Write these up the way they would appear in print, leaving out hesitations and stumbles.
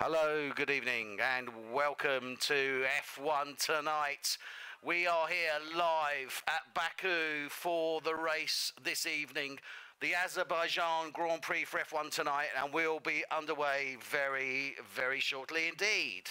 Hello, good evening, and welcome to F1 Tonight. We are here live at Baku for the race this evening, the Azerbaijan Grand Prix for F1 Tonight, and we'll be underway very, very shortly indeed.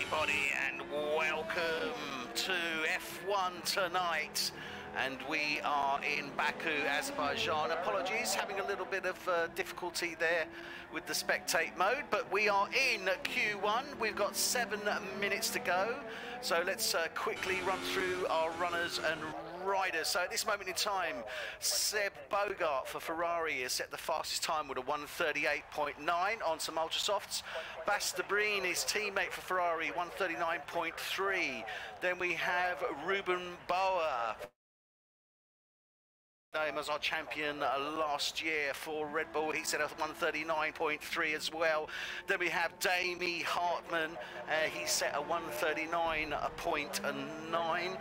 everybody, and welcome to F1 tonight. And we are in Baku, Azerbaijan. Apologies, having a little bit of difficulty there with the spectate mode, but we are in Q1. We've got 7 minutes to go. So let's quickly run through our runners and riders. So at this moment in time, Seb Bogart for Ferrari has set the fastest time with a 1:38.9 on some ultra softs. Bastabreen, his teammate for Ferrari, 1:39.3. Then we have Ruben Bauer, him as our champion last year for Red Bull. He set a 1:39.3 as well. Then we have Damie Hartman. He set a 1:39.9.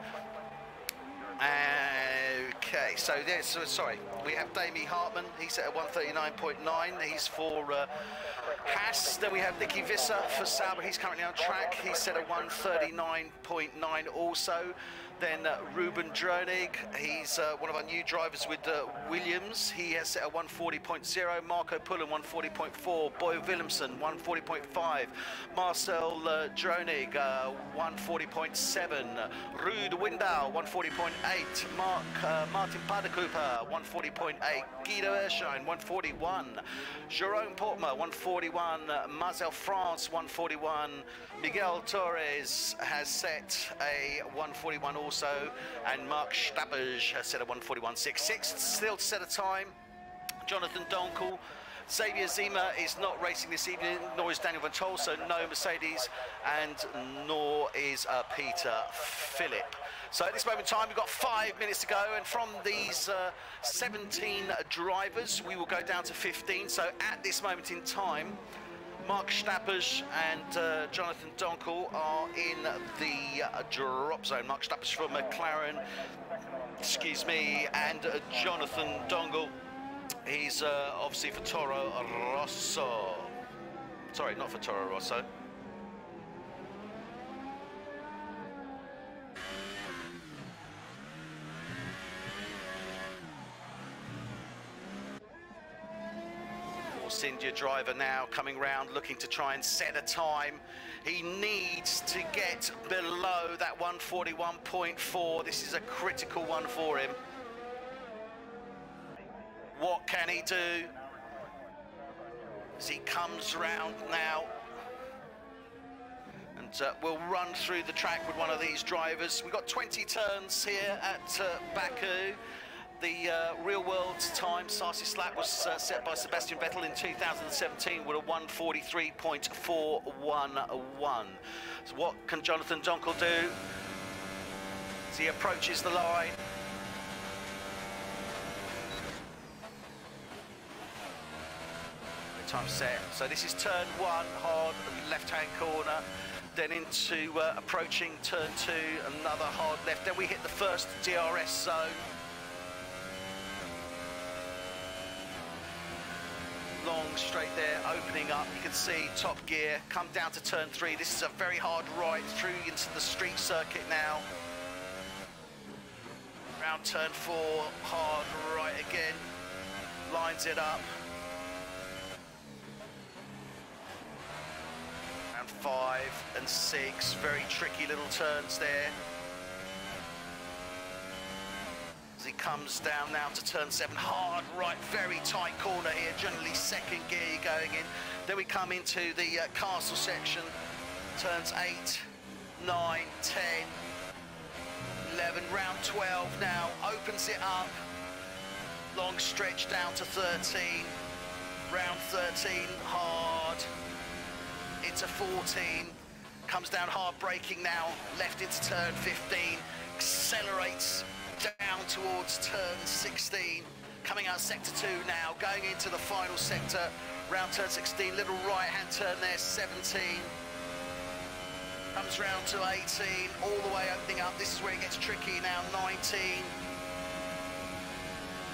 Okay, so there's, sorry, we have Damie Hartman. He set a 1:39.9. He's for Haas. Then we have Nicky Visser for Sauber. He's currently on track. He set a 1:39.9 also. Then Ruben Dronig, he's one of our new drivers with Williams. He has set a 1:40.0. Marco Pullen, 1:40.4. Boy Willemsen, 1:40.5. Marcel Dronig, 1:40.7. Ruud Windau, 1:40.8. Martin Padercooper, 1:40.8. Guido Erschein, 1:41. Jerome Portmer, 1:41. Marcel France, 1:41. Miguel Torres has set a 1:41 also, and Mark Stappers has set a 1:41.66. Still to set a time. Jonathan Donkel. Xavier Zima is not racing this evening, nor is Daniel Van Tol, so no Mercedes, and nor is Peter Phillip. So at this moment in time, we've got 5 minutes to go, and from these 17 drivers, we will go down to 15. So at this moment in time, Mark Stappers and Jonathan Donkel are in the drop zone. Mark Stappers from McLaren, excuse me, and Jonathan Donkel, he's obviously for Toro Rosso. Sorry, not for Toro Rosso. India driver now coming round, looking to try and set a time. He needs to get below that 1:41.4. This is a critical one for him. What can he do as he comes round now? And we'll run through the track with one of these drivers. We've got 20 turns here at Baku. The real-world time, fastest lap, was set by Sebastian Vettel in 2017 with a 1:43.411. So what can Jonathan Donkel do as he approaches the line? Time set. So this is turn 1, hard left-hand corner. Then into approaching turn 2, another hard left. Then we hit the first DRS zone. Long straight there, opening up. You can see top gear, come down to turn 3. This is a very hard ride through into the street circuit now. Round turn 4, hard right again, lines it up. Round 5 and 6, very tricky little turns there. He comes down now to turn 7, hard right, very tight corner here, generally second gear you're going in. Then we come into the castle section, turns 8, 9, 10, 11, round 12 now, opens it up, long stretch down to 13, round 13, hard, into 14, comes down hard braking now, left into turn 15, accelerates down towards turn 16, coming out sector 2 now, going into the final sector, round turn 16, little right hand turn there, 17, comes round to 18, all the way opening up. This is where it gets tricky now, 19,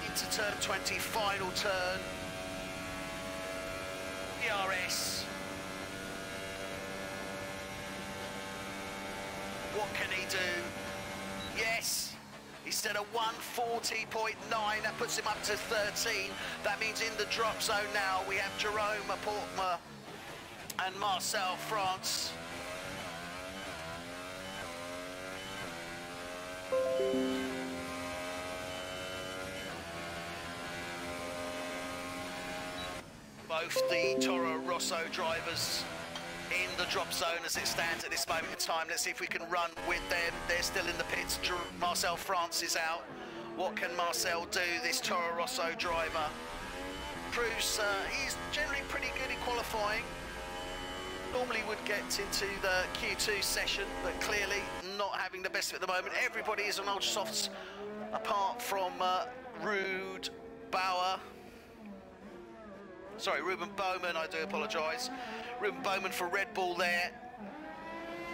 into turn 20, final turn, DRS. What can he do? Yes! He set a 1:40.9, that puts him up to 13. That means in the drop zone now we have Jerome Portmer and Marcel France. Both the Toro Rosso drivers in the drop zone as it stands at this moment in time. Let's see if we can run with them. They're still in the pits. Marcel France is out. What can Marcel do, this Toro Rosso driver? Proves he's generally pretty good in qualifying. Normally would get into the Q2 session, but clearly not having the best of it at the moment. Everybody is on ultra softs apart from Ruben Bowman, I do apologise. Ruben Bowman for Red Bull there.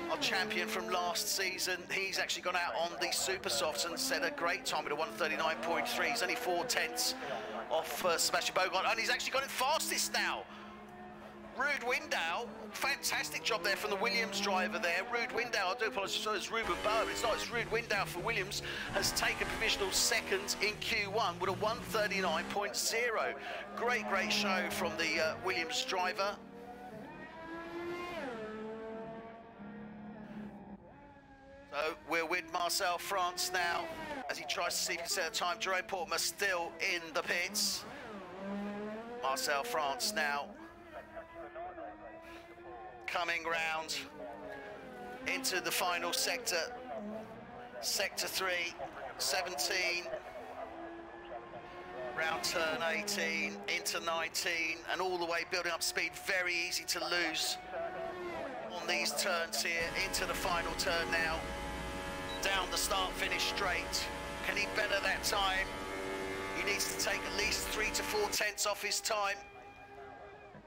Our champion from last season. He's actually gone out on the super softs and set a great time at a 1:39.3. He's only 4/10 off Sebastian Bogart, and he's actually got it fastest now. Ruud Window, fantastic job there from the Williams driver there. Ruud Window, I do apologise, so it's Ruben Bowman. It's not, it's Ruud Window for Williams, has taken provisional second in Q1 with a 1:39.0. Great show from the Williams driver. So we're with Marcel France now as he tries to see if he can set a time. Jerome Portman still in the pits. Marcel France now coming round into the final sector. Sector 3, 17, round turn 18 into 19, and all the way building up speed. Very easy to lose on these turns here. Into the final turn now. Down the start finish straight. Can he better that time? He needs to take at least 3 to 4 tenths off his time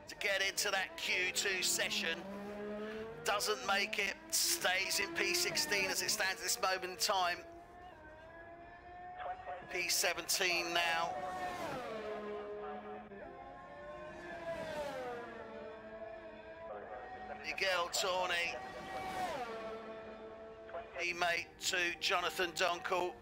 to get into that Q2 session. Doesn't make it, stays in P16 as it stands at this moment in time. P17 now. Miguel Tawney, teammate to Jonathan Dunkel.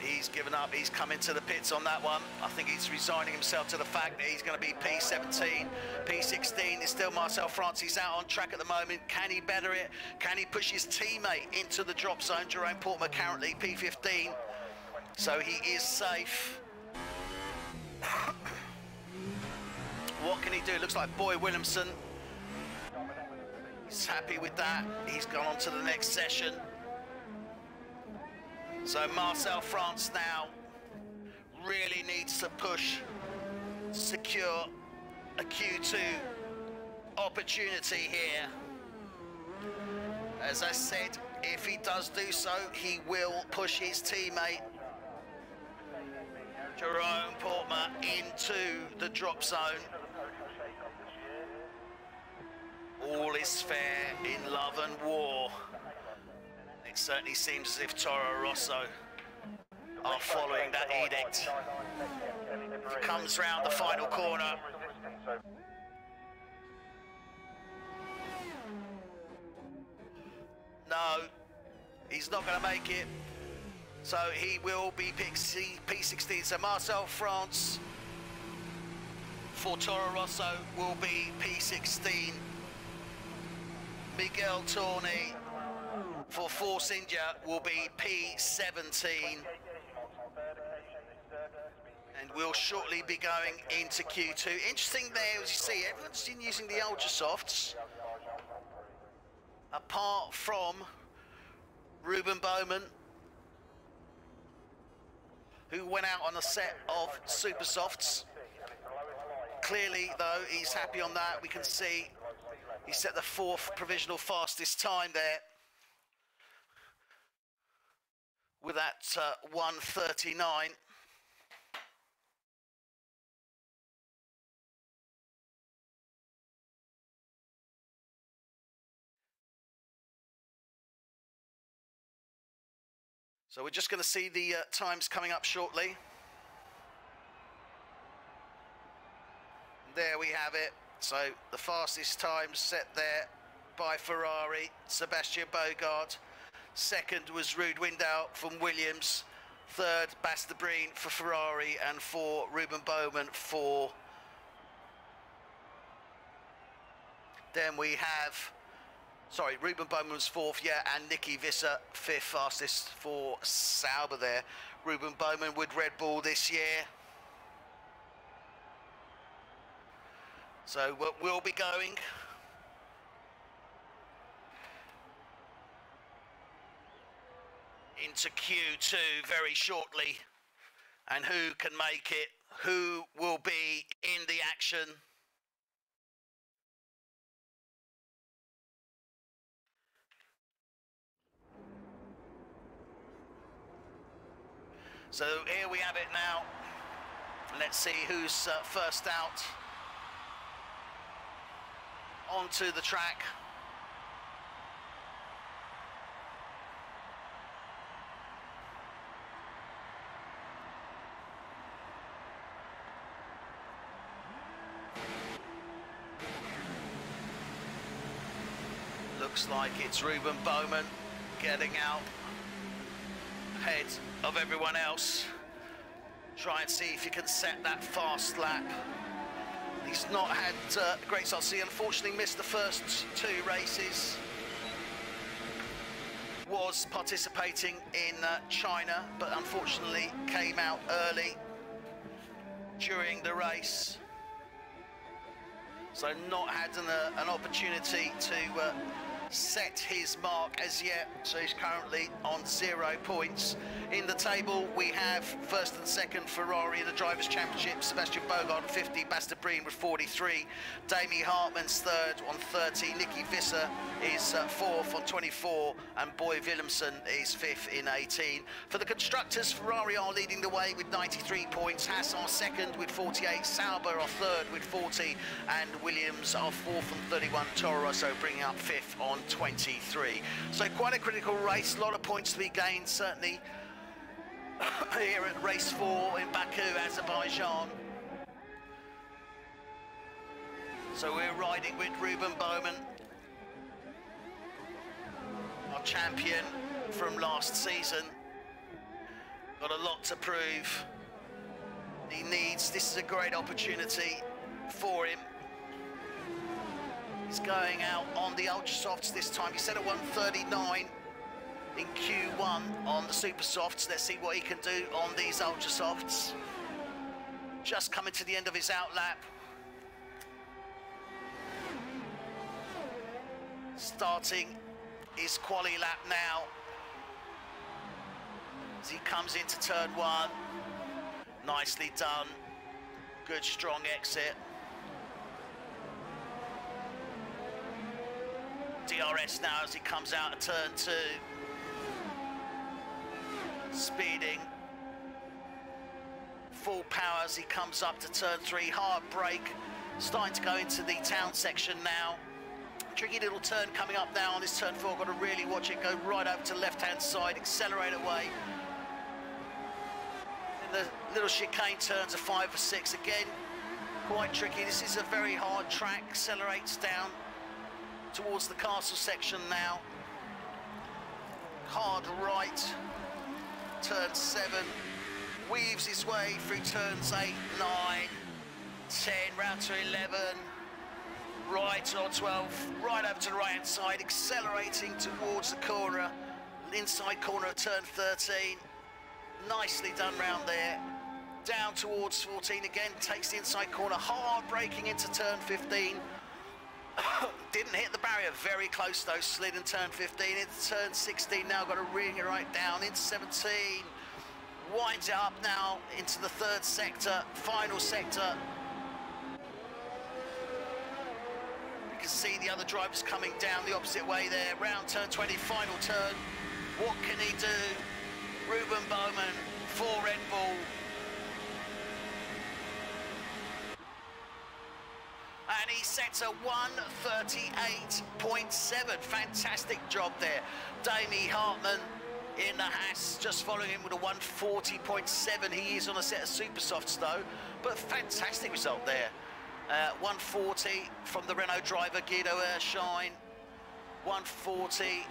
He's given up, he's come into the pits on that one. I think he's resigning himself to the fact that he's going to be P17. P16 is still Marcel France. He's out on track at the moment. Can he better it? Can he push his teammate into the drop zone? Jerome Portman currently P15, so he is safe. What can he do? Looks like Boy Williamson. He's happy with that. He's gone on to the next session. So Marcel France now really needs to push, secure a Q2 opportunity here. As I said, if he does do so, he will push his teammate Jerome Portman into the drop zone. All is fair in love and war. It certainly seems as if Toro Rosso are following that edict. He comes round the final corner. No, he's not going to make it. So he will be P16. So Marcel France for Toro Rosso will be P16. Miguel Tawney for Force India will be P17. And we'll shortly be going into Q2. Interesting there, as you see, everyone's been using the ultra softs, apart from Ruben Bowman, who went out on a set of super softs. Clearly, though, he's happy on that. We can see he set the 4th provisional fastest time there with that 1:39. So we're just going to see the times coming up shortly. There we have it. So the fastest time set there by Ferrari, Sebastian Bogart. Second was Ruud Window from Williams. Third, Bastabreen for Ferrari, and 4, Ruben Bowman for Then we have, sorry, Ruben Bowman was fourth, yeah, and Nicky Visser fifth fastest for Sauber there. Ruben Bowman with Red Bull this year. So we'll be going into Q2 very shortly. And who can make it? Who will be in the action? So here we have it now. Let's see who's first out onto the track. Looks like it's Ruben Bowman getting out ahead of everyone else. Try and see if he can set that fast lap. He's not had great start. He unfortunately missed the first two races. Was participating in China, but unfortunately came out early during the race. So not had an opportunity to set his mark as yet, so he's currently on 0 points. In the table we have first and second Ferrari in the Drivers' Championship, Sebastian Bogard on 50, Basta Breen with 43, Damie Hartman's third on 30, Nicky Visser is fourth on 24, and Boy Willemsen is fifth in 18. For the constructors, Ferrari are leading the way with 93 points, Haas are second with 48, Sauber are third with 40, and Williams are fourth on 31, Toro Rosso bringing up fifth on 23. So quite a critical race, a lot of points to be gained, certainly here at race 4 in Baku, Azerbaijan. So we're riding with Ruben Bowman, our champion from last season. Got a lot to prove. He needs, this is a great opportunity for him. He's going out on the ultra softs this time. He set at 139 in Q1 on the super softs. Let's see what he can do on these ultra softs. Just coming to the end of his out lap. Starting his quali lap now. As he comes into turn 1. Nicely done. Good strong exit. DRS now as he comes out of turn 2. Speeding. Full power as he comes up to turn 3. Hard brake. Starting to go into the town section now. Tricky little turn coming up now on this turn 4. Got to really watch it go right over to the left-hand side. Accelerate away. And the little chicane turns of 5 or 6 again. Quite tricky. This is a very hard track. Accelerates down towards the castle section now. Hard right, turn 7, weaves his way through turns 8, 9, 10, round to 11, right on 12, right over to the right hand side, accelerating towards the corner, inside corner of turn 13. Nicely done round there. Down towards 14 again, takes the inside corner, hard braking into turn 15. Didn't hit the barrier, very close though, slid in turn 15, into turn 16 now, got to ring it right down, into 17, winds it up now into the third sector, final sector. You can see the other drivers coming down the opposite way there, round turn 20, final turn. What can he do? Ruben Bowman for Red Bull. And he sets a 138.7. Fantastic job there. Damie Hartman in the Haas, just following him with a 140.7. He is on a set of super softs though, but fantastic result there. 140 from the Renault driver Guido Erschein. 140.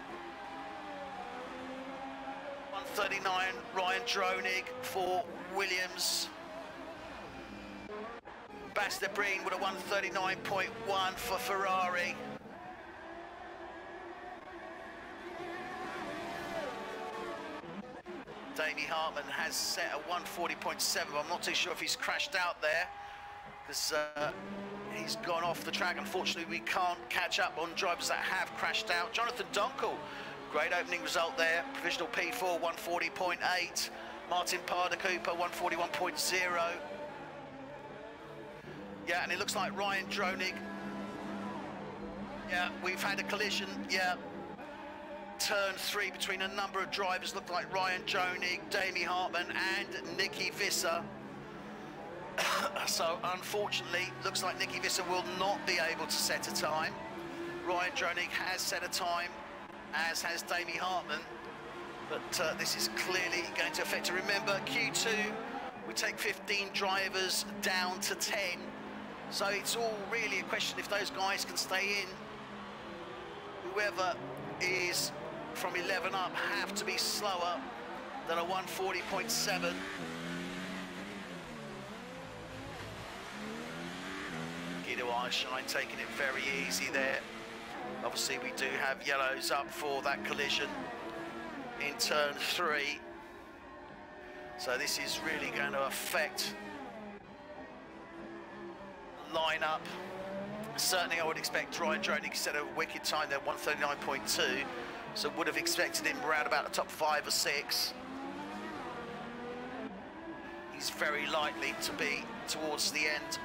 139 Ryan Dronig for Williams. Basta Breen with a 139.1 for Ferrari. Damie Hartman has set a 140.7. I'm not too sure if he's crashed out there, because he's gone off the track. Unfortunately, we can't catch up on drivers that have crashed out. Jonathan Dunkel, great opening result there. Provisional P4, 140.8. Martin Parder Cooper, 141.0. Yeah, and it looks like Ryan Dronig. Yeah, we've had a collision. Yeah. Turn 3 between a number of drivers. Looked like Ryan Dronig, Damie Hartman and Nicky Visser. So unfortunately, looks like Nicky Visser will not be able to set a time. Ryan Dronig has set a time, as has Damie Hartman. But this is clearly going to affect it. Remember, Q2, we take 15 drivers down to 10. So it's all really a question if those guys can stay in. Whoever is from 11 up have to be slower than a 140.7. Guido Eyeshine taking it very easy there. Obviously we do have yellows up for that collision in turn 3. So this is really going to affect lineup. Certainly I would expect Ryan Dronig set a wicked time there, 139.2. So would have expected him around about the top 5 or 6. He's very likely to be towards the end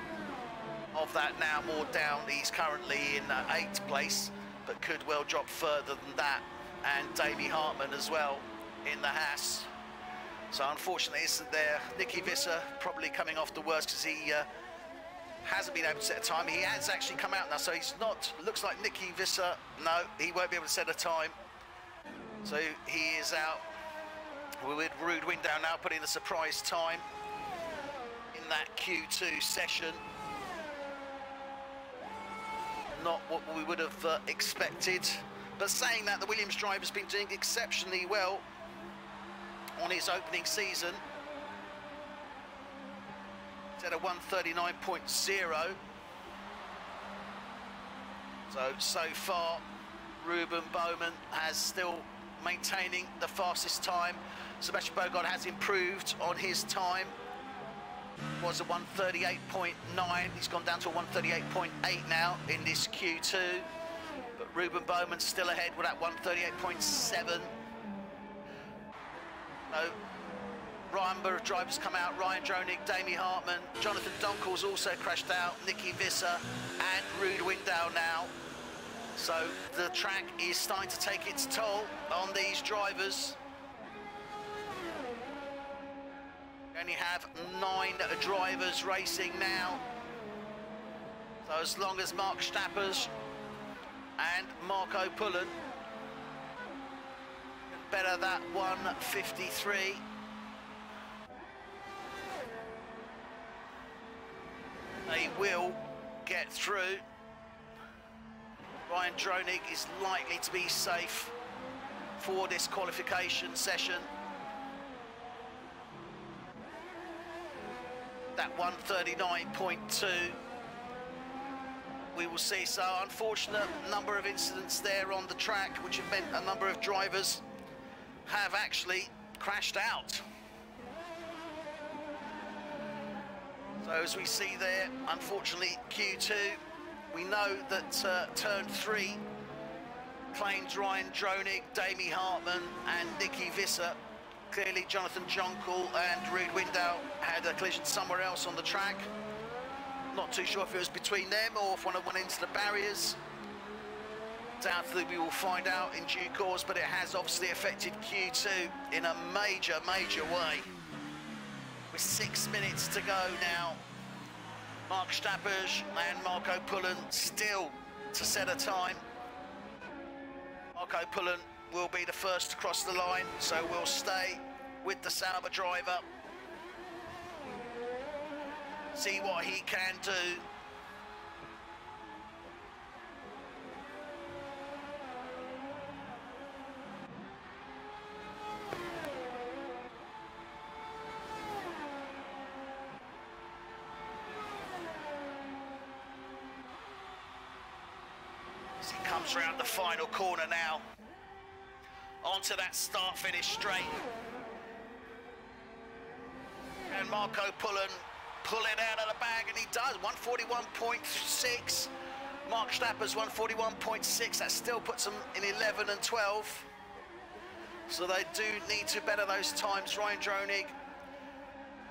of that now, more down. He's currently in 8th place, but could well drop further than that. And Damie Hartman as well in the Haas. So unfortunately isn't there. Nicky Visser probably coming off the worst because he hasn't been able to set a time. He has actually come out now, so he's not, looks like Nicky Visser, no, he won't be able to set a time. So he is out. We're with Ruud Window now putting the surprise time in that Q2 session. Not what we would have expected. But saying that, the Williams driver's been doing exceptionally well on his opening season. He's at a 139.0. So far, Ruben Bowman has still maintaining the fastest time. Sebastian Bogard has improved on his time. Was a 138.9. He's gone down to a 138.8 now in this Q2. But Ruben Bowman's still ahead with that 138.7. Number of drivers come out. Ryan Dronig, Damie Hartman, Jonathan Dunkel's also crashed out, Nicky Visser and Ruud Window now. So the track is starting to take its toll on these drivers. We only have 9 drivers racing now. So as long as Mark Stappers and Marco Pullen can better that 153, they will get through. Ryan Dronig is likely to be safe for this qualification session. That 139.2 we will see. So unfortunate number of incidents there on the track, which have meant a number of drivers have actually crashed out. So as we see there, unfortunately Q2, we know that turn 3 claimed Ryan Dronig, Damie Hartman and Nicky Visser. Clearly Jonathan Jonkel and Ruud Window had a collision somewhere else on the track. Not too sure if it was between them or if one of them went into the barriers. Doubtfully we will find out in due course, but it has obviously affected Q2 in a major, major way. With 6 minutes to go now. Mark Stappers and Marco Pullen still to set a time. Marco Pullen will be the first to cross the line, so we'll stay with the Sauber driver. See what he can do. As he comes round the final corner now, onto that start-finish straight. Can Marco pull it out of the bag? And he does. 141.6. Mark Stapper's 141.6. That still puts them in 11 and 12. So they do need to better those times. Ryan Dronig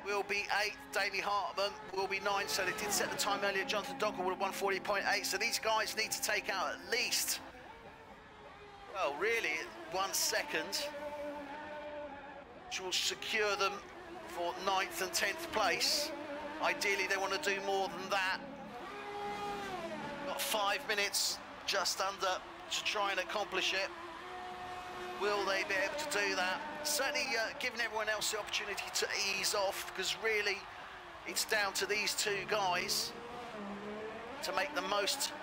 will be 8th. Davey Hartman will be 9th. So they did set the time earlier. Jonathan Docker with 140.8. So these guys need to take out at least, well, really 1 second, which will secure them for 9th and 10th place. Ideally, they want to do more than that. Got 5 minutes, just under, to try and accomplish it. Will they be able to do that? Certainly giving everyone else the opportunity to ease off, because really it's down to these two guys to make the most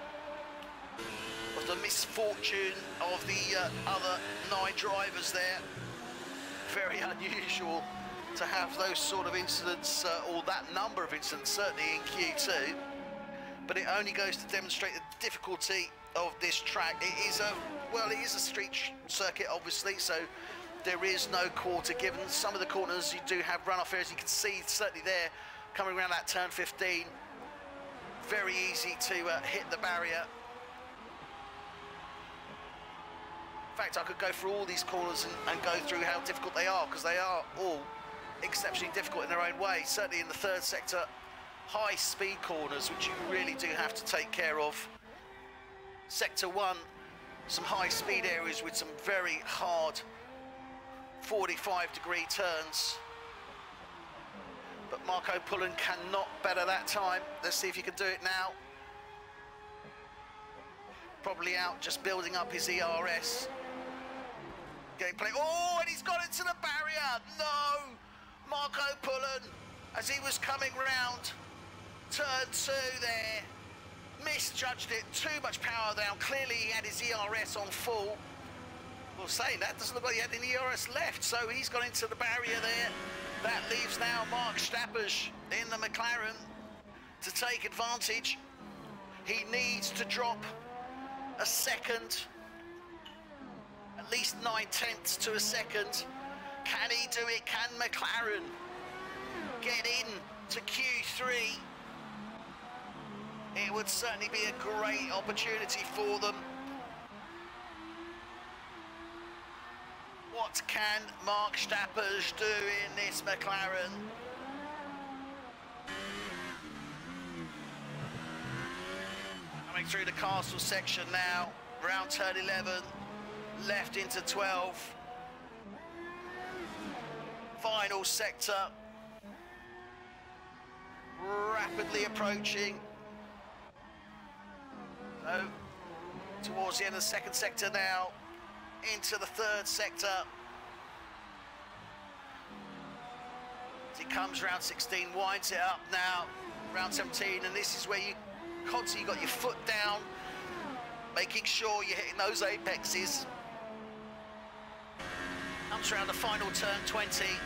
of the misfortune of the other 9 drivers there. Very unusual to have those sort of incidents, or that number of incidents, certainly in Q2. But it only goes to demonstrate the difficulty of this track. It is a street circuit, obviously, so there is no quarter given. Some of the corners you do have runoff areas. You can see certainly there, coming around that turn 15, very easy to hit the barrier. In fact, I could go through all these corners and go through how difficult they are, because they are all exceptionally difficult in their own way. Certainly in the third sector, high speed corners, which you really do have to take care of. Sector 1, some high speed areas with some very hard 45-degree turns. But Marco Pullen cannot better that time. Let's see if he can do it now. Probably out just building up his ERS. Gameplay. Oh, and he's got into the barrier. No! Marco Pullen, as he was coming round turn 2 there, misjudged it. Too much power down. Clearly he had his ERS on full. Well, saying that, doesn't look like he had any ERS left, so he's gone into the barrier there. That leaves now Mark Stappers in the McLaren to take advantage. He needs to drop a second, at least 9/10 to a second. Can he do it? Can McLaren get in to Q3? It would certainly be a great opportunity for them. What can Mark Stappers do in this McLaren? Coming through the castle section now, around turn 11, left into 12. Final sector, rapidly approaching. So, towards the end of the second sector now, into the third sector. As he comes round 16, winds it up now, round 17, and this is where you constantly got your foot down, making sure you're hitting those apexes. Comes around the final turn 20,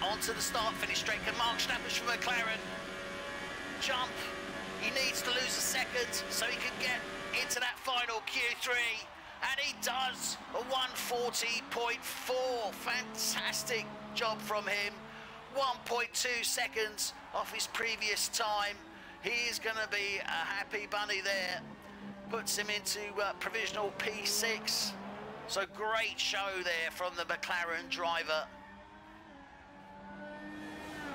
onto the start-finish straight. Can Mark Stappers from McLaren jump? He needs to lose a second so he can get into that final Q3, and he does. A 140.4, fantastic job from him. 1.2 seconds off his previous time. He is going to be a happy bunny there. Puts him into provisional P6. So great show there from the McLaren driver.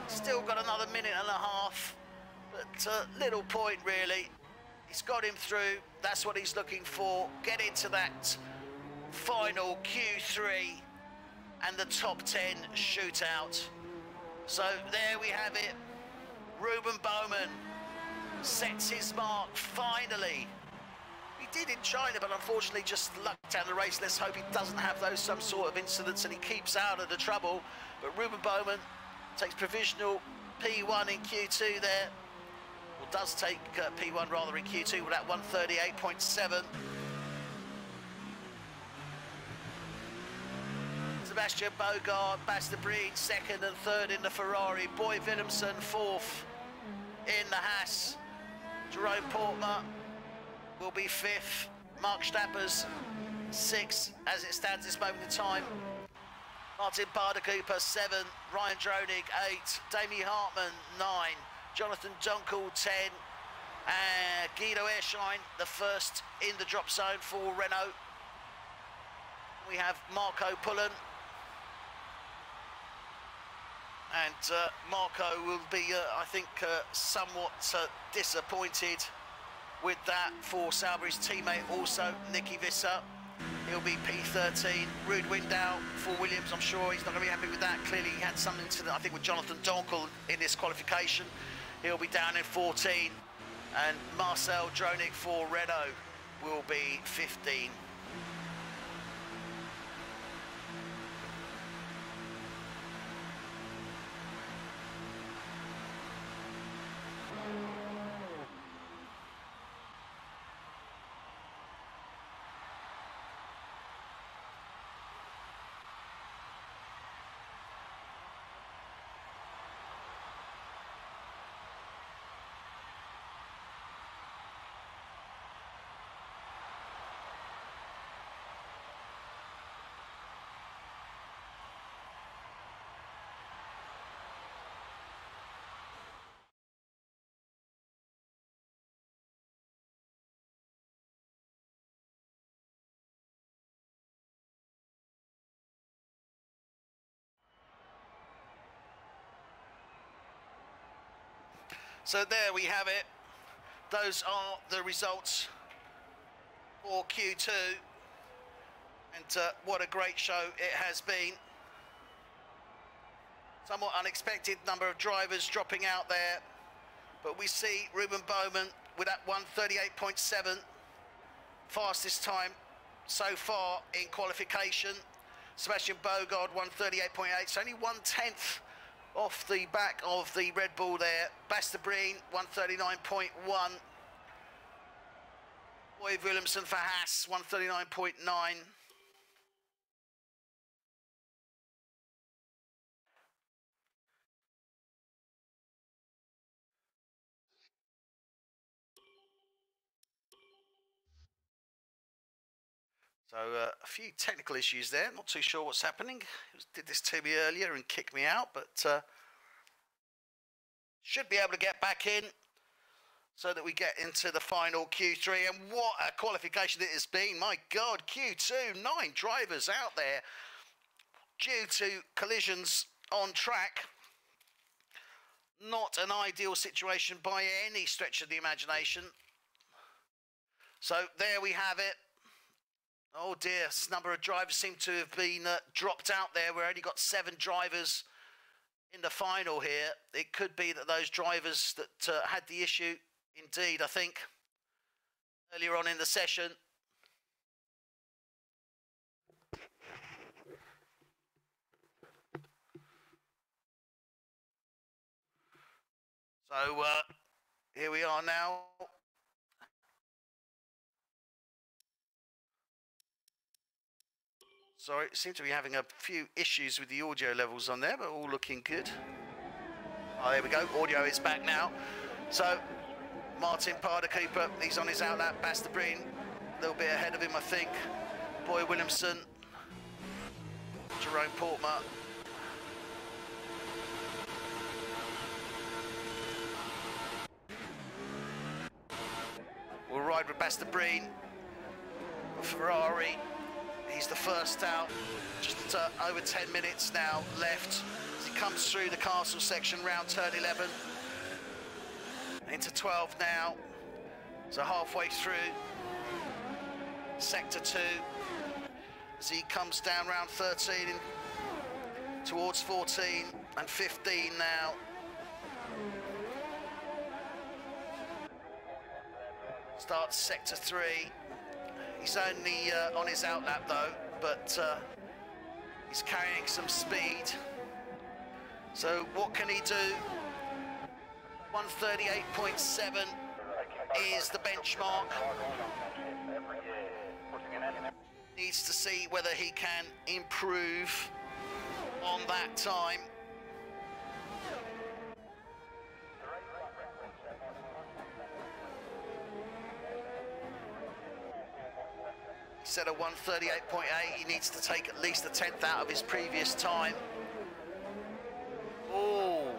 Still got another minute and a half, but little point really. He's got him through. That's what he's looking for. Get into that final Q3 and the top 10 shootout. So there we have it. Ruben Bowman sets his mark finally. He did in China, but unfortunately just lucked out of the race. Let's hope he doesn't have those some sort of incidents and he keeps out of the trouble. But Ruben Bowman takes provisional P1 in Q2 there. Well, does take P1 rather in Q2 with that 138.7. Sebastian Bogard, Basta Breed second and third in the Ferrari. Boy Willemsen fourth in the Haas. Jerome Portmer will be fifth. Mark Stappers sixth as it stands this moment in time. Martin Parder-Cooper 7, Ryan Dronig 8, Damien Hartman 9, Jonathan Dunkel 10, and Guido Airshine the first in the drop zone for Renault. We have Marco Pullen, and Marco will be, I think, somewhat disappointed with that for Sauber's teammate, also Nicky Visser. He'll be P13. Ruud Window for Williams, I'm sure he's not going to be happy with that. Clearly he had some incident, I think, with Jonathan Donkel in this qualification. He'll be down in 14. And Marcel Dronig for Renault will be 15. So there we have it. Those are the results for Q2. And what a great show it has been. Somewhat unexpected number of drivers dropping out there. But we see Ruben Bowman with that 1:38.7. Fastest time so far in qualification. Sebastian Bogard 1:38.8. It's only 1/10 off the back of the Red Bull there. Bastabreen 1:39.1. Boyd Williamson for Haas 1:39.9. So a few technical issues there, not too sure what's happening. It did this to me earlier and kicked me out, but should be able to get back in so that we get into the final Q3. And what a qualification it has been. My God, Q2, 9 drivers out there due to collisions on track. Not an ideal situation by any stretch of the imagination. So there we have it. Oh dear, this number of drivers seem to have been dropped out there. We've only got 7 drivers in the final here. It could be that those drivers that had the issue, indeed, I think, earlier on in the session. So here we are now. Sorry, seem to be having a few issues with the audio levels on there, but all looking good. Oh, there we go. Audio is back now. So, Martin Parder-Cooper, he's on his outlap. Bastabreen, a little bit ahead of him, I think. Boyd Williamson, Jerome Portmer. We'll ride with Bastabreen. Ferrari. He's the first out, just over 10 minutes now left as he comes through the castle section, round turn 11, into 12 now, so halfway through sector 2, as he comes down round 13 towards 14 and 15 now. Starts sector 3. He's only on his outlap though, but he's carrying some speed. So what can he do? 1:38.7 is the benchmark. Needs to see whether he can improve on that time. Set a 1:38.8. He needs to take at least a 10th out of his previous time. Oh,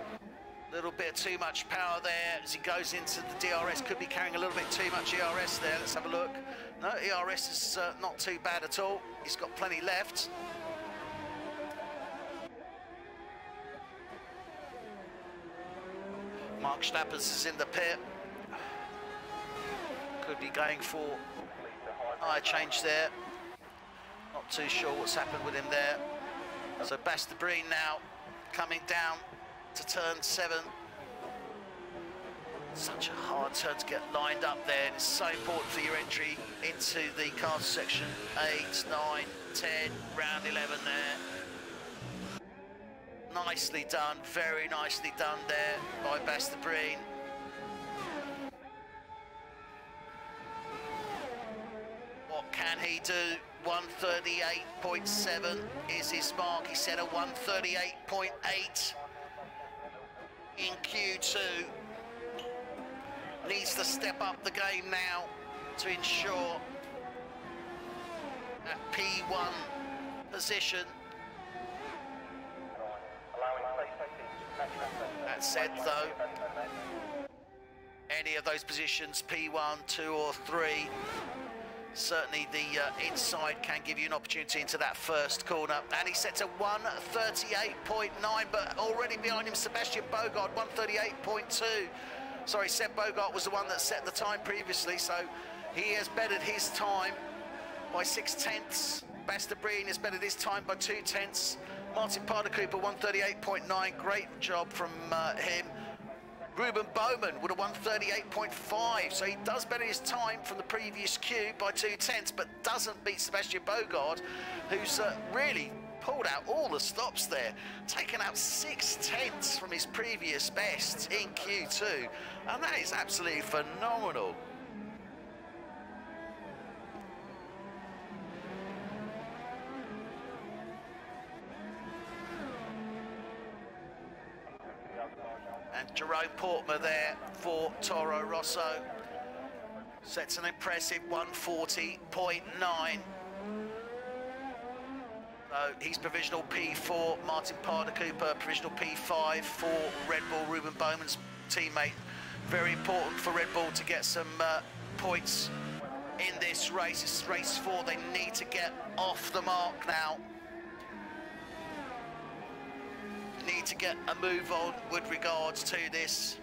a little bit too much power there as he goes into the DRS. Could be carrying a little bit too much ERS there. Let's have a look. No, ERS is not too bad at all. He's got plenty left. Mark Stappers is in the pit. Could be going for a change there. Not too sure what's happened with him there. So Bastabreen now coming down to turn 7. Such a hard turn to get lined up there. It's so important for your entry into the cars section. 8, 9, 10, round 11 there. Nicely done, very nicely done there by Bastabreen. What can he do? 1:38.7 is his mark. He set a 1:38.8 in Q2. Needs to step up the game now to ensure that P1 position. That said though, any of those positions, P1, 2 or 3, certainly the inside can give you an opportunity into that first corner. And he sets a 1:38.9, but already behind him Sebastian Bogard, 1:38.2. Sorry, Seb Bogart was the one that set the time previously, so he has bettered his time by 6/10. Bastabreen has bettered his time by 2/10. Martin Parder-Cooper, 1:38.9, great job from him. Ruben Bowman with a 1:38.5, so he does better his time from the previous queue by 2/10, but doesn't beat Sebastian Bogard, who's really pulled out all the stops there, taken out 6/10 from his previous best in Q2, and that is absolutely phenomenal. And Jerome Portmer there for Toro Rosso sets an impressive 1:40.9. So he's provisional P4, Martin Parder-Cooper provisional P5 for Red Bull, Ruben Bowman's teammate. Very important for Red Bull to get some points in this race. It's race 4, they need to get off the mark now. Need to get a move on with regards to this.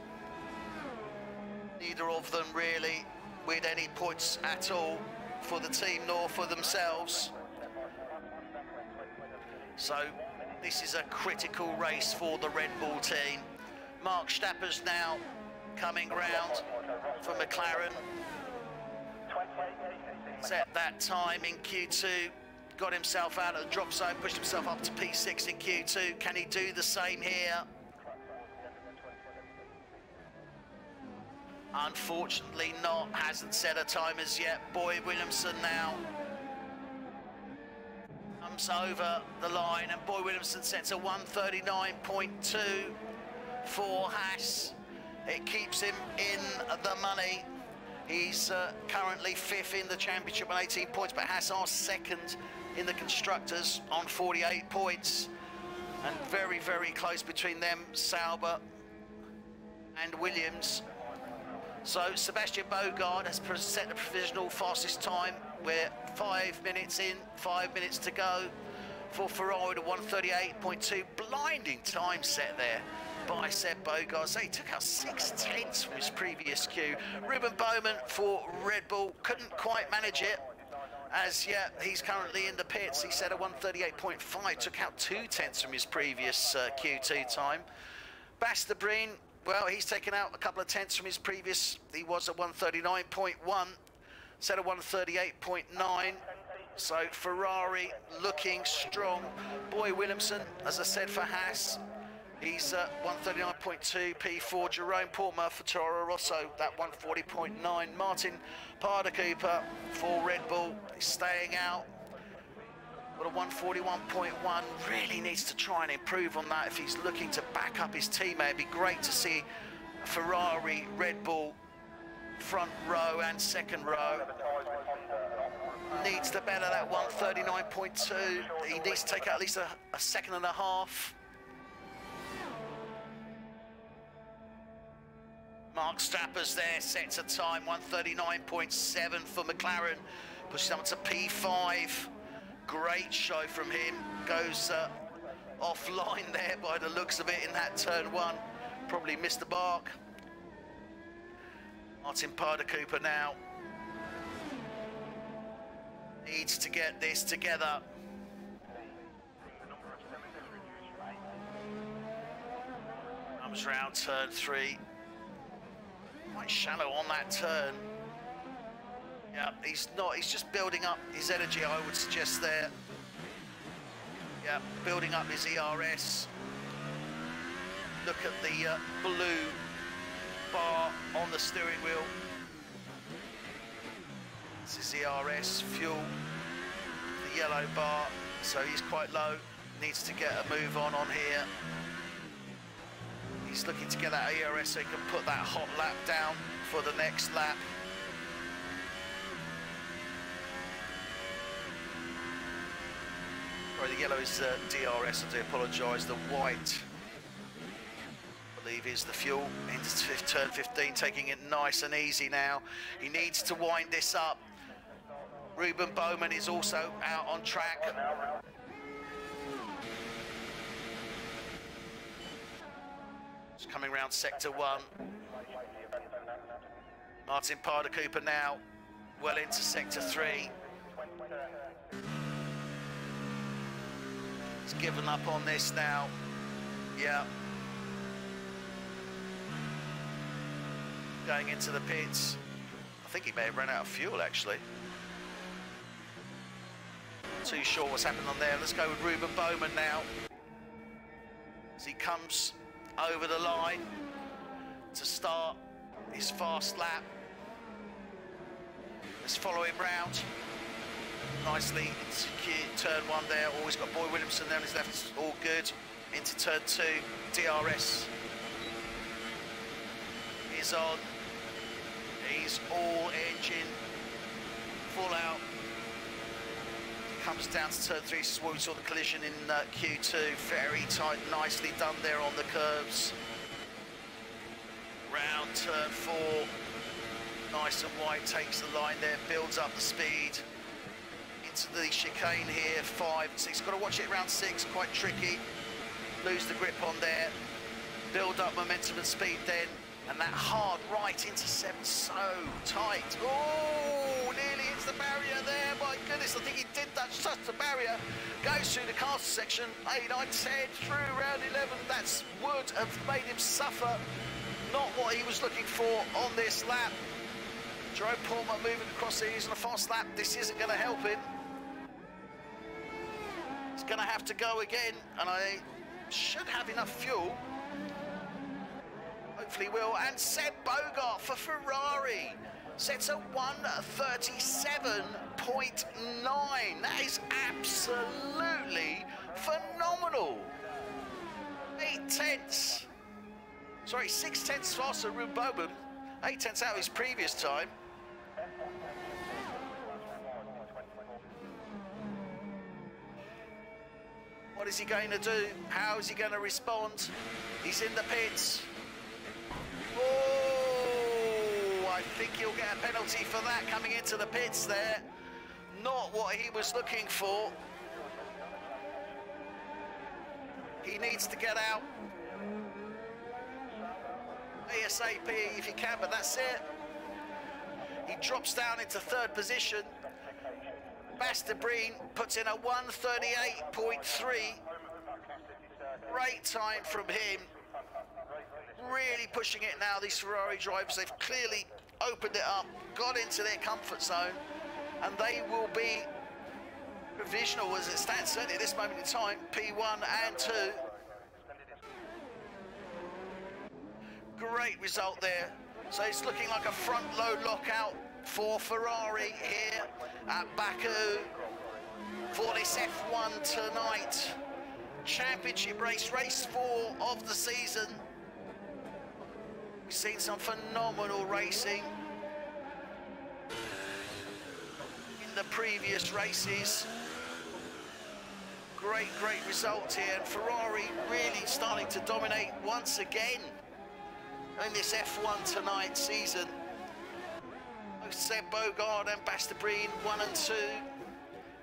Neither of them really with any points at all for the team nor for themselves. So this is a critical race for the Red Bull team. Mark Stappers now coming round for McLaren. Set that time in Q2, got himself out of the drop zone, pushed himself up to P6 in Q2. Can he do the same here? Unfortunately not, hasn't set a time as yet. Boy Williamson now comes over the line, and Boy Williamson sets a 1:39.2 for Haas. It keeps him in the money. He's currently 5th in the championship on 18 points, but Haas are 2nd in the constructors on 48 points. And very, very close between them, Sauber and Williams. So Sebastian Bogard has set the provisional fastest time. We're 5 minutes in, 5 minutes to go for Ferrari to 1:38.2. Blinding time set there by Seb Bogard. So he took out 6/10 from his previous queue. Ruben Bowman for Red Bull couldn't quite manage it as yet. He's currently in the pits. He set a 1:38.5, took out 2/10 from his previous Q2 time. Bastabreen, well, he's taken out a couple of tenths from his previous. He was at 1:39.1, set a 1:38.9. So Ferrari looking strong. Boy Williamson, as I said, for Haas, he's at 1:39.2. P4. Jerome Portmer for Toro Rosso, that 1:40.9. Martin Parder-Cooper for Red Bull, he's staying out. What a 1:41.1. Really needs to try and improve on that if he's looking to back up his teammate. It'd be great to see Ferrari, Red Bull, front row and second row. needs to better that 1:39.2. He needs to take out at least a second and a half. Mark Strapper's there, sets a time, 1:39.7 for McLaren. Pushes up to P5. Great show from him. Goes offline there by the looks of it in that turn one. Probably missed the mark. Martin Parder-Cooper now needs to get this together. Comes round turn 3. Quite shallow on that turn. Yeah, he's just building up his energy, I would suggest there. Yeah, building up his ERS. Look at the blue bar on the steering wheel. This is ERS, fuel, the yellow bar, so he's quite low. Needs to get a move on here. He's looking to get that ERS so he can put that hot lap down for the next lap. Sorry, the yellow is DRS, I do apologise. The white, I believe, is the fuel. Into turn 15, taking it nice and easy now. He needs to wind this up. Ruben Bowman is also out on track. Just coming round sector 1. Martin Parder-Cooper now well into sector 3. He's given up on this now. Yeah. Going into the pits. I think he may have run out of fuel actually. Too sure what's happened on there. Let's go with Ruben Bowman now. As he comes over the line to start his fast lap. Let's follow him round. Nicely into turn 1 there. Always got Boy Williamson there on his left. All good. Into turn 2. DRS is on. He's all engine. Full out. Comes down to turn 3. This is where we saw the collision in Q2. Very tight. Nicely done there on the curves. Round turn 4. Nice and wide. Takes the line there. Builds up the speed. Into the chicane here, 5, 6. Got to watch it around 6, quite tricky. Lose the grip on there. Build up momentum and speed then. And that hard right into 7, so tight. Oh, nearly hits the barrier there. My goodness, I think he did that, touch the barrier. Goes through the caster section, 8, 9, 10, through round 11. That would have made him suffer. Not what he was looking for on this lap. Jerome Palmer moving across here using a fast lap. This isn't going to help him. He's going to have to go again, and I should have enough fuel. Hopefully will. And Seb Bogart for Ferrari sets a 1:37.9. That is absolutely phenomenal. 8/10. Sorry, 6/10 faster than Ruben Bowman. 8/10 out of his previous time. What is he going to do? How is he going to respond? He's in the pits. Oh, I think he'll get a penalty for that coming into the pits there. Not what he was looking for. He needs to get out ASAP if he can, but that's it. He drops down into 3rd position. Bastabreen puts in a 1:38.3. Great time from him. Really pushing it now, these Ferrari drivers. They've clearly opened it up, got into their comfort zone, and they will be provisional as it stands, certainly at this moment in time, P1 and 2. Great result there. So it's looking like a front load lockout for Ferrari here at Baku for this F1 tonight. Championship race, race 4 of the season. We've seen some phenomenal racing in the previous races. Great result here, and Ferrari really starting to dominate once again in this F1 Tonight season. Both Seb Bogard and Bastabreen 1 and 2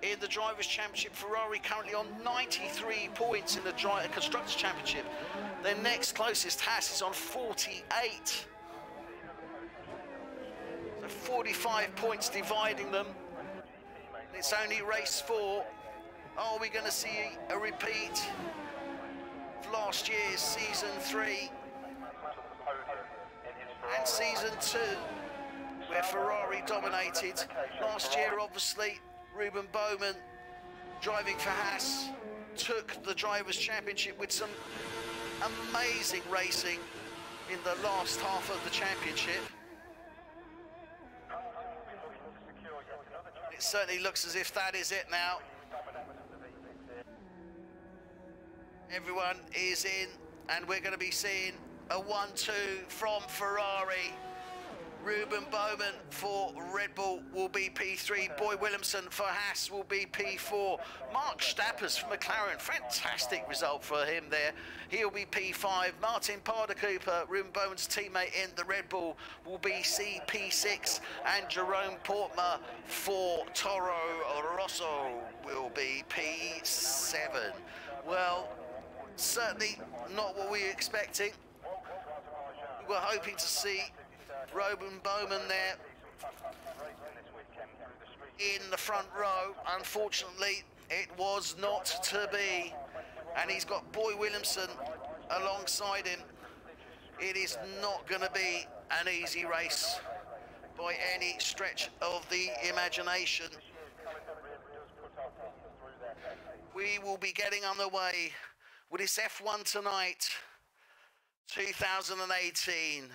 in the Drivers' Championship. Ferrari currently on 93 points in the Constructors' Championship. Their next closest, Haas, is on 48. So 45 points dividing them. It's only race 4. Are we going to see a repeat of last year's season 3 and season 2, where Ferrari dominated? Last year, obviously, Ruben Bowman, driving for Haas, took the Drivers' Championship with some amazing racing in the last half of the championship. It certainly looks as if that is it now. Everyone is in, and we're going to be seeing a 1-2 from Ferrari. Ruben Bowman for Red Bull will be P3. Boy Williamson for Haas will be P4. Mark Stappers for McLaren, fantastic result for him there. He'll be P5. Martin Parder-Cooper, Ruben Bowman's teammate in the Red Bull, will be P6. And Jerome Portmer for Toro Rosso will be P7. Well, certainly not what we were expecting. We were hoping to see Ruben Bowman there in the front row. Unfortunately, it was not to be. And he's got Boy Williamson alongside him. It is not going to be an easy race by any stretch of the imagination. We will be getting underway with this F1 Tonight 2018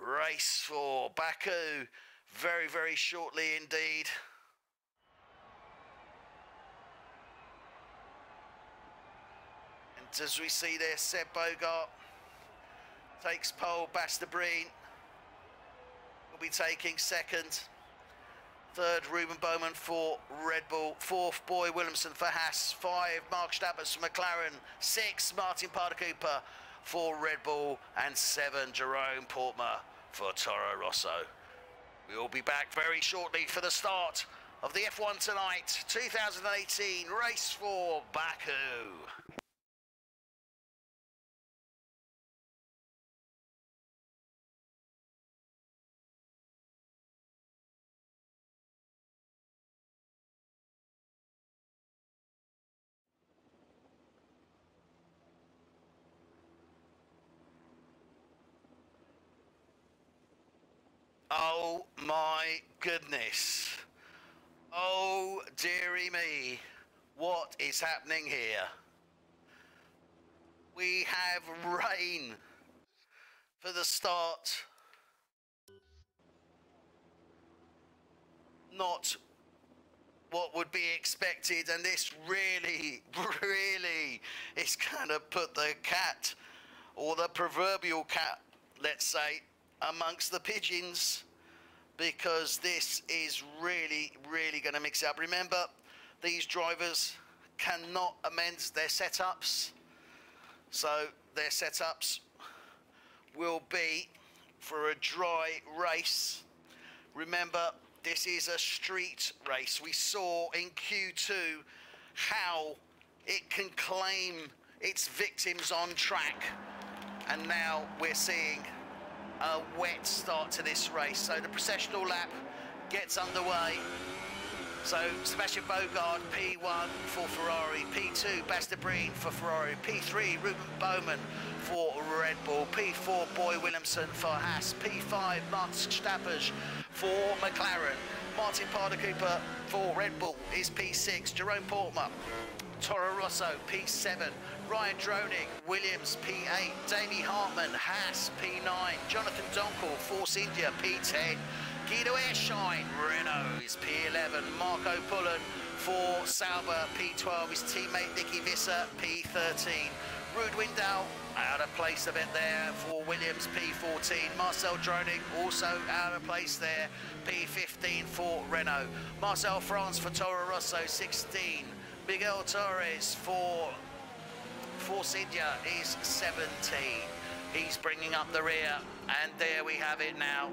race for Baku very shortly indeed. And as we see there, Seb Bogart takes pole. Bastabreen will be taking second. Third, Ruben Bowman for Red Bull. Fourth, Boy Williamson for Haas. 5, Mark Stappers for McLaren. 6, Martin Parder-Cooper for Red Bull. And 7, Jerome Portmer for Toro Rosso. We will be back very shortly for the start of the F1 Tonight 2018 race for Baku. Oh my goodness. Oh dearie me. What is happening here? We have rain for the start. Not what would be expected, and this really is gonna put the cat, or the proverbial cat, let's say, amongst the pigeons, because this is really going to mix it up. Remember, these drivers cannot amend their setups, so their setups will be for a dry race. Remember, this is a street race. We saw in Q2 how it can claim its victims on track, and now we're seeing a wet start to this race. So the processional lap gets underway. So Sebastian Bogard, P1 for Ferrari, P2 Bastabreen for Ferrari, P3 Ruben Bowman for Red Bull, P4 Boy Williamson for Haas, P5 Martin Stappers for McLaren, Martin Parder-Cooper for Red Bull is P6, Jerome Portmer, Toro Rosso P7, Ryan Droning, Williams P8, Damie Hartman, Haas P9, Jonathan Donkel, Force India P10, Guido Airshine, Renault is P11. Marco Pullen for Sauber, P12. His teammate Nicky Visser, P13. Ruud Windau out of place a bit there for Williams, P14. Marcel Droning also out of place there, P15 for Renault. Marcel France for Toro Rosso, 16. Miguel Torres for Force India is 17. He's bringing up the rear, and there we have it now.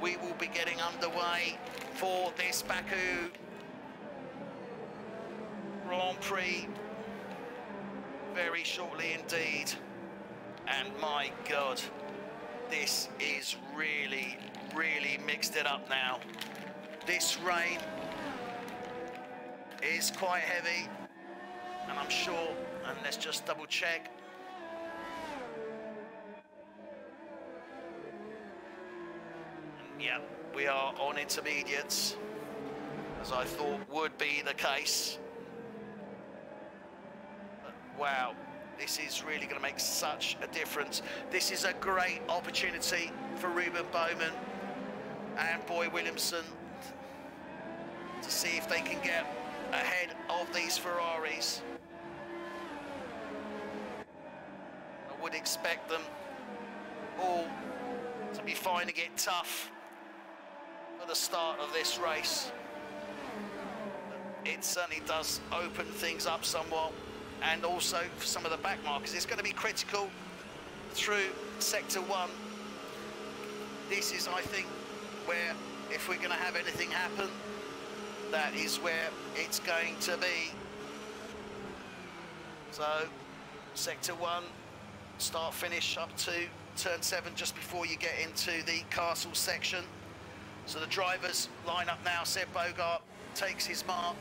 We will be getting underway for this Baku Grand Prix very shortly indeed. And my God, this is really, really mixed it up now. This rain is quite heavy, and I'm sure, and let's just double check. And yeah, we are on intermediates, as I thought would be the case. But wow, this is really going to make such a difference. This is a great opportunity for Ruben Bowman and Boy Williamson to see if they can get ahead of these Ferraris. I would expect them all to be finding it tough for the start of this race. It certainly does open things up somewhat, and also for some of the back markers. It's going to be critical through Sector 1. This is, I think, where, if we're going to have anything happen, that is where it's going to be. So, Sector 1, start-finish up to Turn 7, just before you get into the castle section. So the drivers line up now. Seb Bogart takes his mark.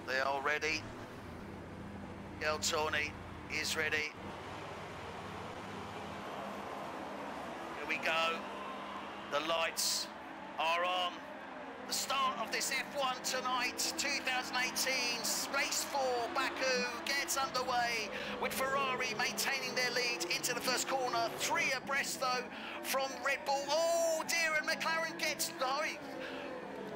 They are ready. Gail Tawney is ready. Here we go. The lights are on. The start of this F1 tonight, 2018, race 4, Baku gets underway with Ferrari maintaining their lead into the first corner. 3 abreast though from Red Bull. Oh dear, and McLaren gets,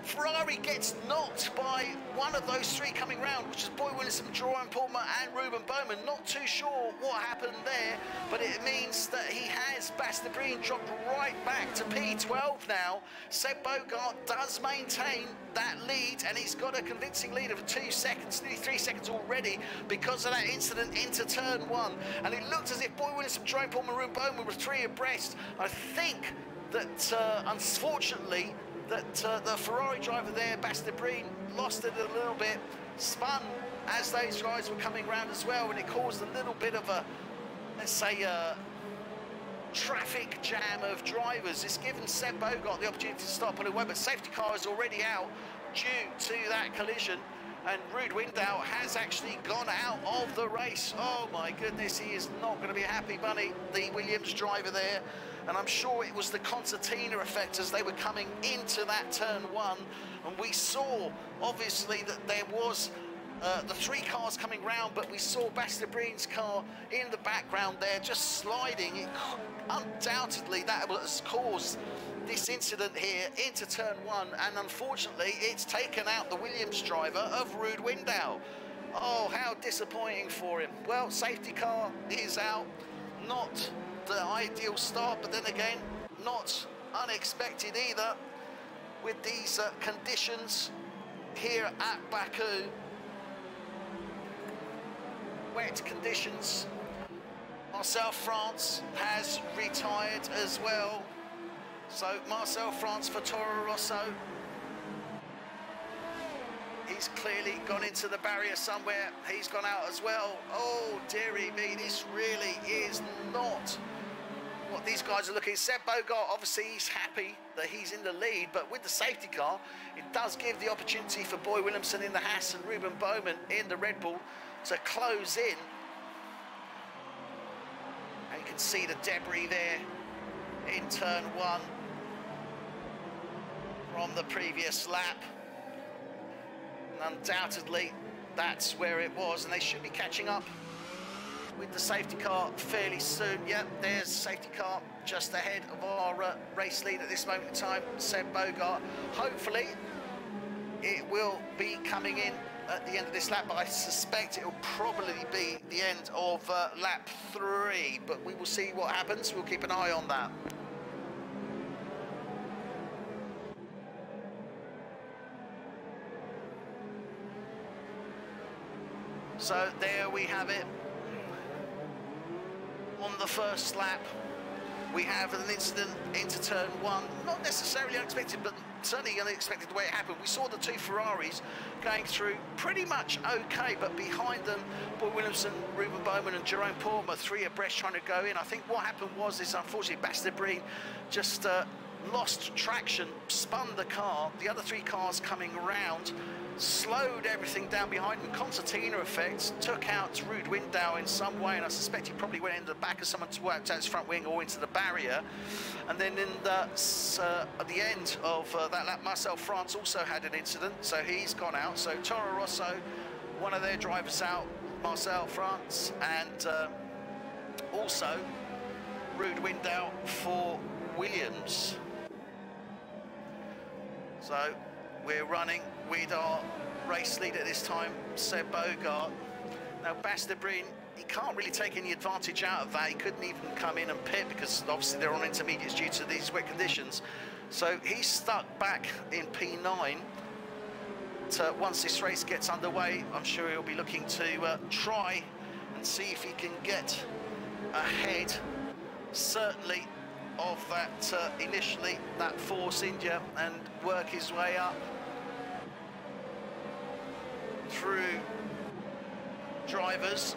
Ferrari gets knocked by one of those 3 coming round, which is Boy Williamson, Jordan Palmer and Ruben Bowman. Not too sure what happened there, but it means that he has, Bastabreen dropped right back to P12 now. Seb Bogart does maintain that lead, and he's got a convincing lead of 2 seconds, nearly 3 seconds already, because of that incident into Turn 1. And it looked as if Boy Williamson, Jordan Palmer and Ruben Bowman were 3 abreast. I think that, unfortunately, that the Ferrari driver there, Bastabreen, lost it a little bit, spun as those guys were coming round as well, and it caused a little bit of a, let's say, traffic jam of drivers. It's given Seb Bogart the opportunity to stop on a way, but safety car is already out due to that collision, and Ruud Windau has actually gone out of the race. Oh my goodness, he is not going to be a happy bunny, the Williams driver there. And I'm sure it was the concertina effect as they were coming into that Turn 1. And we saw, obviously, that there was the 3 cars coming round, but we saw Bastabreen's car in the background there just sliding. It, undoubtedly, that has caused this incident here into Turn 1. And unfortunately, it's taken out the Williams driver of Ruud Windau. Oh, how disappointing for him. Well, safety car is out. Not the ideal start, but then again, not unexpected either with these conditions here at Baku. Wet conditions. Marcel France has retired as well. So Marcel France for Toro Rosso. He's clearly gone into the barrier somewhere. He's gone out as well. Oh, dearie me, this really is not what these guys are looking. Seb Bogart, obviously he's happy that he's in the lead, but with the safety car, it does give the opportunity for Boy Williamson in the Haas and Ruben Bowman in the Red Bull to close in. And you can see the debris there in Turn 1 from the previous lap. And undoubtedly, that's where it was, and they should be catching up with the safety car fairly soon. Yep, there's the safety car just ahead of our race lead at this moment in time, Seb Bogart. Hopefully it will be coming in at the end of this lap, but I suspect it will probably be the end of lap 3, but we will see what happens. We'll keep an eye on that. So there we have it. On the first lap, we have an incident into turn 1. Not necessarily unexpected, but certainly unexpected the way it happened. We saw the two Ferraris going through pretty much okay, but behind them, Boy Williamson, Ruben Bowman and Jerome Portmer, 3 abreast trying to go in. I think what happened was this, unfortunately, Bastebreen just lost traction, spun the car. The other 3 cars coming around slowed everything down behind him. Concertina effect took out Ruud Window in some way, and I suspect he probably went into the back of someone to work out his front wing or into the barrier. And then in the, at the end of that lap, Marcel France also had an incident, so he's gone out. So Toro Rosso, one of their drivers out, Marcel France, and also Ruud Window for Williams. So we're running with our race leader this time, Seb Bogart. Now Bastebreen, he can't really take any advantage out of that. He couldn't even come in and pit because obviously they're on intermediates due to these wet conditions. So he's stuck back in P9. So once this race gets underway, I'm sure he'll be looking to try and see if he can get ahead, certainly, of that initially, that Force India, and work his way up through drivers.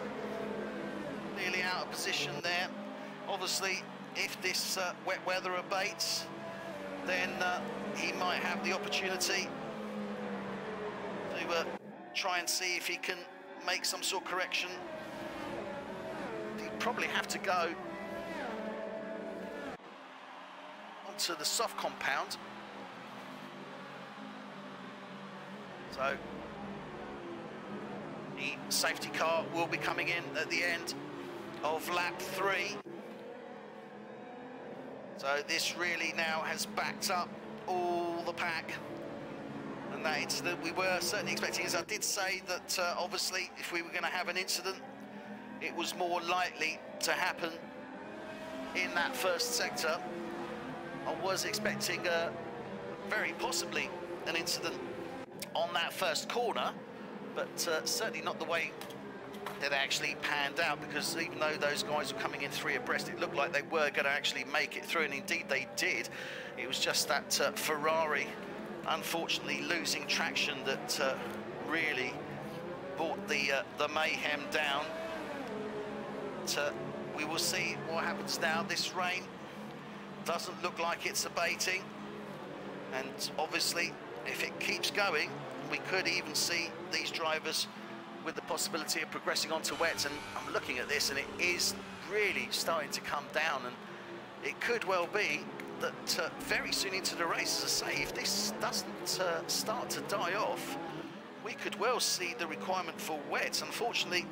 Nearly out of position there. Obviously, if this wet weather abates, then he might have the opportunity to try and see if he can make some sort of correction. He'd probably have to go onto the soft compound. So the safety car will be coming in at the end of lap 3. So this really now has backed up all the pack, and that incident we were certainly expecting. As I did say that obviously if we were going to have an incident, it was more likely to happen in that first sector. I was expecting very possibly an incident on that first corner, but certainly not the way that actually panned out, because even though those guys were coming in 3 abreast, it looked like they were going to actually make it through, and indeed they did. It was just that Ferrari unfortunately losing traction that really brought the mayhem down. We will see what happens now. This rain doesn't look like it's abating, and obviously if it keeps going, we could even see these drivers with the possibility of progressing onto wets. And I'm looking at this, and it is really starting to come down, and it could well be that very soon into the race, as I say, if this doesn't start to die off, we could well see the requirement for wets. Unfortunately,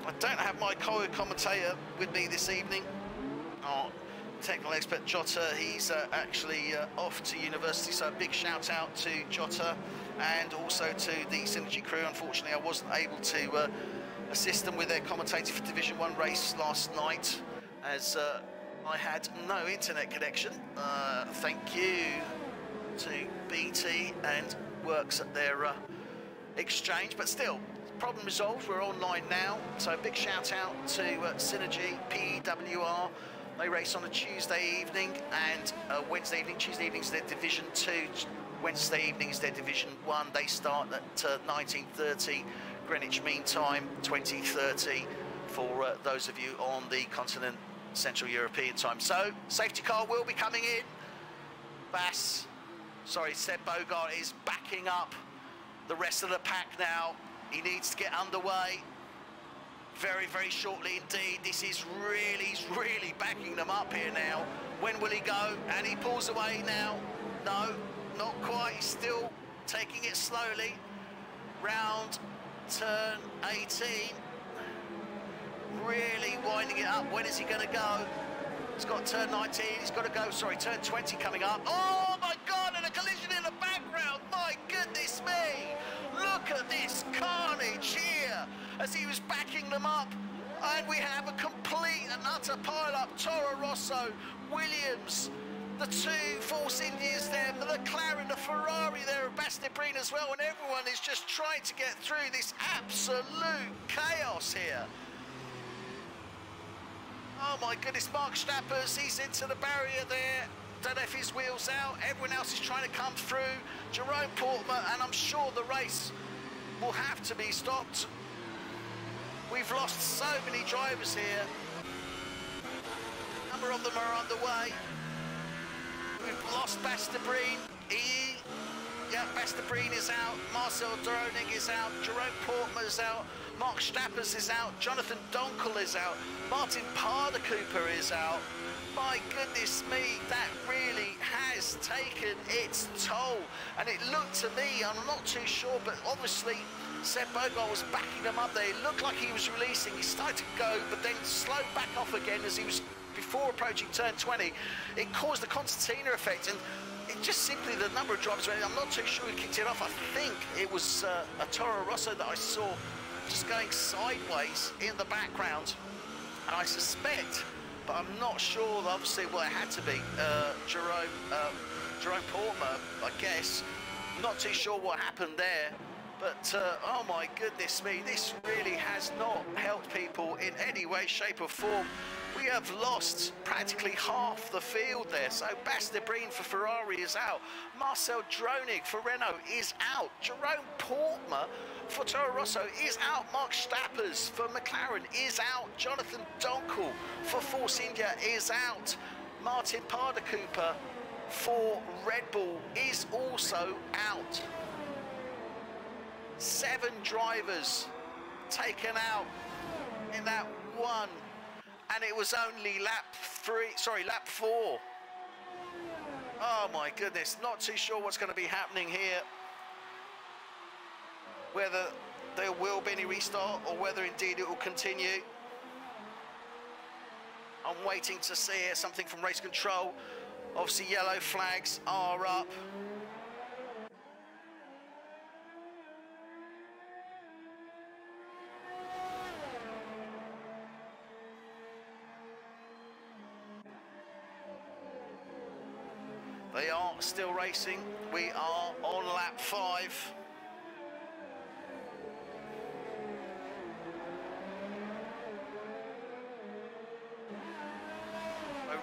I don't have my co-commentator with me this evening. Our technical expert Jottr, he's actually off to university, so a big shout out to Jottr and also to the Synergy crew. Unfortunately, I wasn't able to assist them with their commentating for Division 1 race last night, as I had no internet connection. Thank you to BT and Works at their exchange, but still, problem resolved. We're online now, so a big shout out to Synergy, PWR. They race on a Tuesday evening and a Wednesday evening. Tuesday evening is their Division 2, Wednesday evening is their Division 1. They start at 19:30 Greenwich Mean Time, 20:30 for those of you on the continent Central European time. So safety car will be coming in. Seb Bogart is backing up the rest of the pack now. He needs to get underway very, very shortly indeed. This is really backing them up here now. When will he go? And he pulls away now. No, not quite. He's still taking it slowly. Round turn 18. Really winding it up. When is he going to go? He's got turn 19. He's got to go. Sorry, turn 20 coming up. Oh my God! And a collision in the background. My goodness me! Look at this carnage here as he was backing them up. And we have a complete and utter pile-up. Toro Rosso, Williams, the two Force Indias there, the McLaren, the Ferrari there, and Bastianini as well, and everyone is just trying to get through this absolute chaos here. Oh my goodness, Mark Stappers, he's into the barrier there. Don't know if his wheel's out. Everyone else is trying to come through. Jerome Portman, and I'm sure the race will have to be stopped. We've lost so many drivers here. A number of them are underway. We've lost Bastianini. Bastianini is out. Marcel Droning is out. Jerome Portman is out. Mark Stappers is out. Jonathan Donkel is out. Martin Parder-Cooper is out. My goodness me, that really has taken its toll. And it looked to me, I'm not too sure, but obviously Seb Bogart was backing them up there. It looked like he was releasing. He started to go, but then slowed back off again as he was before approaching turn 20. It caused the concertina effect, and it just simply the number of drivers. I'm not too sure who kicked it off. I think it was a Toro Rosso that I saw just going sideways in the background. And I suspect, but I'm not sure, obviously, well, it had to be Jerome Portman, I guess. Not too sure what happened there. But, oh my goodness me, this really has not helped people in any way, shape or form. We have lost practically half the field there. So Bastianini for Ferrari is out. Marcel Droning for Renault is out. Jerome Portman for Toro Rosso is out. Mark Stappers for McLaren is out. Jonathan Donkel for Force India is out. Martin Parder-Cooper for Red Bull is also out. 7 drivers taken out in that one, and it was only lap 4. Oh my goodness, not too sure what's going to be happening here, whether there will be any restart or whether indeed it will continue. I'm waiting to see something from race control. Obviously yellow flags are up. They are still racing. We are on lap 5.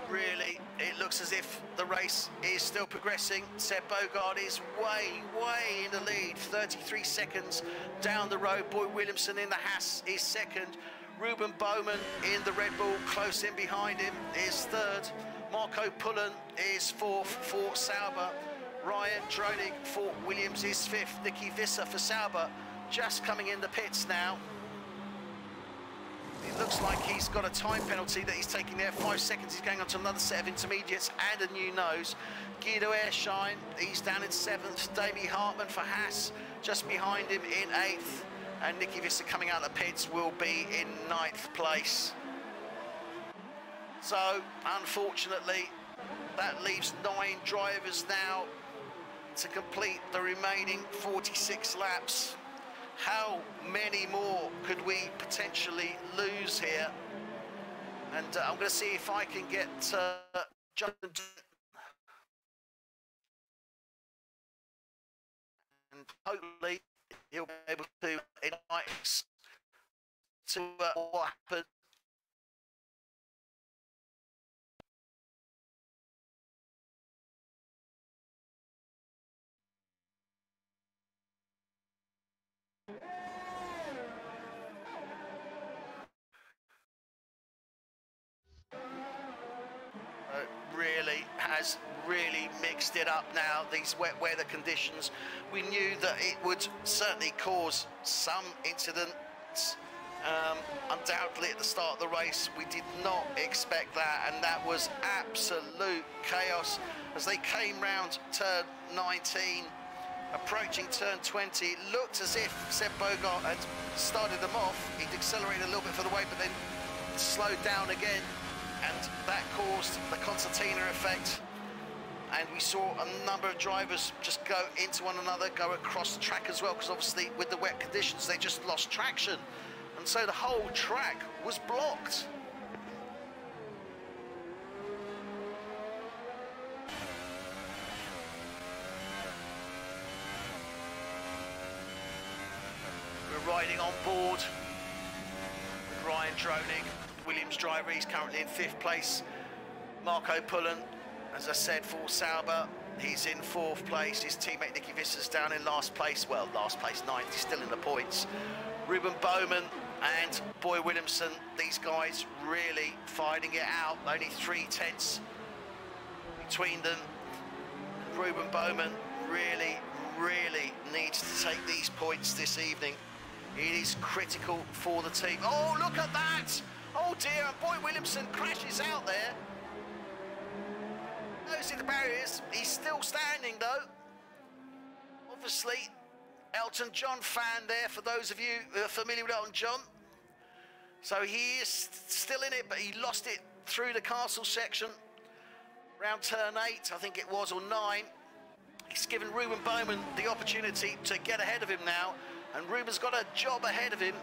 Really, it looks as if the race is still progressing. Seb Bogart is way in the lead, 33 seconds down the road. Boy Williamson in the Haas is second. Ruben Bowman in the Red Bull, close in behind him, is third. Marco Pullen is fourth for Sauber. Ryan Droning for Williams is fifth. Nicky Visser for Sauber just coming in the pits now. It looks like he's got a time penalty that he's taking there, 5 seconds. He's going on to another set of intermediates and a new nose. Guido Ershine, he's down in 7th. Davey Hartman for Haas, just behind him in 8th. And Nicky Visser coming out of the pits will be in 9th place. So, unfortunately, that leaves 9 drivers now to complete the remaining 46 laps. How many more could we potentially lose here? And I'm going to see if I can get Jonathan, and hopefully he'll be able to invite us to what happened. Has really mixed it up now, these wet weather conditions. We knew that it would certainly cause some incidents, undoubtedly at the start of the race. We did not expect that, and that was absolute chaos as they came round turn 19. approaching turn 20. It looked as if Seb Bogart had started them off. He'd accelerated a little bit for the weight, but then slowed down again, and that caused the concertina effect. And we saw a number of drivers just go into one another, go across the track as well, because obviously with the wet conditions, they just lost traction. And so the whole track was blocked. We're riding on board with Ryan Dronig, Williams driver. He's currently in 5th place. Marco Pullen, as I said, for Sauber, he's in 4th place. His teammate Nicky Visser's down in last place. Well, last place, 9th, he's still in the points. Ruben Bowman and Boy Williamson, these guys really fighting it out. Only 3/10 between them. And Ruben Bowman really, really needs to take these points this evening. It is critical for the team. Oh, look at that! Oh dear, and Boy Williamson crashes out there. Noticing the barriers, he's still standing though. Obviously, Elton John fan there, for those of you who are familiar with Elton John. So he is still in it, but he lost it through the castle section. Around turn 8, I think it was, or 9. He's given Ruben Bowman the opportunity to get ahead of him now, and Ruben's got a job ahead of him.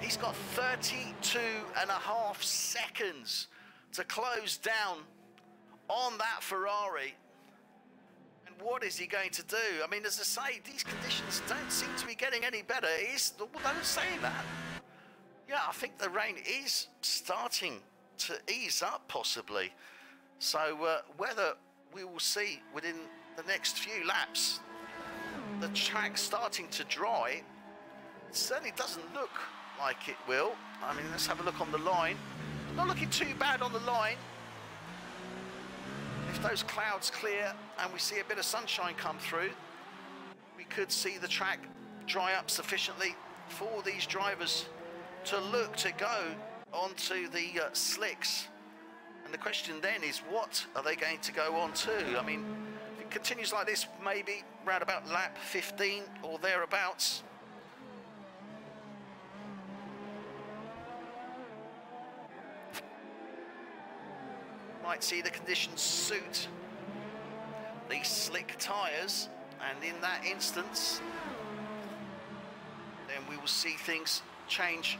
He's got 32.5 seconds to close down on that Ferrari. And what is he going to do? I mean, as I say, these conditions don't seem to be getting any better. Don't say that. Yeah, I think the rain is starting to ease up, possibly. So whether we will see within the next few laps the track starting to dry, it certainly doesn't look like it will. I mean, let's have a look on the line. Not looking too bad on the line. If those clouds clear and we see a bit of sunshine come through, we could see the track dry up sufficiently for these drivers to look to go onto the slicks. And the question then is, what are they going to go on to? I mean, if it continues like this, maybe round about lap 15 or thereabouts. Might see the conditions suit these slick tyres, and in that instance, then we will see things change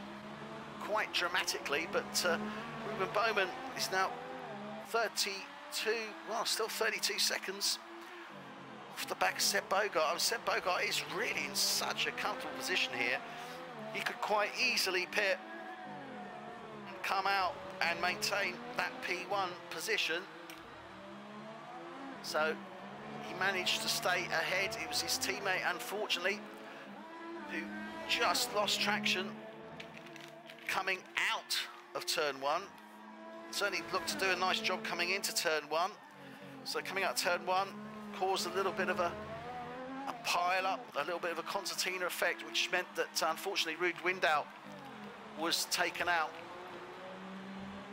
quite dramatically. But Ruben Bowman is now 32, well, still 32 seconds off the back of Seb Bogart. And Seb Bogart is really in such a comfortable position here. He could quite easily pit and come out and maintain that P1 position. So he managed to stay ahead. It was his teammate, unfortunately, who just lost traction coming out of turn 1. Certainly looked to do a nice job coming into turn 1. So coming out of turn 1 caused a little bit of a pile up, a little bit of a concertina effect, which meant that unfortunately Ruud Window was taken out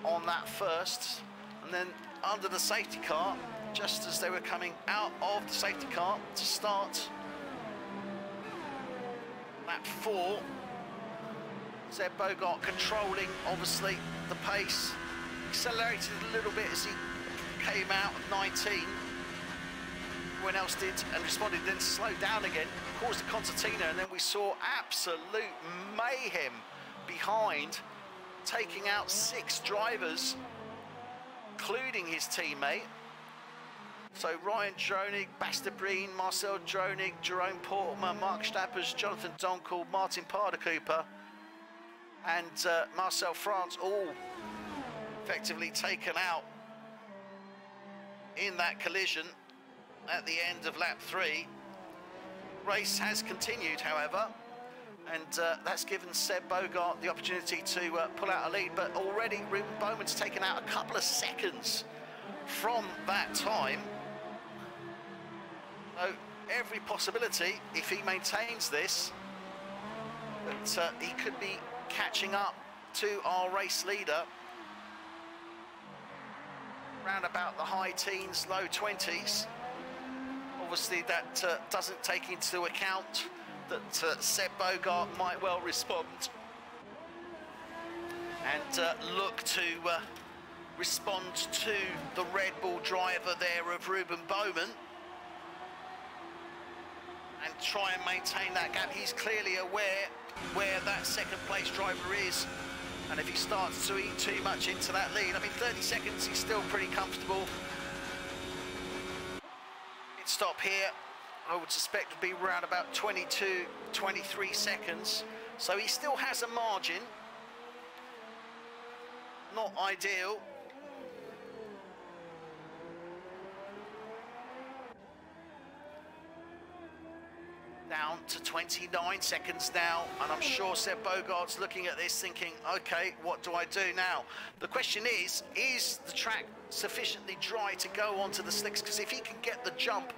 on that first. And then under the safety car, just as they were coming out of the safety car to start lap 4, Seb Bogart controlling obviously the pace, accelerated a little bit as he came out of 19. Everyone else did and responded, then slowed down again, caused a concertina, and then we saw absolute mayhem behind, taking out 6 drivers, including his teammate. So Ryan Dronig, Basta Breen, Marcel Dronig, Jerome Portman, Mark Stappers, Jonathan Donkel, Martin Parder-Cooper and Marcel France, all effectively taken out in that collision at the end of lap 3. Race has continued, however, and that's given Seb Bogart the opportunity to pull out a lead, but already Ruben Bowman's taken out a couple of seconds from that time. So every possibility, if he maintains this, that he could be catching up to our race leader round about the high teens, low 20s. obviously that doesn't take into account that Seb Bogart might well respond and look to respond to the Red Bull driver there of Ruben Bowman and try and maintain that gap. He's clearly aware where that second place driver is, and if he starts to eat too much into that lead, I mean 30 seconds he's still pretty comfortable. Pit stop here, I would suspect would be around about 22, 23 seconds, so he still has a margin. Not ideal. Down to 29 seconds now, and I'm sure Seb Bogart's looking at this thinking, okay, what do I do now? The question is the track sufficiently dry to go onto the slicks? Because if he can get the jump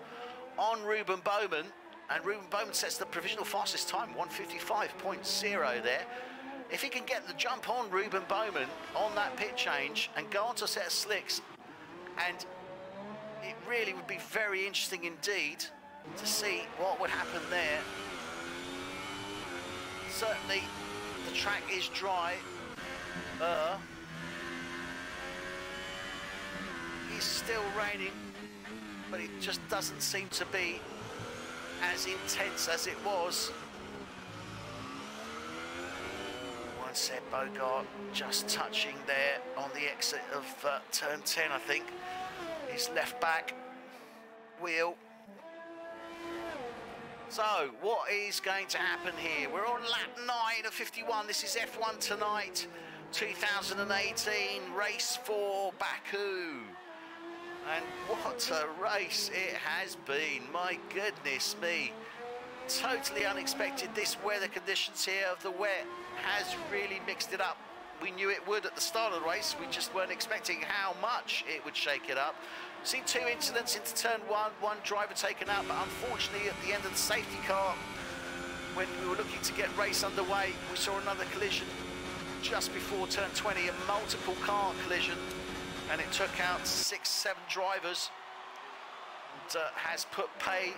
on Ruben Bowman, and Ruben Bowman sets the provisional fastest time, 1:55.0 there. If he can get the jump on Ruben Bowman on that pit change and go onto a set of slicks, and it really would be very interesting indeed to see what would happen there. Certainly the track is dry. It's still raining, but it just doesn't seem to be as intense as it was. One Seb Bogart just touching there on the exit of turn 10, I think. His left back wheel. So, what is going to happen here? We're on lap 9 of 51. This is F1 Tonight 2018, race for Baku. And what a race it has been. My goodness me. Totally unexpected. This weather conditions here of the wet has really mixed it up. We knew it would at the start of the race. We just weren't expecting how much it would shake it up. Seen two incidents into turn 1, one driver taken out, but unfortunately at the end of the safety car, when we were looking to get race underway, we saw another collision just before turn 20, a multiple car collision, and it took out 6-7 drivers and has put pay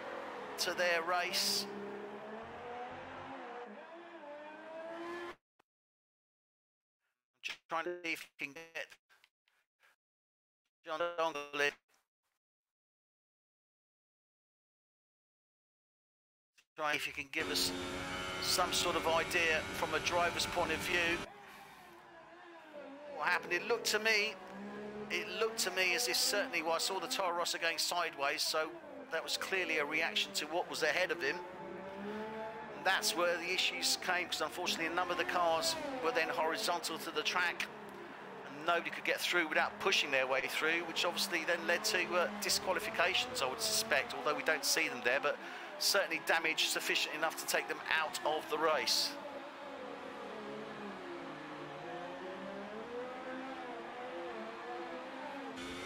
to their race. I'm just trying to see if you can get John Dongle in. Try if you can give us some sort of idea from a driver's point of view what happened. It looked to me as if certainly, well, I saw the Toro Rosso going sideways, so that was clearly a reaction to what was ahead of him. And that's where the issues came, because unfortunately a number of the cars were then horizontal to the track and nobody could get through without pushing their way through, which obviously then led to disqualifications, I would suspect, although we don't see them there, but certainly damage sufficient enough to take them out of the race.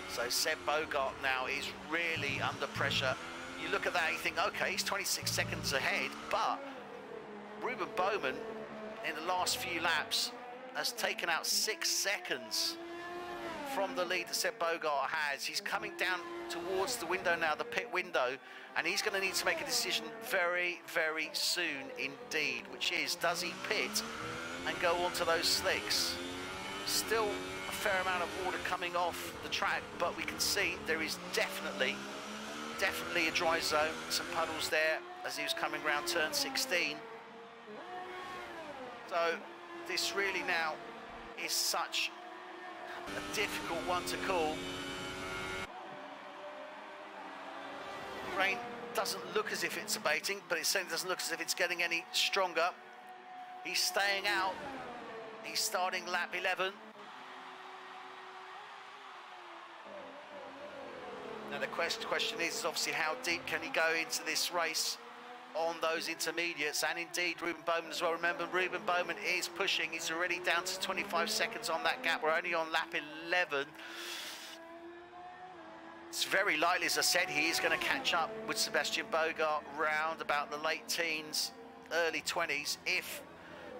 So Seb Bogart now is really under pressure. You look at that, you think, okay, he's 26 seconds ahead, but Ruben Bowman in the last few laps has taken out 6 seconds from the lead that Seb Bogart has. He's coming down towards the window now, the pit window, and he's going to need to make a decision very, very soon indeed, which is, does he pit and go onto those slicks? Still a fair amount of water coming off the track, but we can see there is definitely a dry zone, some puddles there as he was coming around turn 16. So this really now is such a difficult one to call. Rain doesn't look as if it's abating, but it certainly doesn't look as if it's getting any stronger. He's staying out. He's starting lap 11. Now the question is obviously how deep can he go into this race on those intermediates, and indeed Ruben Bowman as well. Remember, Ruben Bowman is pushing. He's already down to 25 seconds on that gap. We're only on lap 11. It's very likely, as I said, he is going to catch up with Sebastian Bogart round about the late teens, early 20s, if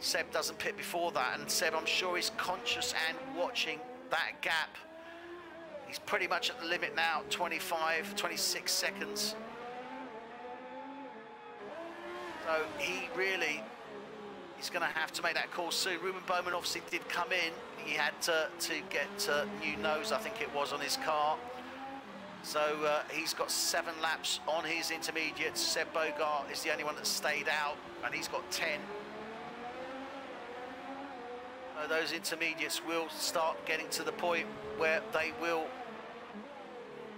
Seb doesn't pit before that. And Seb, I'm sure, is conscious and watching that gap. He's pretty much at the limit now, 25, 26 seconds So he really is going to have to make that call soon. Ruben Bowman obviously did come in. He had to get new nose, I think it was, on his car. So he's got 7 laps on his intermediates. Seb Bogart is the only one that stayed out, and he's got 10. So those intermediates will start getting to the point where they will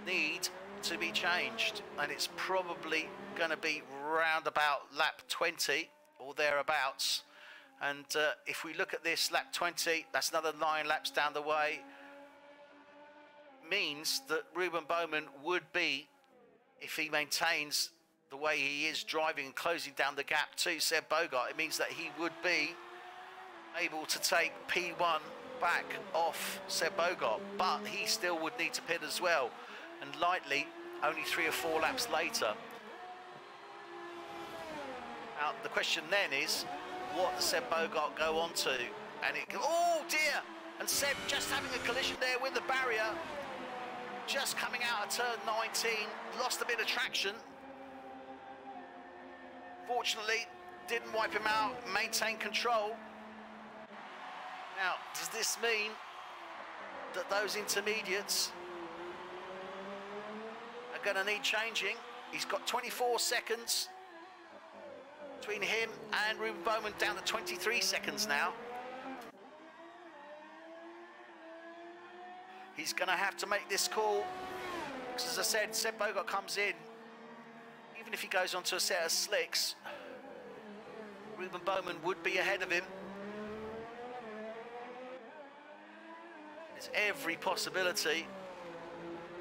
need to be changed, and it's probably going to be round about lap 20 or thereabouts. And if we look at this, lap 20, that's another 9 laps down the way, means that Ruben Bowman would be, if he maintains the way he is driving and closing down the gap to Seb Bogart, it means that he would be able to take P1 back off Seb Bogart, but he still would need to pit as well, and likely only 3 or 4 laps later. Now the question then is, what does Seb Bogart go on to? And it, oh dear, and Seb just having a collision there with the barrier, just coming out of turn 19, lost a bit of traction. Fortunately, didn't wipe him out, maintained control. Now, does this mean that those intermediates are going to need changing? He's got 24 seconds between him and Ruben Bowman, down to 23 seconds now. He's going to have to make this call, because as I said, Seb Bogart comes in. Even if he goes onto a set of slicks, Ruben Bowman would be ahead of him. There's every possibility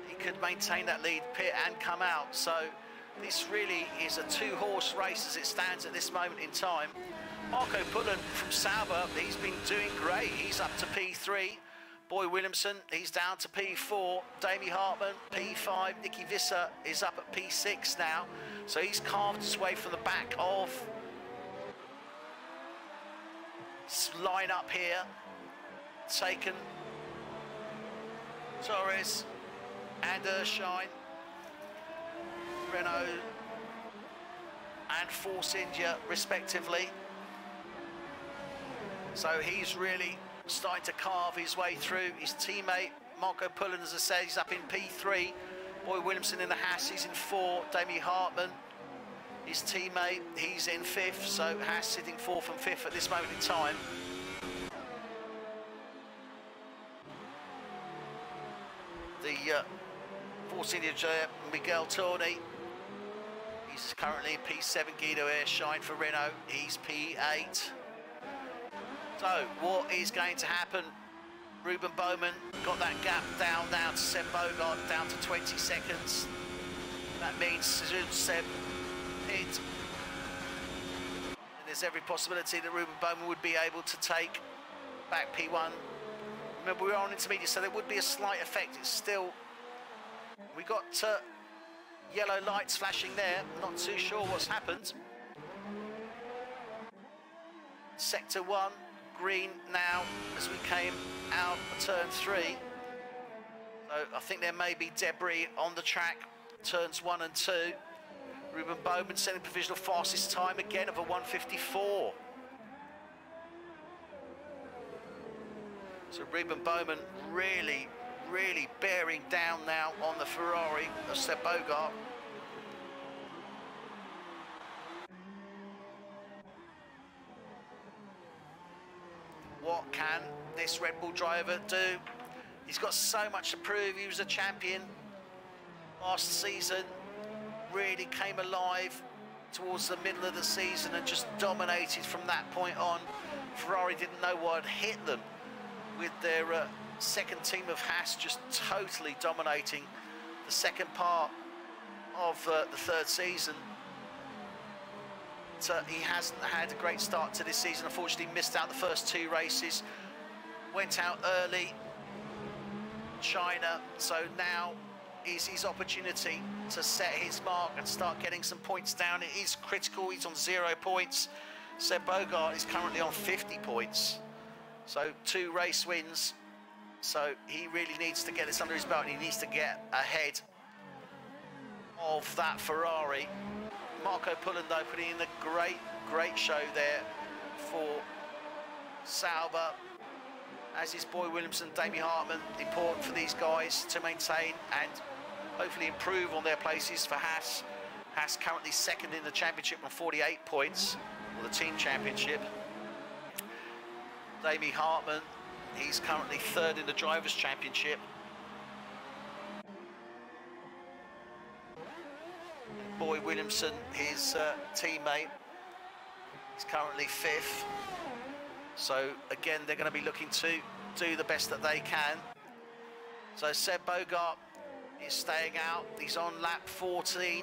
he could maintain that lead, pit and come out. So this really is a 2-horse race as it stands at this moment in time. Marco Pullen from Sauber, he's been doing great. He's up to P3. Boy Williamson, he's down to P4. Damie Hartman, P5. Nicky Visser is up at P6 now. So he's carved his way from the back of this line up here. Taken Torres and Erskine, Renault and Force India respectively. So he's really starting to carve his way through. His teammate Marco Pullen, as I said, he's up in P3. Boy Williamson in the Haas, he's in 4. Damie Hartman, his teammate, he's in 5th. So Haas sitting 4th and 5th at this moment in time. The Force India Miguel Torni, he's currently in P7. Guido Erskine for Renault, he's P8. So what is going to happen? Ruben Bowman got that gap down now to Seb Bogart, down to 20 seconds. That means Seb pit. And there's every possibility that Ruben Bowman would be able to take back P1. Remember, we're on intermediate, so there would be a slight effect. It's still, we got yellow lights flashing there. Not too sure what's happened. Sector 1, green now as we came out of turn 3. So I think there may be debris on the track, turns 1 and 2. Ruben Bowman setting provisional fastest time again of a 1:54. So Ruben Bowman really, really bearing down now on the Ferrari of Seb Bogart. What can this Red Bull driver do? He's got so much to prove. He was a champion last season, really came alive towards the middle of the season and just dominated from that point on. Ferrari didn't know what had hit them, with their second team of Haas just totally dominating the second part of the third season. He hasn't had a great start to this season. Unfortunately, missed out the first 2 races. Went out early, China. So now is his opportunity to set his mark and start getting some points down. It is critical. He's on 0 points. Seb Bogart is currently on 50 points. So 2 race wins. So he really needs to get this under his belt, and he needs to get ahead of that Ferrari. Marco Pullen though putting in a great show there for Sauber, as is Boy Williamson, Damie Hartman. Important for these guys to maintain and hopefully improve on their places for Haas. Haas currently second in the championship on 48 points, or the team championship. Damie Hartman, he's currently third in the drivers' championship. Boy Williamson, his teammate, is currently fifth. So again, they're going to be looking to do the best that they can. So Seb Bogart is staying out. He's on lap 14.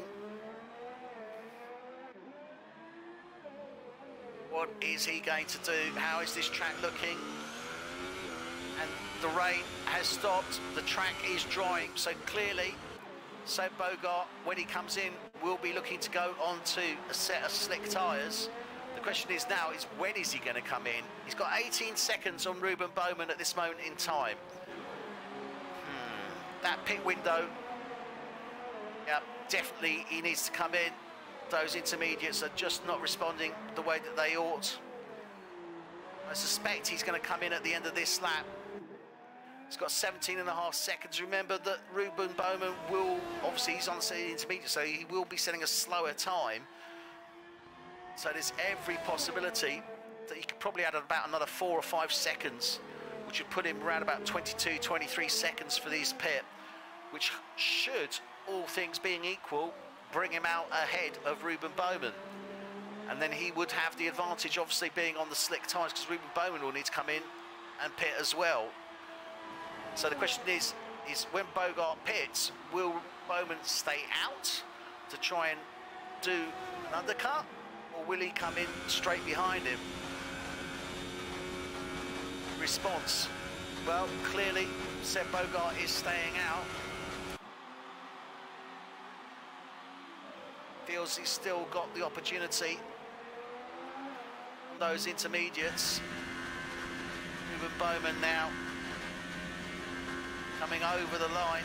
What is he going to do? How is this track looking? And the rain has stopped. The track is drying. So clearly, Seb Bogart, when he comes in, will be looking to go onto a set of slick tyres. The question is now, is when is he going to come in? He's got 18 seconds on Ruben Bowman at this moment in time. That pit window, yeah, definitely he needs to come in. Those intermediates are just not responding the way that they ought. I suspect he's going to come in at the end of this lap. He's got 17.5 seconds. Remember that Ruben Bowman will, obviously he's on the intermediate, so he will be setting a slower time. So there's every possibility that he could probably add about another 4 or 5 seconds, which would put him around about 22, 23 seconds for this pit, which should, all things being equal, bring him out ahead of Ruben Bowman. And then he would have the advantage, obviously, being on the slick tyres, because Ruben Bowman will need to come in and pit as well. So the question is when Bogart pits, will Bowman stay out to try and do an undercut, or will he come in straight behind him? Response. Well, clearly, Seb Bogart is staying out. Feels he's still got the opportunity on those intermediates. Ruben Bowman now coming over the line.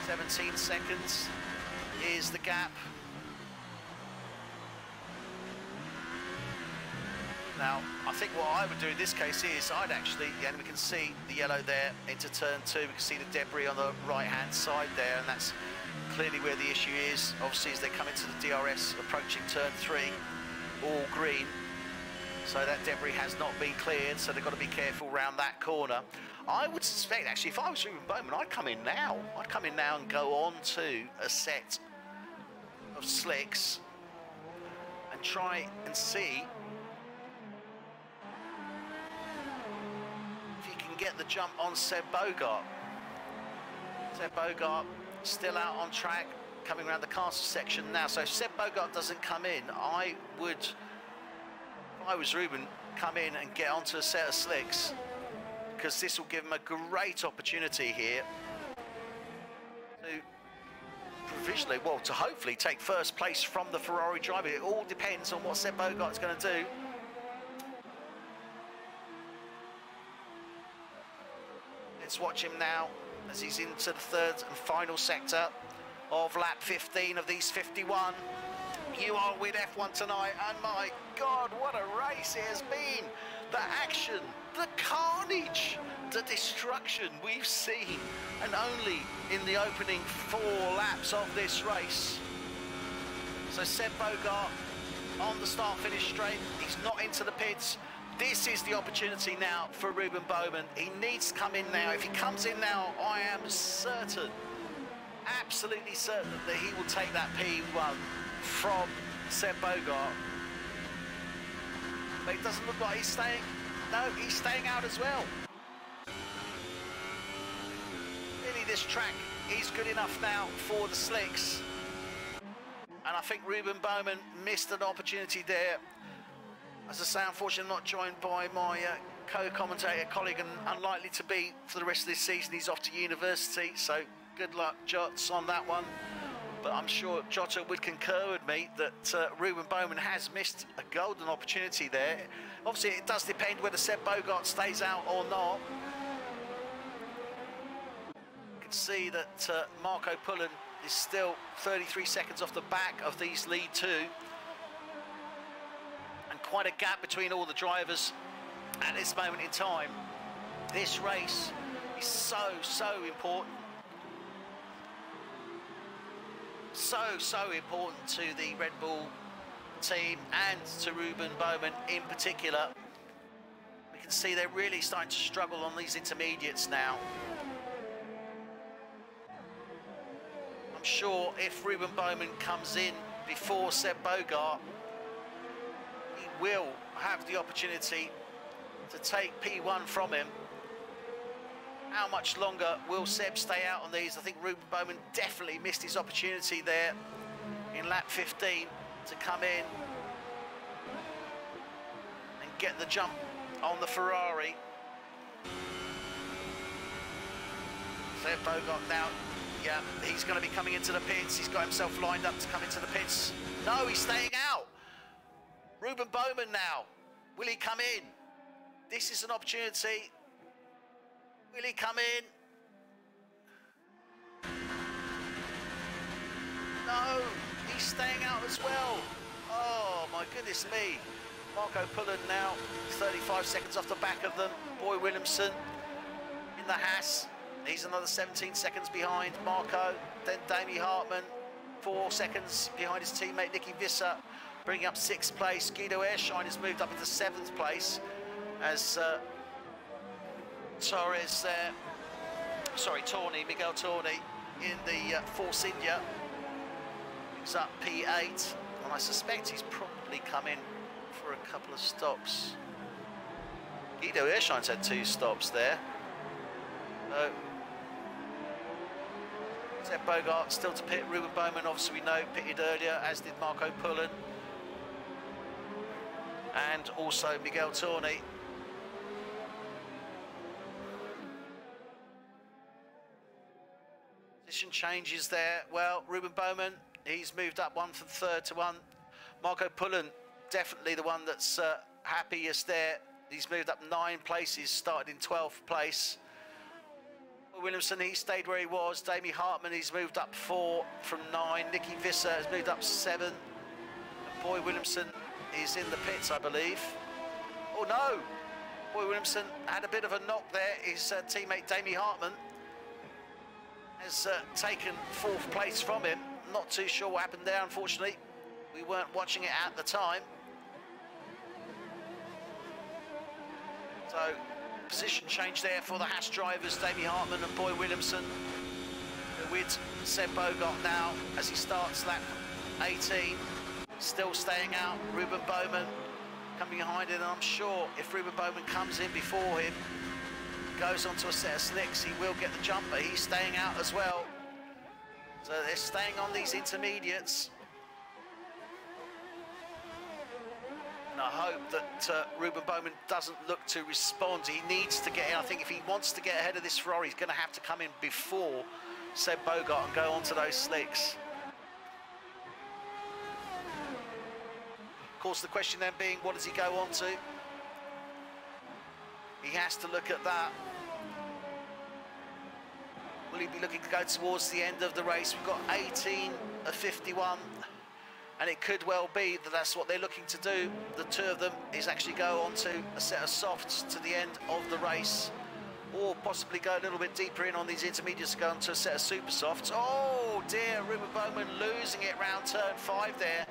17 seconds is the gap. Now, I think what I would do in this case is I'd actually, and we can see the yellow there into turn 2, we can see the debris on the right-hand side there, and that's clearly where the issue is. Obviously, as they come into the DRS, approaching turn 3, all green. So that debris has not been cleared, so they've got to be careful around that corner. I would suspect, actually, if I was Ruben Bowman, I'd come in now. I'd come in now and go on to a set of slicks and try and see if he can get the jump on Seb Bogart. Seb Bogart still out on track, coming around the castle section now. So if Seb Bogart doesn't come in, I would, if I was Ruben, come in and get onto a set of slicks, because this will give him a great opportunity here to provisionally, well, to hopefully take first place from the Ferrari driver. It all depends on what Seb Bogart's going to do. Let's watch him now as he's into the third and final sector of lap 15 of these 51. You are with F1 tonight, and my God, what a race it has been. The action, the carnage, the destruction we've seen, and only in the opening 4 laps of this race. So Seb Bogart on the start-finish straight, he's not into the pits. This is the opportunity now for Ruben Bowman. He needs to come in now. If he comes in now, I am certain, absolutely certain, that he will take that P1 from Seb Bogart. But it doesn't look like he's staying. No, he's staying out as well. Really, this track is good enough now for the slicks. And I think Ruben Bowman missed an opportunity there. As I say, unfortunately, I'm not joined by my co-commentator colleague, and unlikely to be for the rest of this season. He's off to university, so good luck, Jots, on that one. But I'm sure Jottr would concur with me that Ruben Bowman has missed a golden opportunity there. Obviously, it does depend whether Seb Bogart stays out or not. You can see that Marco Pullen is still 33 seconds off the back of these lead two. And quite a gap between all the drivers at this moment in time. This race is so important. So important to the Red Bull team and to Ruben Bowman in particular. We can see they're really starting to struggle on these intermediates now. I'm sure if Ruben Bowman comes in before Seb Bogart, he will have the opportunity to take P1 from him. How much longer will Seb stay out on these? I think Ruben Bowman definitely missed his opportunity there in lap 15 to come in and get the jump on the Ferrari. Seb Bogart now, yeah, he's going to be coming into the pits. He's got himself lined up to come into the pits. No, he's staying out. Ruben Bowman now. Will he come in? This is an opportunity. Will he come in? No, he's staying out as well. Oh, my goodness me. Marco Pullen now, 35 seconds off the back of them. Boy Williamson in the Haas. He's another 17 seconds behind Marco. Then Damie Hartman, 4 seconds behind his teammate Nicky Visser, bringing up 6th place. Guido Ehrschein has moved up into 7th place as Miguel Torni in the Force India. He's up P8, and I suspect he's probably come in for a couple of stops. Guido Ehrschein's had 2 stops there. Seb Bogart still to pit. Ruben Bowman, obviously we know, pitted earlier, as did Marco Pullen. And also Miguel Torni. Position changes there. Well, Ruben Bowman, he's moved up 1 from 3rd to 1. Marco Pullen, definitely the one that's happiest there. He's moved up 9 places, started in 12th place. Williamson, he stayed where he was. Damie Hartman, he's moved up 4 from 9. Nicky Visser has moved up 7. And Boy Williamson is in the pits, I believe. Oh no! Boy Williamson had a bit of a knock there. His teammate Damie Hartman has taken 4th place from him. Not too sure what happened there, unfortunately. We weren't watching it at the time. So, position change there for the Haas drivers, Damie Hartman and Boy Williamson. With Seb Bogart now as he starts lap 18. Still staying out, Ruben Bowman coming behind him, and I'm sure if Ruben Bowman comes in before him, goes onto a set of slicks, he will get the jumper. He's staying out as well. So they're staying on these intermediates. And I hope that Ruben Bowman doesn't look to respond. He needs to get in. I think if he wants to get ahead of this Ferrari, he's going to have to come in before Seb Bogart and go onto those slicks. Of course, the question then being, what does he go on to? He has to look at that. Will he be looking to go towards the end of the race? We've got 18 of 51. And it could well be that that's what they're looking to do. The two of them is actually go on to a set of softs to the end of the race, or possibly go a little bit deeper in on these intermediates to go on to a set of super softs. Oh dear, Ruben Bowman losing it round turn 5 there.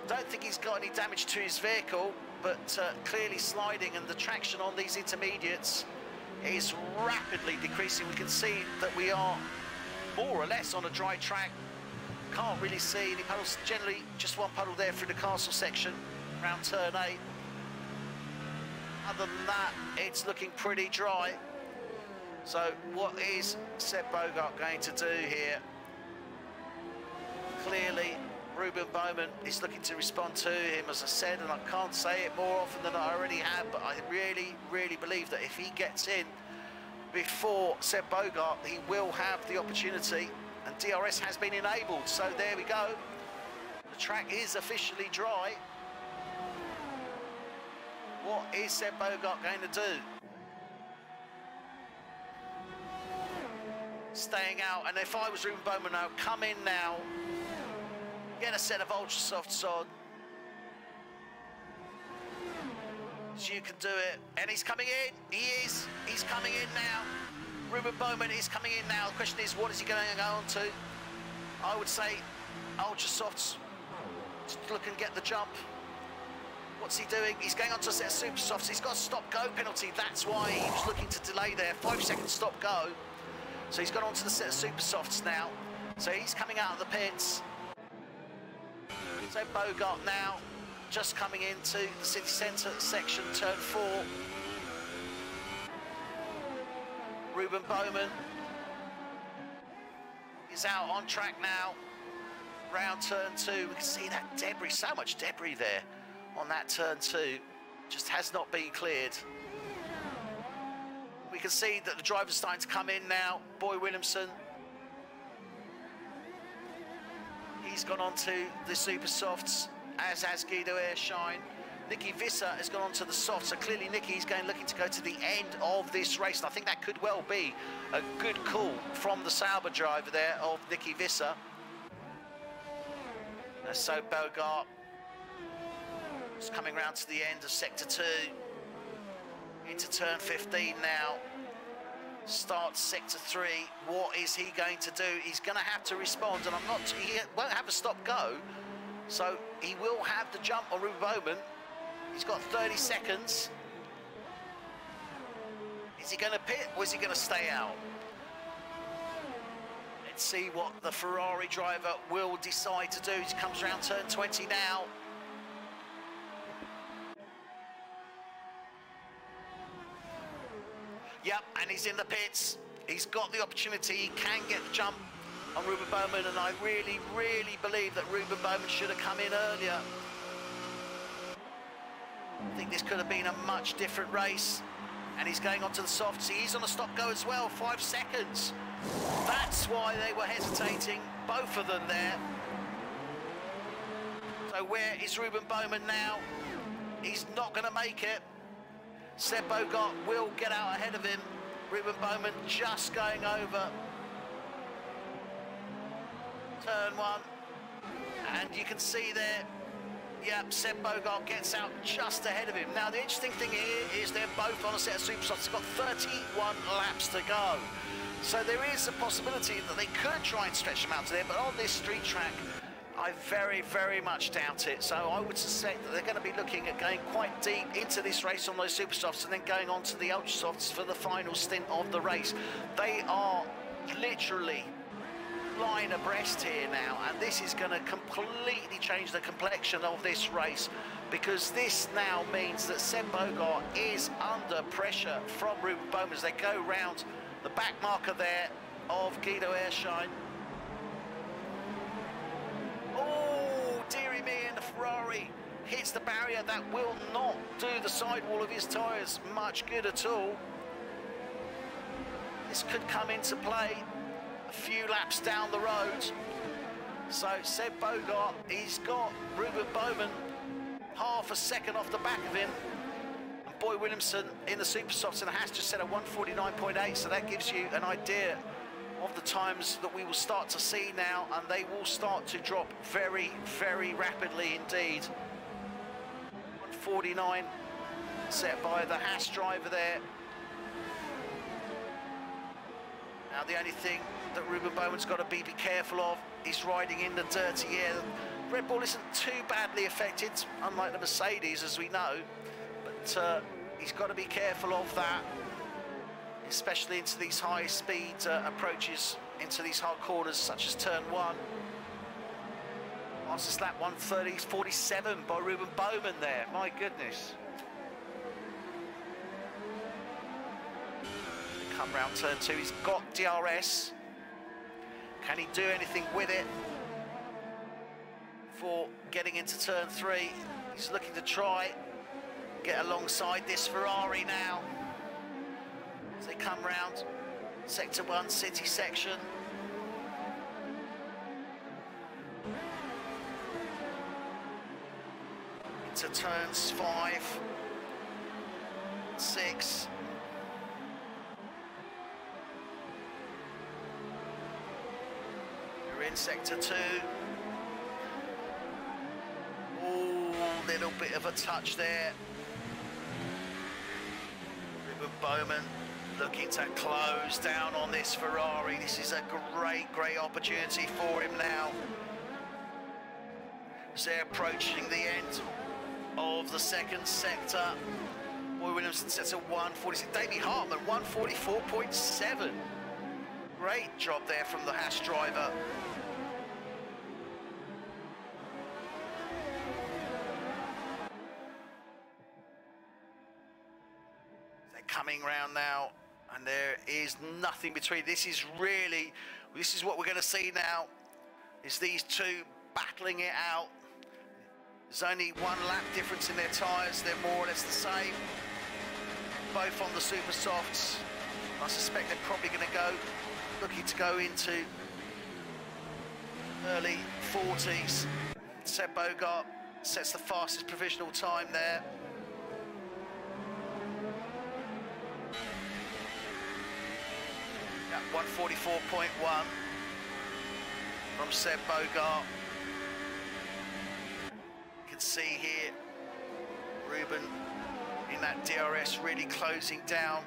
Don't think he's got any damage to his vehicle, but clearly sliding, and the traction on these intermediates is rapidly decreasing. We can see that we are more or less on a dry track. Can't really see any puddles, generally just one puddle there through the castle section around turn 8. Other than that, it's looking pretty dry. So what is Seb Bogart going to do here? Clearly Ruben Bowman is looking to respond to him, as I said, and I can't say it more often than I already have, but I really believe that if he gets in before Seb Bogart, he will have the opportunity. And DRS has been enabled, so there we go. The track is officially dry. What is Seb Bogart going to do? staying out. And if I was Ruben Bowman now, come in now, get a set of ultra softs on. So you can do it. And he's coming in. He is. He's coming in now. Ruben Bowman is coming in now. The question is, what is he going to go on to? I would say ultra softs. Just look and get the jump. What's he doing? He's going on to a set of super softs. He's got a stop-go penalty. That's why he was looking to delay there. 5 seconds stop-go. So he's gone on to the set of super softs now. So he's coming out of the pits. So Bogart now just coming into the city centre section, turn 4. Ruben Bowman is out on track now. Round turn 2. We can see that debris, so much debris there on that turn 2. Just has not been cleared. We can see that the driver's starting to come in now. Boy Williamson. He's gone on to the super softs, as has Guido Airshine. Nicky Visser has gone on to the softs, so clearly Nicky's looking to go to the end of this race, and I think that could well be a good call from the Sauber driver there of Nicky Visser. So Bogart is coming round to the end of sector 2, into turn 15 now. Starts sector 3. What is he going to do? He's going to have to respond, and he won't have a stop-go, so he will have the jump on Ruben Bowman. He's got 30 seconds. Is he going to pit, or is he going to stay out? Let's see what the Ferrari driver will decide to do. He comes around turn 20 now. Yep, and he's in the pits. He's got the opportunity. He can get the jump on Ruben Bowman, and I really, really believe that Ruben Bowman should have come in earlier. I think this could have been a much different race. And he's going on to the softs. He's on a stop-go as well, 5 seconds. That's why they were hesitating, both of them there. So where is Ruben Bowman now? He's not going to make it. Seb Bogart will get out ahead of him. Ruben Bowman just going over turn 1. And you can see there, yep, Seb Bogart gets out just ahead of him. Now, the interesting thing here is they're both on a set of super softs. They've got 31 laps to go. So there is a possibility that they could try and stretch them out to there, but on this street track, I very, very much doubt it. So I would suspect that they're going to be looking at going quite deep into this race on those super softs and then going on to the ultra softs for the final stint of the race. They are literally line abreast here now, and this is going to completely change the complexion of this race, because this now means that Seb Bogart is under pressure from Ruben Bowman as they go round the back marker there of Guido Airshine. Oh, dearie me, and the Ferrari hits the barrier. That will not do the sidewall of his tyres much good at all. This could come into play a few laps down the road. So Seb Bogart, he's got Ruben Bowman half a second off the back of him. And Boy Williamson in the super softs and has just set a 1:49.8, so that gives you an idea of the times that we will start to see now, and they will start to drop very, very rapidly indeed. 1:49 set by the Haas driver there. Now the only thing that Ruben Bowman's got to be careful of is riding in the dirty air. Red Bull isn't too badly affected, unlike the Mercedes, as we know, but he's got to be careful of that, especially into these high speed approaches, into these hard corners such as turn 1. Fastest lap 1:30.47 by Ruben Bowman there, my goodness. Come round turn 2, he's got DRS. Can he do anything with it for getting into turn 3? He's looking to try get alongside this Ferrari now as they come round sector 1 city section. Into turns 5, 6. in sector 2. Oh, little bit of a touch there. Ruben Bowman looking to close down on this Ferrari. This is a great opportunity for him now. As they're approaching the end of the second sector. Boy Williamson sets a 1:46. Damien Hartman, 1:44.7. Great job there from the Haas driver. They're coming round now, and there is nothing between. This is what we're going to see now, is these two battling it out. There's only one lap difference in their tyres. They're more or less the same. Both on the super softs. I suspect they're probably going to go, looking to go into early 40s. Seb Bogart sets the fastest provisional time there. Yeah, 1:44.1 from Seb Bogart. See here, Ruben in that DRS really closing down.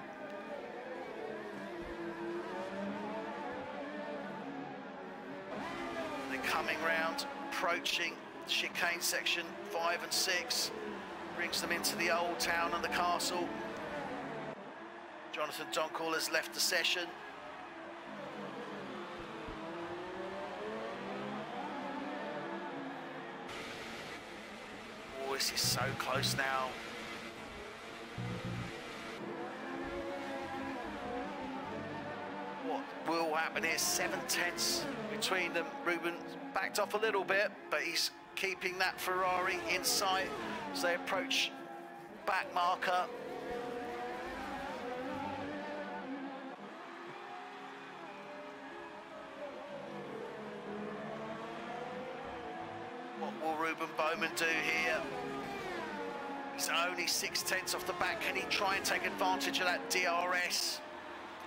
They're coming round, approaching chicane section 5 and 6, brings them into the old town and the castle. Jonathan Donkall has left the session. This is so close now. What will happen here? 7/10 between them. Ruben backed off a little bit, but he's keeping that Ferrari in sight as they approach back marker. What will Ruben Bowman do here? He's only 6/10 off the back. Can he try and take advantage of that DRS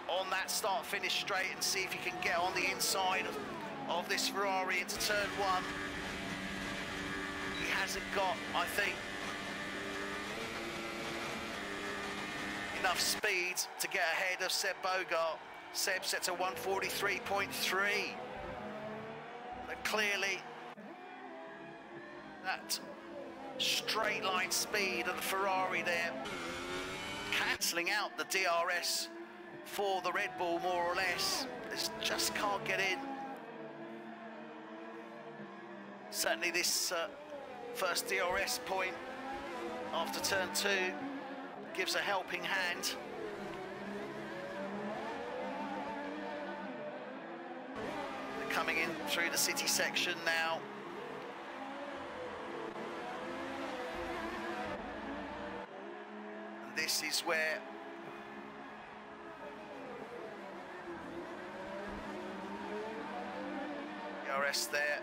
on that start-finish straight and see if he can get on the inside of this Ferrari into turn 1? He hasn't got, I think, enough speed to get ahead of Seb Bogart. Seb sets a 1:43.3. But clearly, that straight line speed of the Ferrari there, cancelling out the DRS for the Red Bull more or less. It just can't get in. Certainly this first DRS point after turn 2 gives a helping hand. They're coming in through the city section now. This is where DRS there.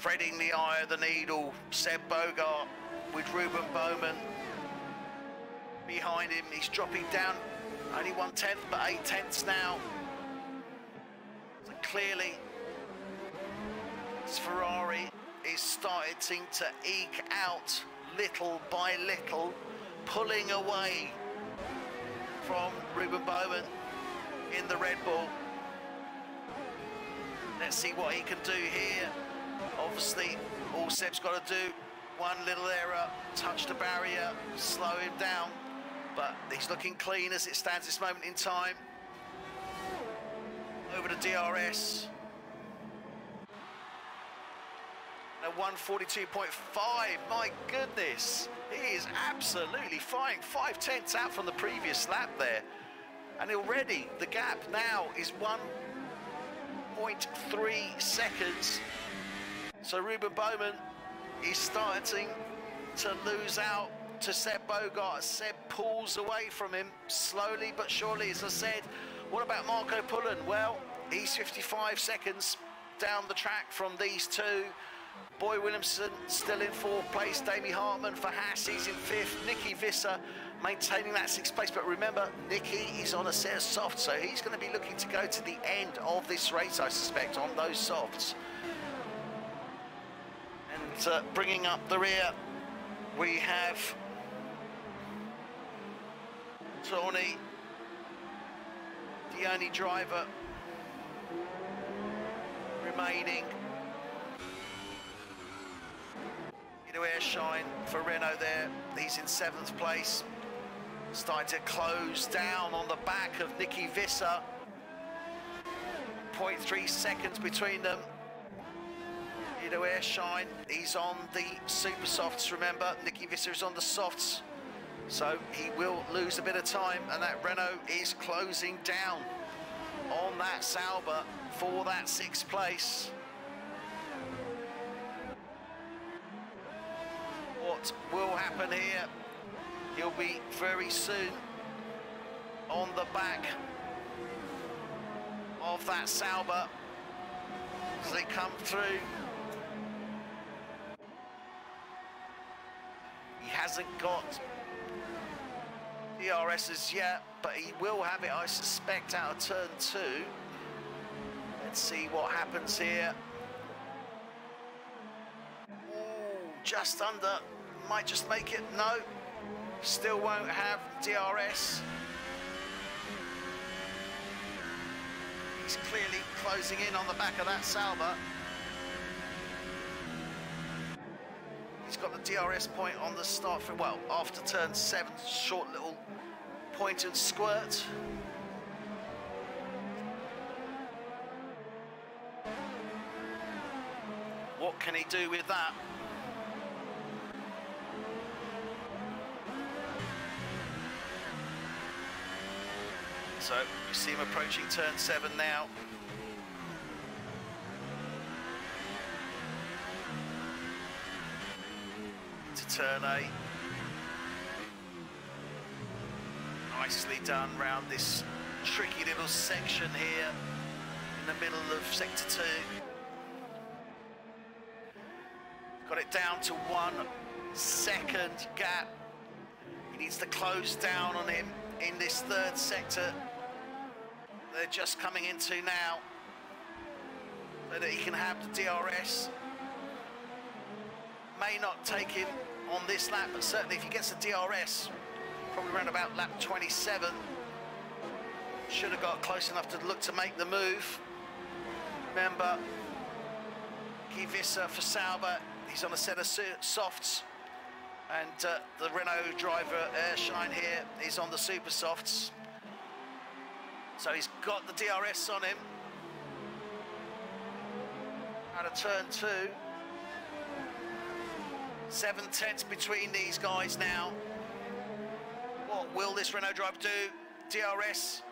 Threading the eye of the needle, Seb Bogart with Ruben Bowman behind him. He's dropping down only 1/10, but 8/10 now. So clearly, Ferrari is starting to eke out little by little, pulling away from Ruben Bowman in the Red Bull. Let's see what he can do here. Obviously, all Seb's got to do, one little error, touch the barrier, slow him down, but he's looking clean as it stands this moment in time. Over to DRS. A 1:42.5, my goodness, he is absolutely flying. 5/10 out from the previous lap there, and already the gap now is 1.3 seconds. So Ruben Bowman is starting to lose out to Seb Bogart. Seb pulls away from him slowly but surely, as I said. What about Marco Pullen? Well, he's 55 seconds down the track from these two. Boy Williamson still in 4th place. Damien Hartman for Haas, he's in 5th. Nicky Visser maintaining that 6th place. But remember, Nicky is on a set of softs, so he's going to be looking to go to the end of this race, I suspect, on those softs. And bringing up the rear, we have Tony, the only driver remaining. Air shine for Renault there. He's in 7th place. Starting to close down on the back of Nicky Visser. 0.3 seconds between them. Air shine, he's on the super softs, remember. Nicky Visser is on the softs. So he will lose a bit of time, and that Renault is closing down on that Sauber for that 6th place. What will happen here? He'll be very soon on the back of that Sauber as they come through. He hasn't got DRSs yet, but he will have it, I suspect, out of turn 2. Let's see what happens here. Ooh, just under. Might just make it. No, still won't have DRS. He's clearly closing in on the back of that Sauber. He's got the DRS point on the start for, well, after turn 7, short little point and squirt. What can he do with that? So you see him approaching turn 7 now. To turn 8. Nicely done round this tricky little section here in the middle of sector 2. Got it down to 1 second gap. He needs to close down on him in this 3rd sector they're just coming into now, so that he can have the DRS. May not take him on this lap, but certainly if he gets the DRS, probably around about lap 27, should have got close enough to look to make the move. Remember, Nicky Visser for Sauber, he's on a set of softs, and the Renault driver Airshine here is on the super softs. So he's got the DRS on him. Out of turn 2. 7/10 between these guys now. What will this Renault driver do? DRS.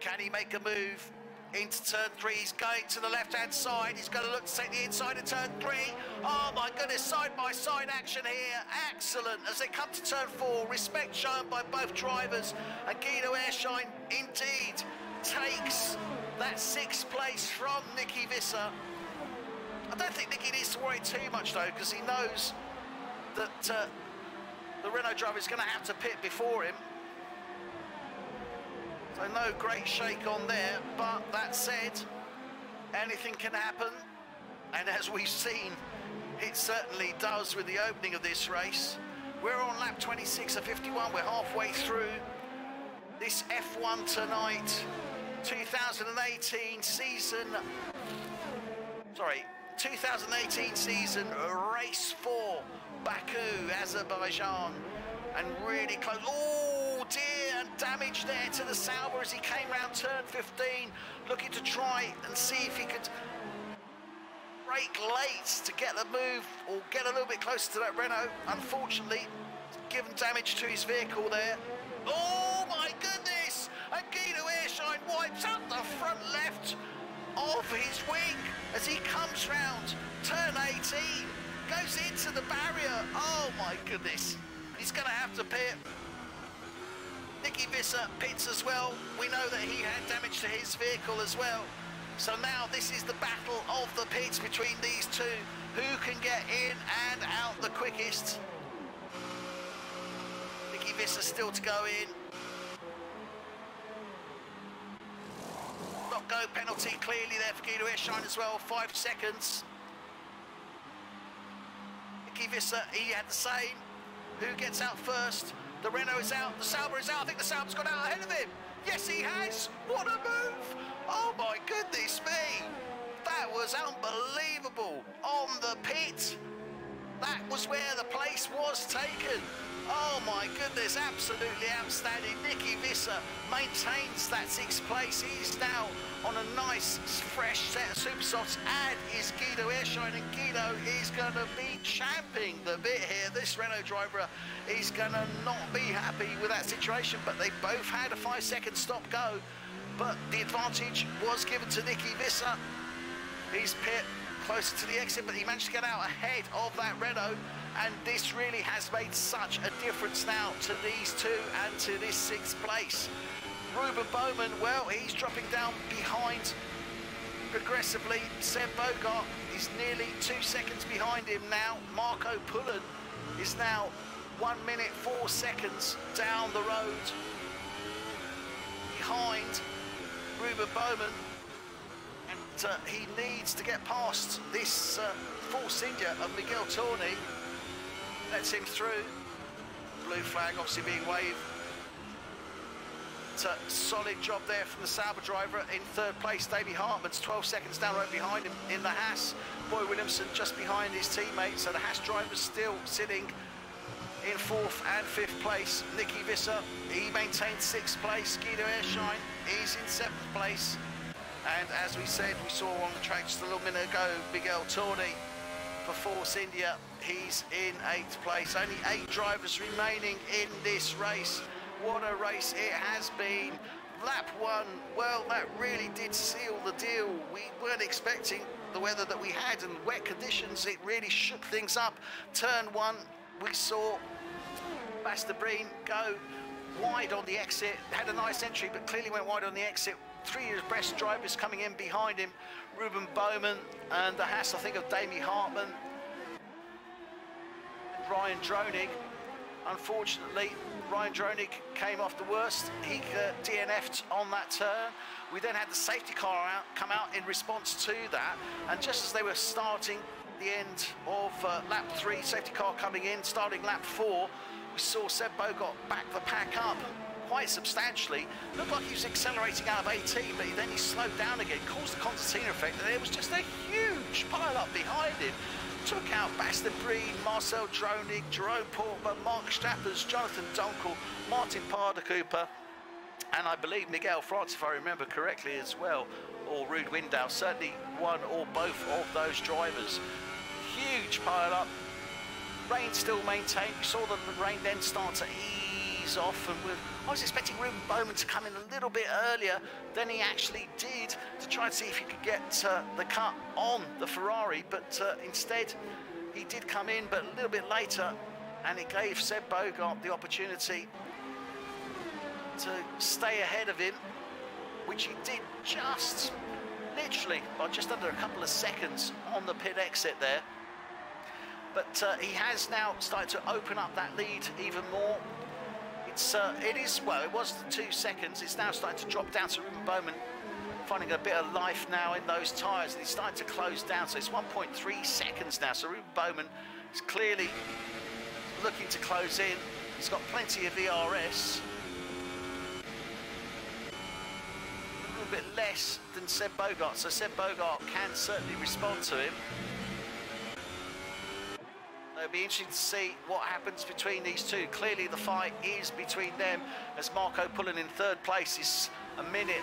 Can he make a move into turn 3? He's going to the left-hand side. He's going to look to take the inside of turn 3. Oh my goodness, side-by-side action here. Excellent. As they come to turn 4, respect shown by both drivers. And Guido Airshine indeed takes that 6th place from Nicky Visser. I don't think Nicky needs to worry too much though, because he knows that the Renault driver is going to have to pit before him. So no great shake on there, but that said, anything can happen. And as we've seen, it certainly does with the opening of this race. We're on lap 26 of 51. We're halfway through this F1 tonight, 2018 season, 2018 season, race 4, Baku, Azerbaijan, and really close. Oh dear, and damage there to the Sauber as he came round turn 15, looking to try and see if he could brake late to get the move or get a little bit closer to that Renault. Unfortunately, given damage to his vehicle there. Oh my goodness! And Guido Airshine wipes out the front left of his wing as he comes round turn 18, goes into the barrier. Oh my goodness, he's going to have to pit. Nicky Visser pits as well. We know that he had damage to his vehicle as well. So now this is the battle of the pits between these two. who can get in and out the quickest. Nicky Visser still to go in. Not go penalty clearly there for Guido Ehrschein as well, 5 seconds. Nicky Visser, he had the same. Who gets out first? The Renault is out, the Sauber is out. I think the Sauber's gone out ahead of him. Yes, he has. What a move. Oh my goodness me. That was unbelievable. On the pit. That was where the place was taken. Oh my goodness, absolutely outstanding. Nicky Visser maintains that 6th place. He's now on a nice, fresh set of super softs, and is Guido Ehrschein, and Guido is going to be champing the bit here. This Renault driver is going to not be happy with that situation, but they both had a 5-second stop go, but the advantage was given to Nicky Visser. He's pit closer to the exit, but he managed to get out ahead of that Renault, and this really has made such a difference now to these two and to this 6th place. Ruben Bowman, well, he's dropping down behind progressively. Seb Bogart is nearly 2 seconds behind him now. Marco Pullen is now 1 minute 4 seconds down the road behind Ruben Bowman. He needs to get past this Force India of Miguel Torni. Lets him through. Blue flag obviously being waved. It's a solid job there from the Sauber driver. In 3rd place, Davey Hartmann's 12 seconds down the road behind him in the Haas. Boy Williamson just behind his teammate, so the Haas driver's still sitting in 4th and 5th place. Nicky Visser, he maintains 6th place. Guido Ehrschein is in 7th place. And as we said, we saw on the track just a little minute ago, Miguel Torni for Force India. He's in 8th place. Only 8 drivers remaining in this race. What a race it has been. Lap 1, well, that really did seal the deal. We weren't expecting the weather that we had and wet conditions. It really shook things up. Turn 1, we saw Bastabreen go wide on the exit. Had a nice entry, but clearly went wide on the exit. 3 abreast drivers coming in behind him. Ruben Bowman and the Haas, I think, of Davey Hartmann. Ryan Dronig. Unfortunately, Ryan Dronig came off the worst. He DNF'd on that turn. We then had the safety car come out in response to that. And just as they were starting the end of lap 3, safety car coming in, starting lap 4, we saw Seb Bogart back the pack up quite substantially. Looked like he was accelerating out of 18, but then he slowed down again, caused the concertina effect, and there was just a huge pile-up behind him. Took out Bastabreen, Marcel Dronig, Jerome Portman, Mark Strappers, Jonathan Dunkel, Martin Parder-Cooper, and I believe Miguel France, if I remember correctly as well, or Ruud Windahl, certainly one or both of those drivers. Huge pile-up. Rain still maintained. We saw the rain then start to ease off, and I was expecting Ruben Bowman to come in a little bit earlier than he actually did to try and see if he could get the cut on the Ferrari, but instead he did come in, but a little bit later, and it gave Seb Bogart the opportunity to stay ahead of him, which he did just literally by just under a couple of seconds on the pit exit there. But he has now started to open up that lead even more. It was 2 seconds. It's now starting to drop down to Ruben Bowman, finding a bit of life now in those tyres, and he's starting to close down. So it's 1.3 seconds now. So Ruben Bowman is clearly looking to close in. He's got plenty of ERS. A little bit less than Seb Bogart, so Seb Bogart can certainly respond to him. It'll be interesting to see what happens between these two. Clearly the fight is between them, as Marco Pullen in 3rd place is 1 minute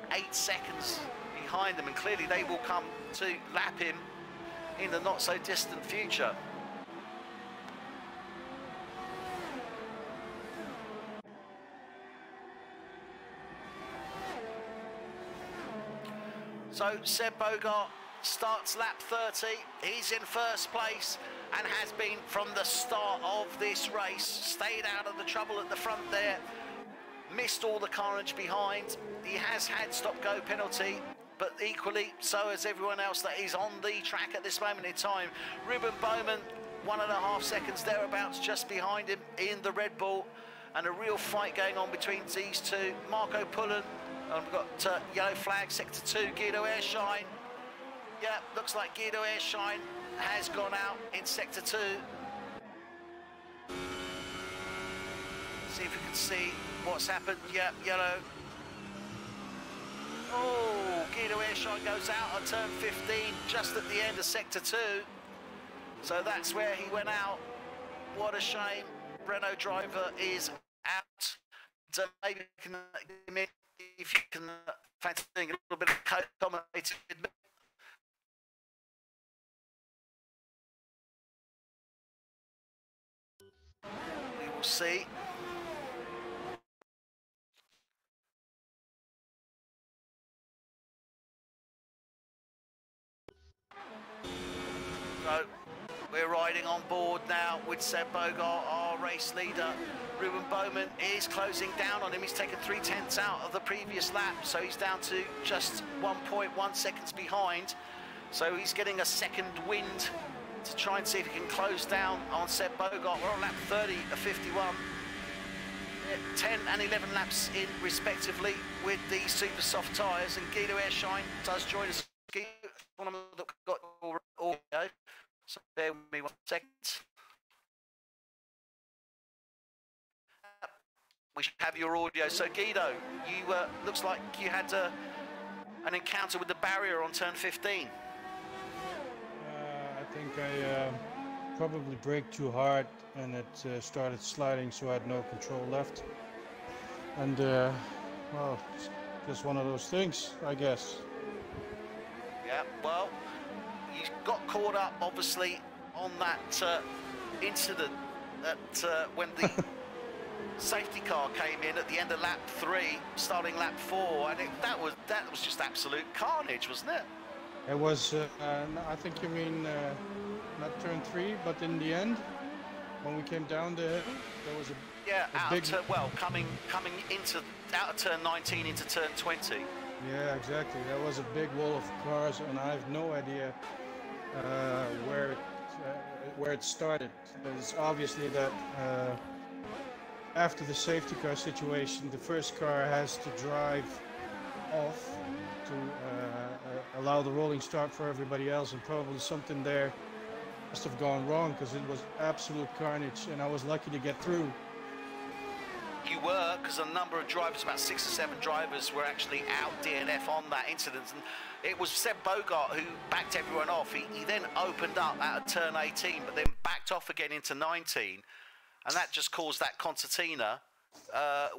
and 8 seconds behind them, and clearly they will come to lap him in the not so distant future. So Seb Bogart starts lap 30. He's in 1st place and has been from the start of this race. Stayed out of the trouble at the front there. Missed all the carnage behind. He has had stop-go penalty, but equally so as everyone else that is on the track at this moment in time. Ruben Bowman, 1.5 seconds thereabouts just behind him in the Red Bull, and a real fight going on between these two. Marco Pullen, and we've got yellow flag, sector 2, Guido Airshine. Yeah, looks like Guido Airshine has gone out in sector 2. See if we can see what's happened. Yeah, yellow. Oh, Guido Airshine goes out on turn 15, just at the end of sector 2. So that's where he went out. What a shame. Renault driver is out. So maybe if you can fancy a little bit of commentating. We will see. So we're riding on board now with Seb Bogart, our race leader. Ruben Bowman is closing down on him. He's taken 3/10 out of the previous lap, so he's down to just 1.1 seconds behind. So he's getting a second wind to try and see if he can close down on Seb Bogart. We're on lap 30 of 51. 10 and 11 laps in respectively with the super soft tyres, and Guido Airshine does join us. One of them that got audio, so bear with me 1 second. We should have your audio. So Guido, you looks like you had an encounter with the barrier on turn 15. I think I probably braked too hard and it started sliding, so I had no control left. And well, it's just one of those things, I guess. Yeah, well, you got caught up, obviously, on that incident that when the safety car came in at the end of lap 3, starting lap 4, and that was just absolute carnage, wasn't it? It was. I think you mean not turn 3, but in the end, when we came down there was a big. Coming into out of turn 19 into turn 20. Yeah, exactly. That was a big wall of cars, and I have no idea where it started. It's obviously that after the safety car situation, the first car has to drive off to allow the rolling start for everybody else, and probably something there must have gone wrong, because it was absolute carnage, and I was lucky to get through. You were, because a number of drivers, about 6 or 7 drivers, were actually out DNF on that incident, and it was Seb Bogart who backed everyone off. He then opened up out of turn 18, but then backed off again into 19, and that just caused that concertina,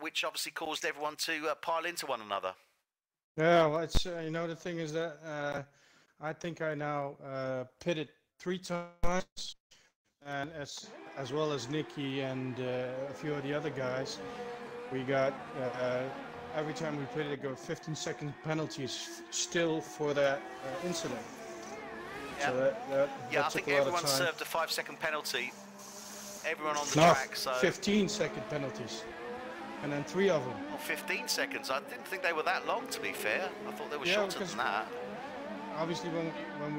which obviously caused everyone to pile into one another. Yeah, well, it's you know, the thing is that I think I now pitted 3 times, and as well as Nicky and a few of the other guys, we got every time we pitted, it got 15-second penalties still for that incident. Yeah. So that I think everyone served a 5-second penalty. Everyone on the No, track. So 15-second penalties, and then 3 of them. Oh, 15 seconds. I didn't think they were that long, to be fair. I thought they were shorter than that. Obviously, when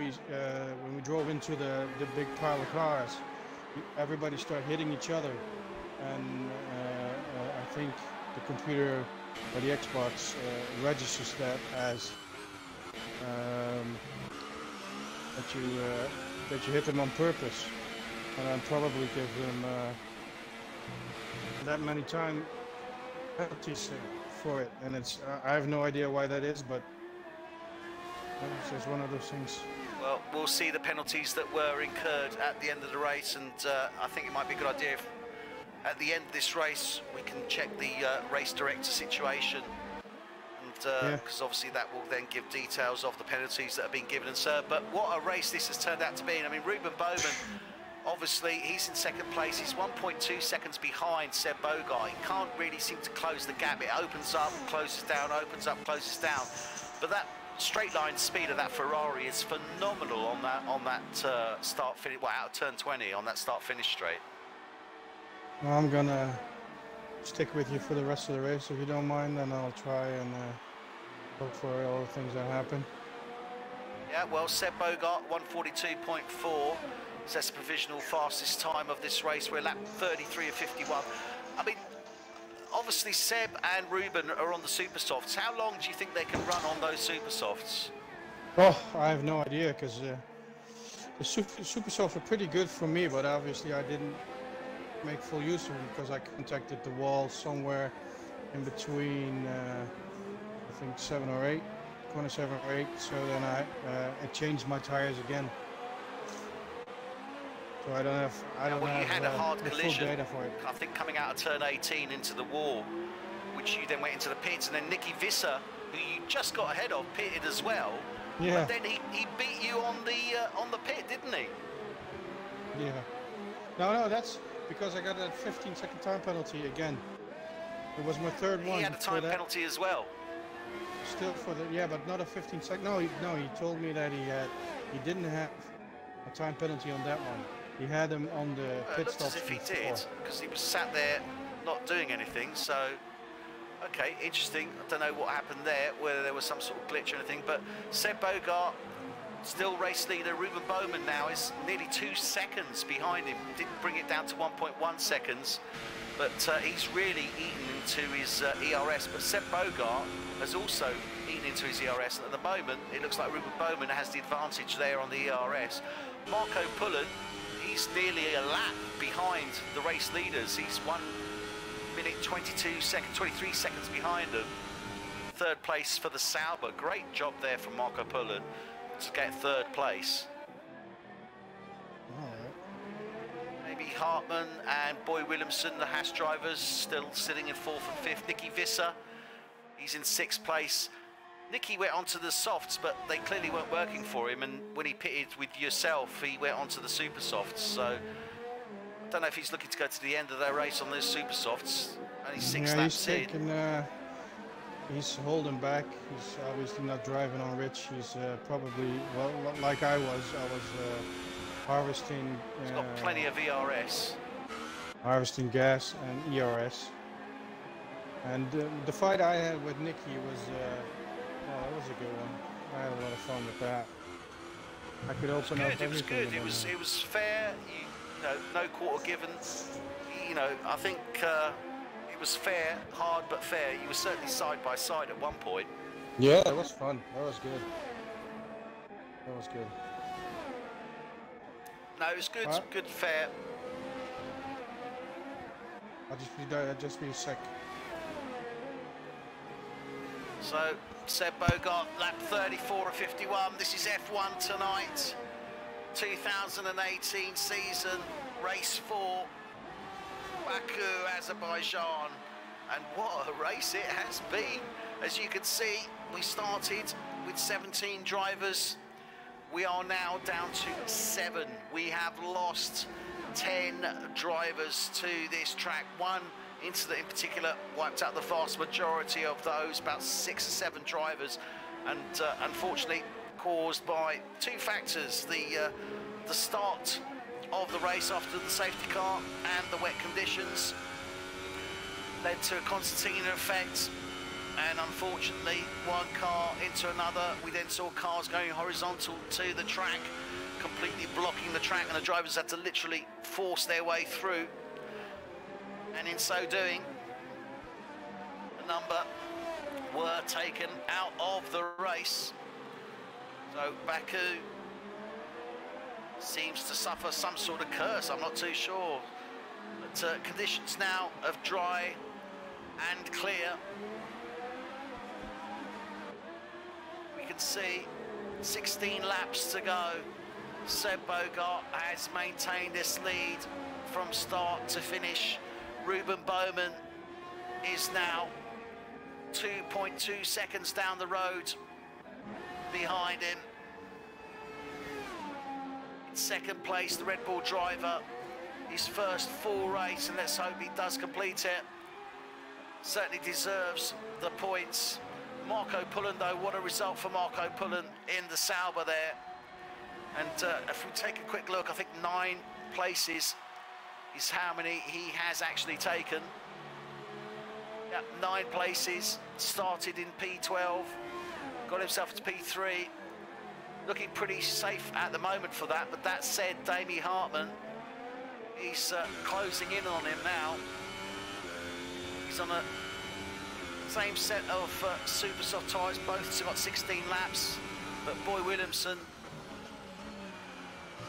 we drove into the big pile of cars, everybody started hitting each other, and I think the computer or the Xbox registers that as that you hit them on purpose, and then probably give them that many time penalties for it. And it's I have no idea why that is, but it's just one of those things. Well, we'll see the penalties that were incurred at the end of the race, and I think it might be a good idea if at the end of this race we can check the race director situation, and because obviously that will then give details of the penalties that have been given and served. But what a race this has turned out to be. And I mean, Ruben Bowman, obviously he's in second place. He's 1.2 seconds behind Seb Bogart. He can't really seem to close the gap. It opens up, closes down, opens up, closes down. But that straight line speed of that Ferrari is phenomenal on that start finish. Well, out of turn 20 on that start finish straight. Well, I'm gonna stick with you for the rest of the race if you don't mind, and I'll try and Hope for all the things that happen. Yeah, well, Seb Bogart, 1:42.4. So that's the provisional fastest time of this race. We're lap 33 of 51. I mean, obviously Seb and Ruben are on the super softs. How long do you think they can run on those super softs? Oh, I have no idea, because the super softs are pretty good for me, but obviously I didn't make full use of them because I contacted the wall somewhere in between, I think 7 or 8, corner 7 or 8. So then I changed my tires again. So I don't have You had a hard the full collision, data for it. I think, coming out of turn 18 into the wall, which you then went into the pits, and then Nicky Visser, who you just got ahead of, pitted as well. Yeah. But then he beat you on the pit, didn't he? Yeah. No, that's because I got that 15-second time penalty again. It was my third one. He had a time penalty as well. Still for the, yeah, but not a 15-second. No, he told me that he didn't have a time penalty on that one. He had him on the pit It stop. looked as if he did, because he was sat there not doing anything. So, okay, interesting. I don't know what happened there, whether there was some sort of glitch or anything. But Seb Bogart, still race leader. Ruben Bowman now is nearly 2 seconds behind him. Didn't bring it down to 1.1 seconds. But he's really eaten into his ERS. But Seb Bogart has also eaten into his ERS. And at the moment, it looks like Ruben Bowman has the advantage there on the ERS. Marco Pullen, he's nearly a lap behind the race leaders. He's 1 minute 23 seconds behind them. Third place for the Sauber. Great job there from Marco Pullen to get third place. Maybe Hartmann and Boy Williamson, the Haas drivers, still sitting in 4th and 5th. Nicky Visser, he's in 6th place. Nicky went onto the softs, but they clearly weren't working for him, and when he pitted with yourself, he went onto the super softs. So I don't know if he's looking to go to the end of their race on those super softs. Only 6 laps in. He's holding back. He's obviously not driving on rich. He's probably, well, like I was harvesting. He's got plenty of ERS. Harvesting gas and ERS. And the fight I had with Nicky was, that was a good one. I had a lot of fun with that. I could open up everything. It was good. It was fair. You know, no quarter given. You know, I think it was fair, hard but fair. You were certainly side by side at one point. Yeah, it was fun. That was good. That was good. No, it was good. Good, fair. I'll just be a sec. So, Seb Bogart, lap 34 of 51. This is F1 tonight. 2018 season, race 4. Baku, Azerbaijan. And what a race it has been. As you can see, we started with 17 drivers. We are now down to 7. We have lost 10 drivers to this track. One incident in particular wiped out the vast majority of those, about 6 or 7 drivers, and unfortunately caused by 2 factors: the start of the race after the safety car and the wet conditions led to a concertina effect, and unfortunately one car into another. We then saw cars going horizontal to the track, completely blocking the track, and the drivers had to literally force their way through. And in so doing, a number were taken out of the race. So Baku seems to suffer some sort of curse, I'm not too sure. But conditions now of dry and clear. We can see 16 laps to go. Seb Bogart has maintained this lead from start to finish. Ruben Bowman is now 2.2 seconds down the road behind him. In second place, the Red Bull driver, his first full race, and let's hope he does complete it. Certainly deserves the points. Marco Pullen, though, what a result for Marco Pullen in the Sauber there. And if we take a quick look, I think 9 places is how many he has actually taken. Yeah, 9 places, started in P12, got himself to P3. Looking pretty safe at the moment for that, but that said, Damie Hartman, he's closing in on him now. He's on a same set of super soft tyres, both got 16 laps, but Boy Williamson,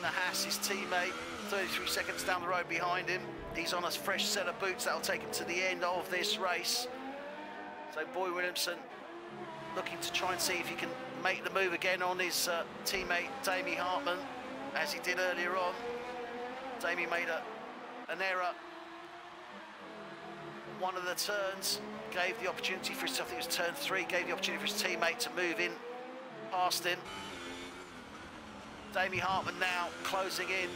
Nahas, his teammate, 33 seconds down the road behind him. He's on a fresh set of boots that'll take him to the end of this race. So Boy Williamson looking to try and see if he can make the move again on his teammate Damie Hartman, as he did earlier on. Damie made an error. One of the turns gave the opportunity for his, I think it was turn 3, gave the opportunity for his teammate to move in past him. Damie Hartman now closing in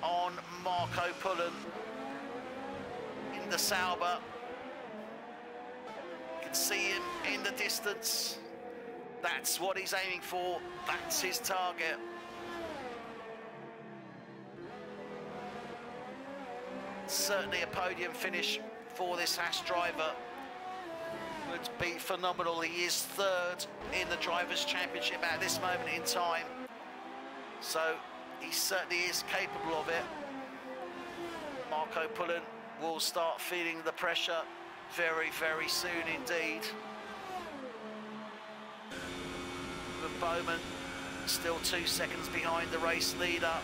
on Marco Pullen in the Sauber. You can see him in the distance. That's what he's aiming for. That's his target. Certainly a podium finish for this Haas driver would be phenomenal. He is third in the Drivers' Championship at this moment in time. So he certainly is capable of it. Marco Pullen will start feeling the pressure very, very soon indeed. But Bowman still 2 seconds behind the race leader.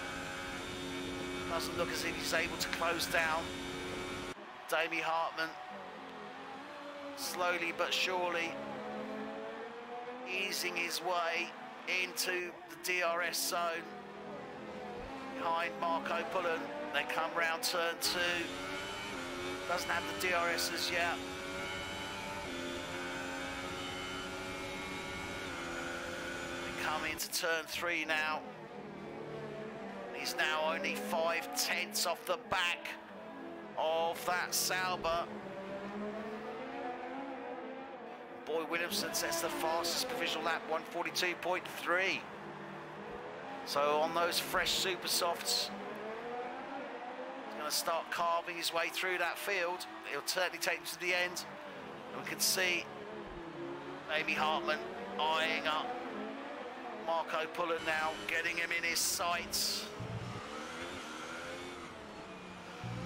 Doesn't look as if he's able to close down Damie Hartman. Slowly but surely easing his way into the DRS zone behind Marco Pullen. They come round turn 2. Doesn't have the DRS as yet. They come into turn 3 now. He's now only 5/10 off the back of that Sauber. Boy Williamson sets the fastest provisional lap, 1:42.3. So on those fresh super softs, he's going to start carving his way through that field. He'll certainly take him to the end. And we can see Damie Hartman eyeing up Marco Pullen now, getting him in his sights.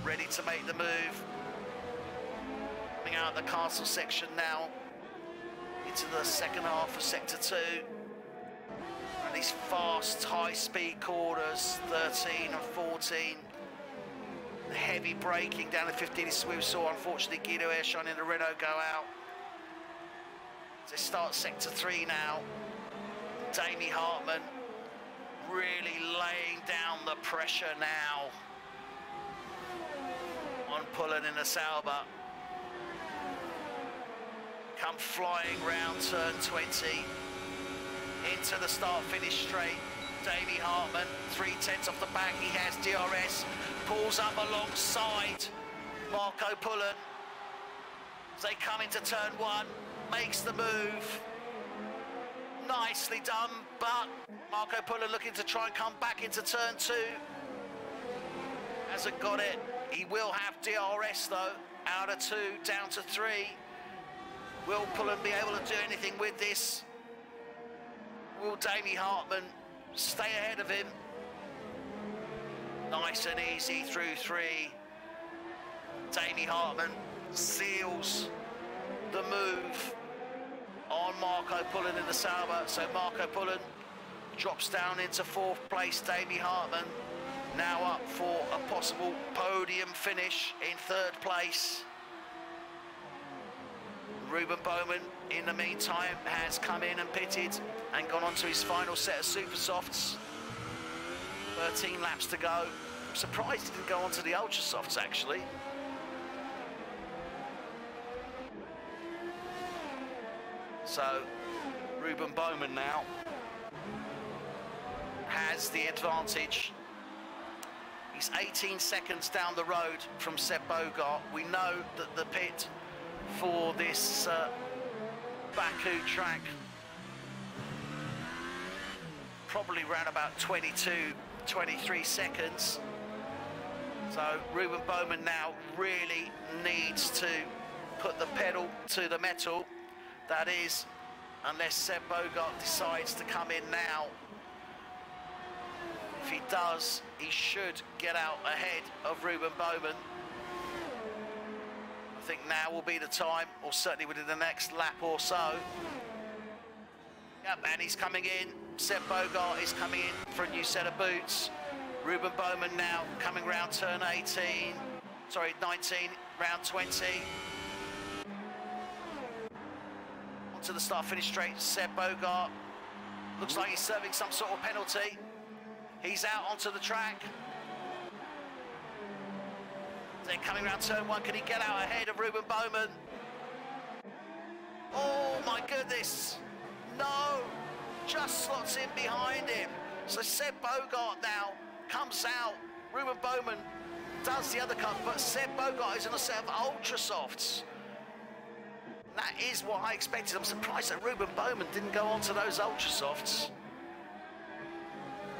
Ready to make the move. Coming out of the castle section now into the second half of sector 2. And these fast, high-speed corners, 13 and 14. The heavy braking down the 15 is we saw, unfortunately, Guido Ehrschein in the Renault go out. They start sector 3 now. Damie Hartman really laying down the pressure now on Pullen in the Sauber. Come flying round turn 20 into the start-finish straight. Damie Hartman, 3/10 off the back. He has DRS, pulls up alongside Marco Pullen. As they come into turn 1, makes the move. Nicely done, but Marco Pullen looking to try and come back into turn 2. Hasn't got it. He will have DRS though, out of 2 down to 3. Will Pullen be able to do anything with this? Will Damie Hartman stay ahead of him? Nice and easy through 3. Damie Hartman seals the move on Marco Pullen in the Sauber. So Marco Pullen drops down into 4th place. Damie Hartman now up for a possible podium finish in 3rd place. Ruben Bowman, in the meantime, has come in and pitted and gone on to his final set of super softs. 13 laps to go. I'm surprised he didn't go on to the ultra softs, actually. So, Ruben Bowman now has the advantage. He's 18 seconds down the road from Seb Bogart. We know that the pit for this Baku track probably around about 22, 23 seconds. So Ruben Bowman now really needs to put the pedal to the metal. That is, unless Seb Bogart decides to come in now. If he does, he should get out ahead of Ruben Bowman. I think now will be the time, or certainly within the next lap or so. Yep, and he's coming in. Seb Bogart is coming in for a new set of boots. Ruben Bowman now coming round turn 19, round 20. Onto the start-finish straight, Seb Bogart. Looks like he's serving some sort of penalty. He's out onto the track. Then coming round turn 1, can he get out ahead of Ruben Bowman? Oh my goodness, no, just slots in behind him. So Seb Bogart now comes out. Ruben Bowman does the other cut, but Seb Bogart is in a set of ultra softs. That is what I expected. I'm surprised that Ruben Bowman didn't go on to those ultra softs.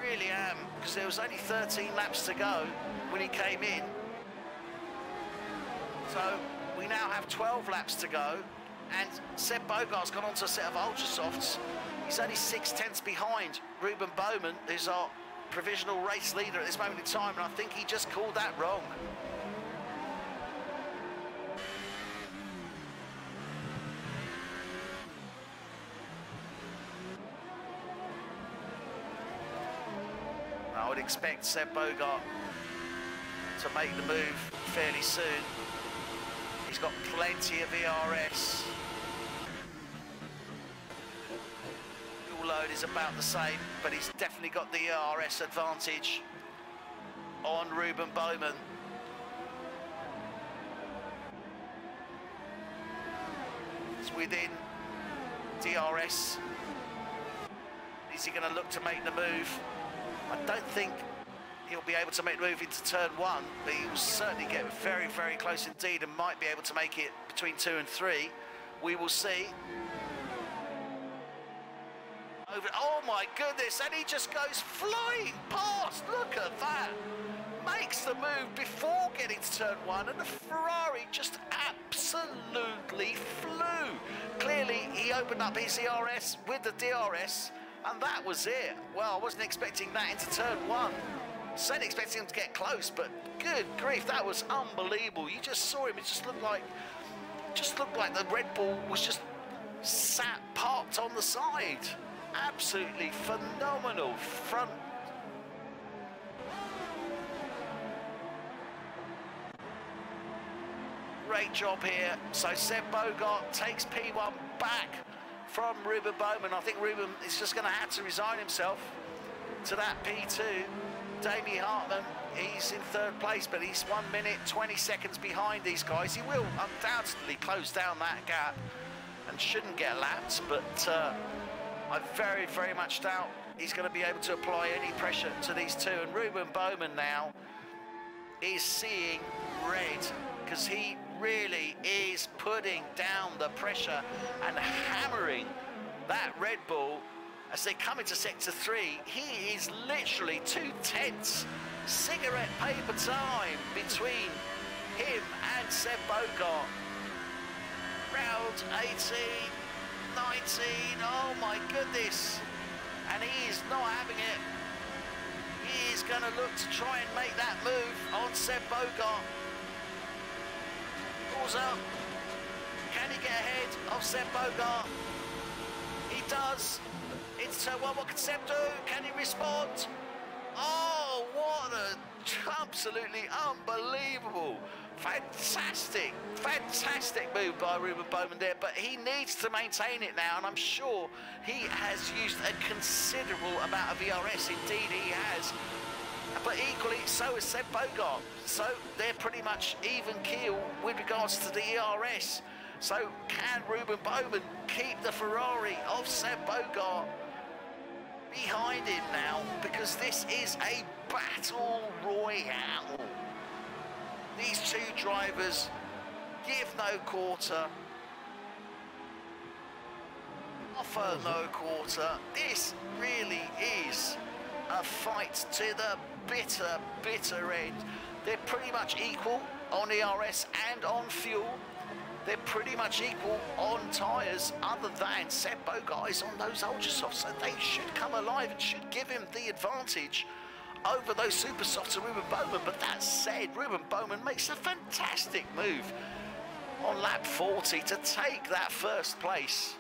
Really am, because there was only 13 laps to go when he came in. So we now have 12 laps to go, and Seb Bogart's gone on to a set of ultra softs. He's only 6/10 behind Ruben Bowman, who's our provisional race leader at this moment in time, and I think he just called that wrong. I would expect Seb Bogart to make the move fairly soon. He's got plenty of ERS. Fuel load is about the same, but he's definitely got the ERS advantage on Ruben Bowman. It's within DRS. Is he going to look to make the move? I don't think he'll be able to make the move into turn 1, but he will certainly get very, very close indeed and might be able to make it between 2 and 3. We will see. Oh my goodness, and he just goes flying past. Look at that. Makes the move before getting to turn 1, and the Ferrari just absolutely flew. Clearly, he opened up his ERS with the DRS, and that was it. Well, I wasn't expecting that into turn 1. Certainly expecting him to get close, but good grief, that was unbelievable. You just saw him, it just looked like the Red Bull was just sat parked on the side. Absolutely phenomenal front. Great job here. So Seb Bogart takes P1 back from Ruben Bowman. I think Ruben is just going to have to resign himself to that P2. Damien Hartman, he's in 3rd place, but he's 1 minute 20 seconds behind these guys. He will undoubtedly close down that gap and shouldn't get lapped, but I very, very much doubt he's going to be able to apply any pressure to these two. And Ruben Bowman now is seeing red, because he really is putting down the pressure and hammering that Red Bull as they come into sector 3. He is literally 2/10 cigarette paper time between him and Seb Bogart. Round 18, 19, oh my goodness. And he is not having it. He is going to look to try and make that move on Seb Bogart. Pulls up. Can he get ahead of Seb Bogart? He does. It's turn 1. What can Seb do? Can he respond? Oh, what a absolutely unbelievable, fantastic move by Ruben Bowman there, but he needs to maintain it now, and I'm sure he has used a considerable amount of ERS. Indeed he has, but equally so has Seb Bogart, so they're pretty much even keel with regards to the ERS. So can Ruben Bowman keep the Ferrari of Seb Bogart behind him now, because this is a battle royale. These two drivers give no quarter, offer no quarter. This really is a fight to the bitter, bitter end. They're pretty much equal on ERS and on fuel. They're pretty much equal on tyres, other than Seb Bogart is on those ultra softs, so they should come alive and should give him the advantage over those super softs of Ruben Bowman. But that said, Ruben Bowman makes a fantastic move on lap 40 to take that first place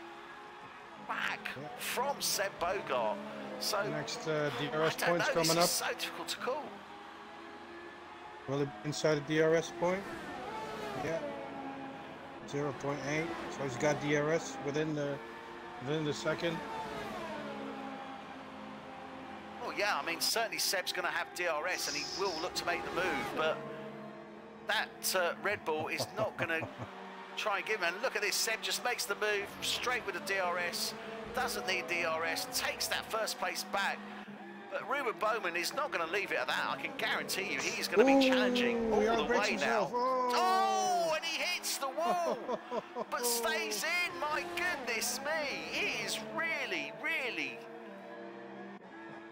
back from Seb Bogart. So next DRS point's coming up. This is so difficult to call. Will it be inside the DRS point? Yeah. 0.8. So he's got DRS within the second. Oh yeah, I mean certainly Seb's going to have DRS and he will look to make the move, but that Red Bull is not going to try and give him. And look at this, Seb just makes the move straight with the DRS, doesn't need DRS, takes that first place back. But Ruben Bowman is not going to leave it at that. I can guarantee you he's going to be challenging all the way now. Oh, and he hits the wall, but stays in. My goodness me, he is really, really...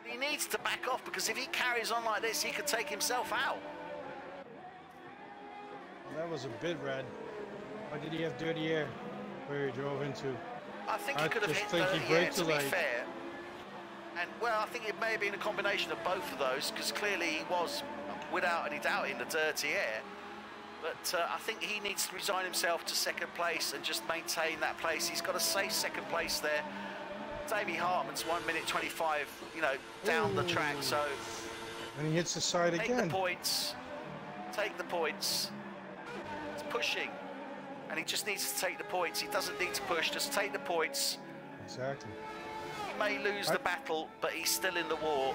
He needs to back off, because if he carries on like this, he could take himself out. That was a bit red. Why did he have dirty air where he drove into? I think he could have hit dirty air, to be fair. And, well, I think it may have been a combination of both of those, because clearly he was, without any doubt, in the dirty air. But I think he needs to resign himself to second place and just maintain that place. He's got a safe second place there. Davey Hartman's 1 minute 25, you know, down the track, so... And he hits the side again. Take the points. Take the points. He's pushing. And he just needs to take the points. He doesn't need to push, just take the points. Exactly. He may lose the battle, but he's still in the war.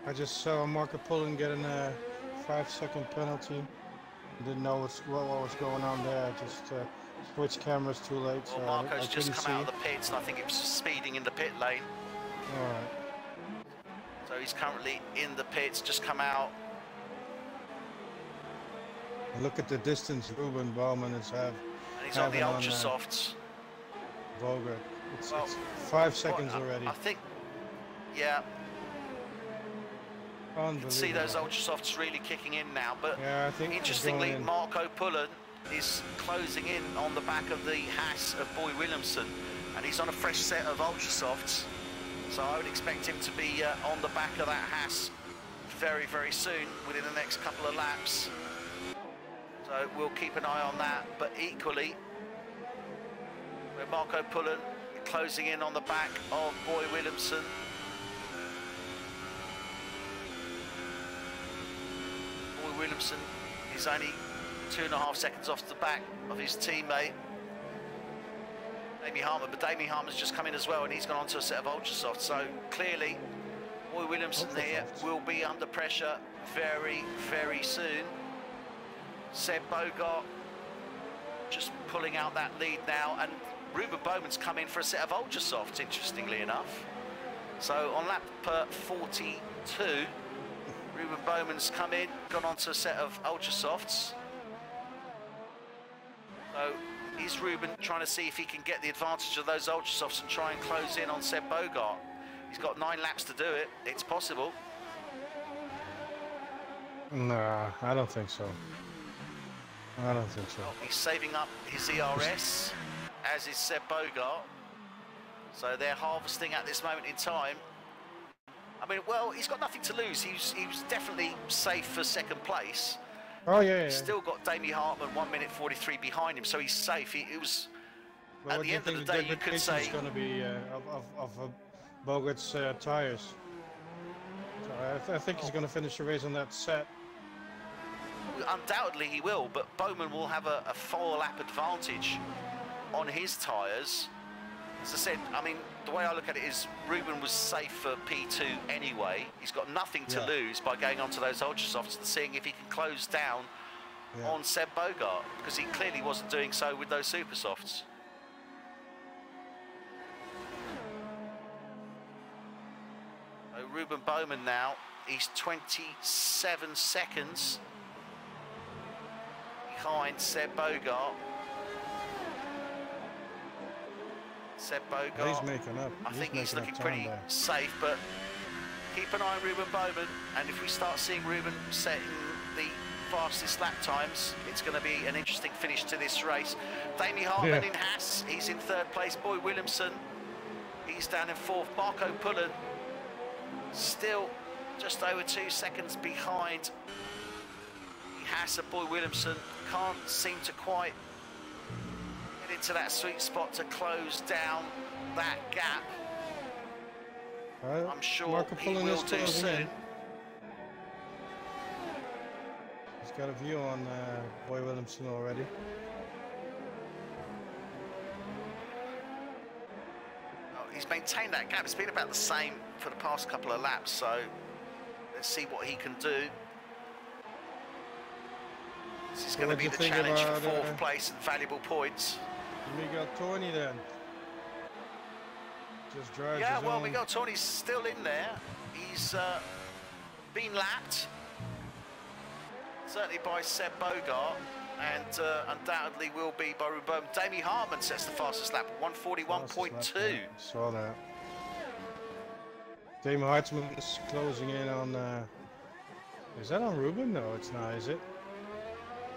I just saw Marco Pullen getting a 5-second penalty. Didn't know what was going on there. Just switched cameras too late. Well, so Marco's just come out of the pits, and I think he was speeding in the pit lane. All right. So he's currently in the pits, just come out. Look at the distance Ruben Bowman is having. And he's on the ultra softs. Bogart. It's 5 seconds already. I think, yeah. You can see those ultra softs really kicking in now, but yeah, I think interestingly, Marco Pullen is closing in on the back of the Haas of Boy Williamson, and he's on a fresh set of ultra softs, so I would expect him to be on the back of that Haas very, very soon, within the next couple of laps. So we'll keep an eye on that, but equally, with Marco Pullen closing in on the back of Boy Williamson. Boy Williamson is only 2.5 seconds off the back of his teammate, Damien Hartman, but Damien Hartman's just come in as well, and he's gone onto a set of ultra softs. So clearly, Boy Williamson here will be under pressure very, very soon. Seb Bogart just pulling out that lead now, and Ruben Bowman's come in for a set of ultra softs, interestingly enough. So on lap 42, Ruben Bowman's come in, gone onto a set of ultra softs. So is Ruben trying to see if he can get the advantage of those ultra softs and try and close in on Seb Bogart? He's got 9 laps to do it. It's possible. Nah, I don't think so. I don't think so. Well, he's saving up his ERS, as is Seb Bogart. So they're harvesting at this moment in time. I mean, well, he's got nothing to lose. He was definitely safe for second place. Oh, yeah. He's still got Damien Hartman 1 minute 43 behind him, so he's safe. It was, well, at the end of the day, you could say... it's going to be of Bogart's tyres. So I think he's going to finish the race on that set. Undoubtedly he will, but Bowman will have a 4-lap advantage on his tyres. As I said, I mean, the way I look at it is Ruben was safe for P2 anyway. He's got nothing to lose by going onto those ultra softs and seeing if he can close down on Seb Bogart, because he clearly wasn't doing so with those super softs. So Ruben Bowman now, he's 27 seconds behind Seb Bogart. Seb Bogart, he's making up. I think he's looking pretty safe, but keep an eye on Ruben Bowman, and if we start seeing Ruben setting the fastest lap times. It's going to be an interesting finish to this race. Damie Hartman in Haas, he's in third place. Boy Williamson, he's down in fourth. Marco Pullen, still just over 2 seconds behind Haas and Boy Williamson. Can't seem to quite get into that sweet spot to close down that gap. I'm sure he will do soon. He's got a view on Boy Williamson already. Oh, he's maintained that gap. It's been about the same for the past couple of laps, so let's see what he can do. This is going to be the challenge for fourth place and valuable points. Miguel Torni then. Just drives yeah, well, Miguel Torni's still in there. He's been lapped, certainly by Seb Bogart, and undoubtedly will be by Ruben Bowman. Damie Hartman sets the fastest lap, 141.2. Saw that. Damie Hartman is closing in on. Is that on Ruben? No, it's not, is it?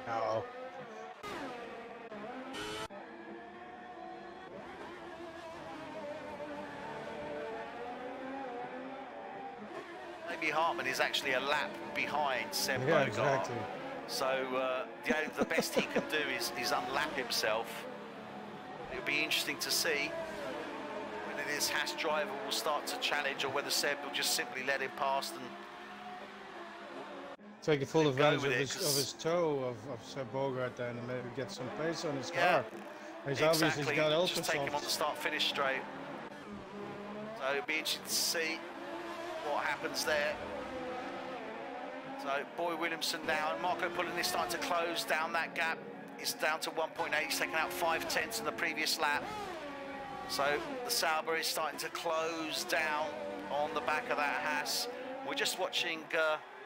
No. Damie Hartman is actually a lap behind Seb Bogart. Exactly. So the best he can do is unlap himself. It'll be interesting to see whether this Haas driver will start to challenge or whether Seb will just simply let him past and take a full advantage of his toe of Seb Bogart then, and maybe get some pace on his car. He's exactly. Obviously got ultra just take him on the start-finish straight. So it'll be interesting to see what happens there. So Boy Williamson now, and Marco Pullen is starting to close down that gap. It's down to 1.8. He's taken out 5/10 in the previous lap. So the Sauber is starting to close down on the back of that Haas. We're just watching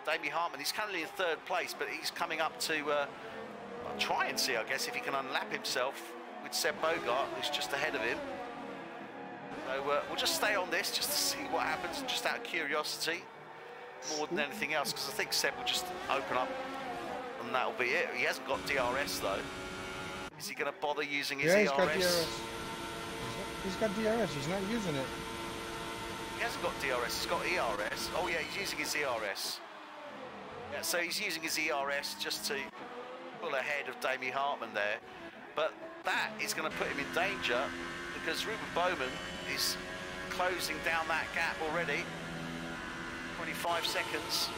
Damie Hartman. He's currently in third place, but he's coming up to try and see, I guess, if he can unlap himself with Seb Bogart, who's just ahead of him. So we'll just stay on this just to see what happens, just out of curiosity, more than anything else, because I think Seb will just open up and that'll be it. He hasn't got DRS though. Is he going to bother using his ERS? He's got DRS. He's got DRS, he's not using it. He hasn't got DRS, he's got ERS. Oh yeah, he's using his ERS. Yeah, so he's using his ERS just to pull ahead of Damie Hartman there. But that is going to put him in danger because Ruben Bowman is closing down that gap already. 25 seconds.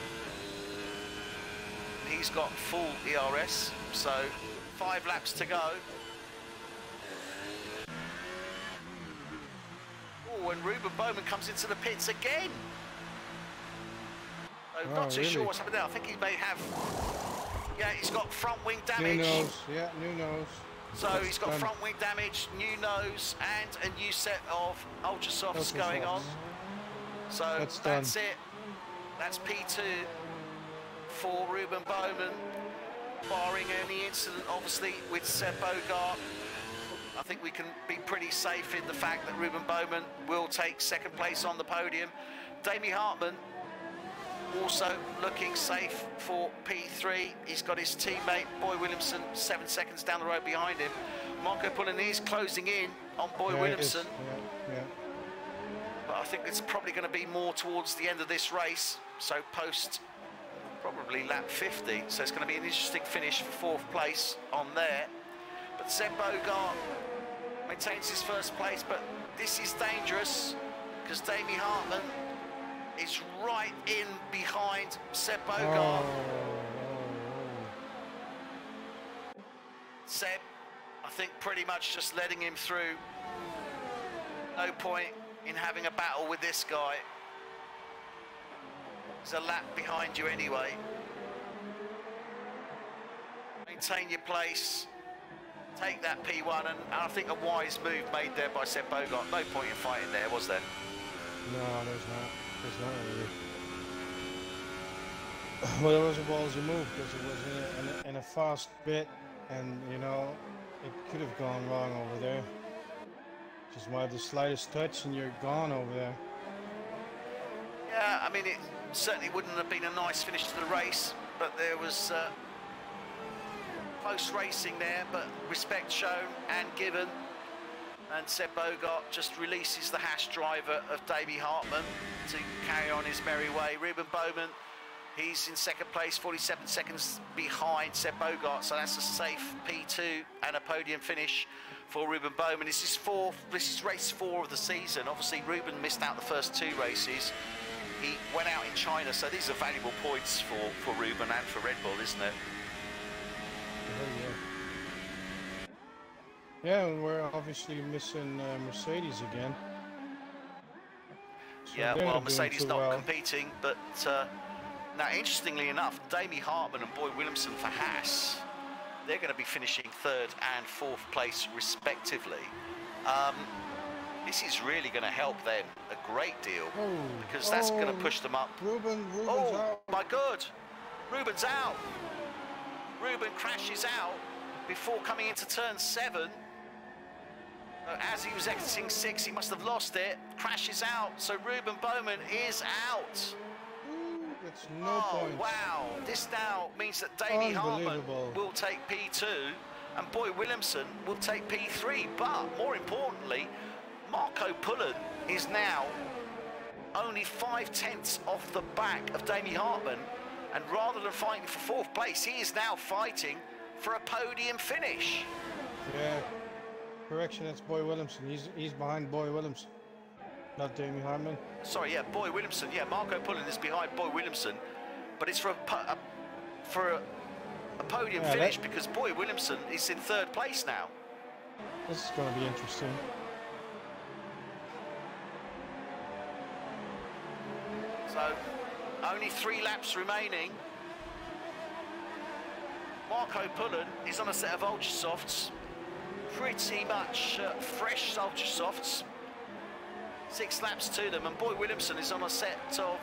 He's got full ERS, so 5 laps to go. Oh, and Ruben Bowman comes into the pits again. I'm not too sure what's happened there. I think he may have... Yeah, he's got front wing damage. New nose, yeah, new nose. So he's got front wing damage, new nose, and a new set of ultra softs going on. So that's it. That's P2 for Ruben Bowman, barring any incident, obviously, with Seb Bogart. I think we can be pretty safe in the fact that Ruben Bowman will take second place on the podium. Damie Hartman also looking safe for P3. He's got his teammate Boy Williamson 7 seconds down the road behind him. Marco Pullen is closing in on Boy Williamson. But I think it's probably going to be more towards the end of this race, so post probably lap 50. So it's going to be an interesting finish for fourth place on there. But Seb Bogart maintains his first place, but this is dangerous because Damie Hartman is right in behind Seb Bogart. Seb, I think, pretty much just letting him through. No point in having a battle with this guy. He's a lap behind you anyway. Maintain your place. Take that P1, and I think a wise move made there by Seb Bogart. No point in fighting there, was there? No, there's not. There's not really. Well, it was a ballsy move because it was in a fast bit, and you know, it could have gone wrong over there. Just might have the slightest touch and you're gone over there. Yeah, I mean, it certainly wouldn't have been a nice finish to the race, but there was Close racing there, but respect shown and given. And Seb Bogart just releases the Haas driver of Davey Hartman to carry on his merry way. Ruben Bowman, he's in second place, 47 seconds behind Seb Bogart, so that's a safe P2 and a podium finish for Ruben Bowman. This is race 4 of the season. Obviously, Ruben missed out the first 2 races. He went out in China, so these are valuable points for Ruben and for Red Bull, isn't it? Yeah, and we're obviously missing Mercedes again. So yeah, well, Mercedes not competing, but now, interestingly enough, Davey Hartman and Boy Williamson for Haas, they're going to be finishing 3rd and 4th place respectively. This is really going to help them a great deal, because that's going to push them up. Ruben's out. My God, Ruben's out. Ruben crashes out before coming into turn 7. As he was exiting 6, he must have lost it, crashes out, so Ruben Bowman is out. That's no point. Wow, this now means that Davey Hartman will take P2 and Boy Williamson will take P3, but more importantly, Marco Pullen is now only 5/10 off the back of Davey Hartman, and rather than fighting for 4th place, he is now fighting for a podium finish. Yeah. Correction, that's Boy Williamson. He's behind Boy Williamson, not Davey Hartman. Sorry, yeah, Boy Williamson. Yeah, Marco Pullen is behind Boy Williamson, but it's for a podium finish because Boy Williamson is in 3rd place now. This is going to be interesting. So, only 3 laps remaining. Marco Pullen is on a set of Ultra Softs. Pretty much fresh Ultra Softs, 6 laps to them, and Boy Williamson is on a set of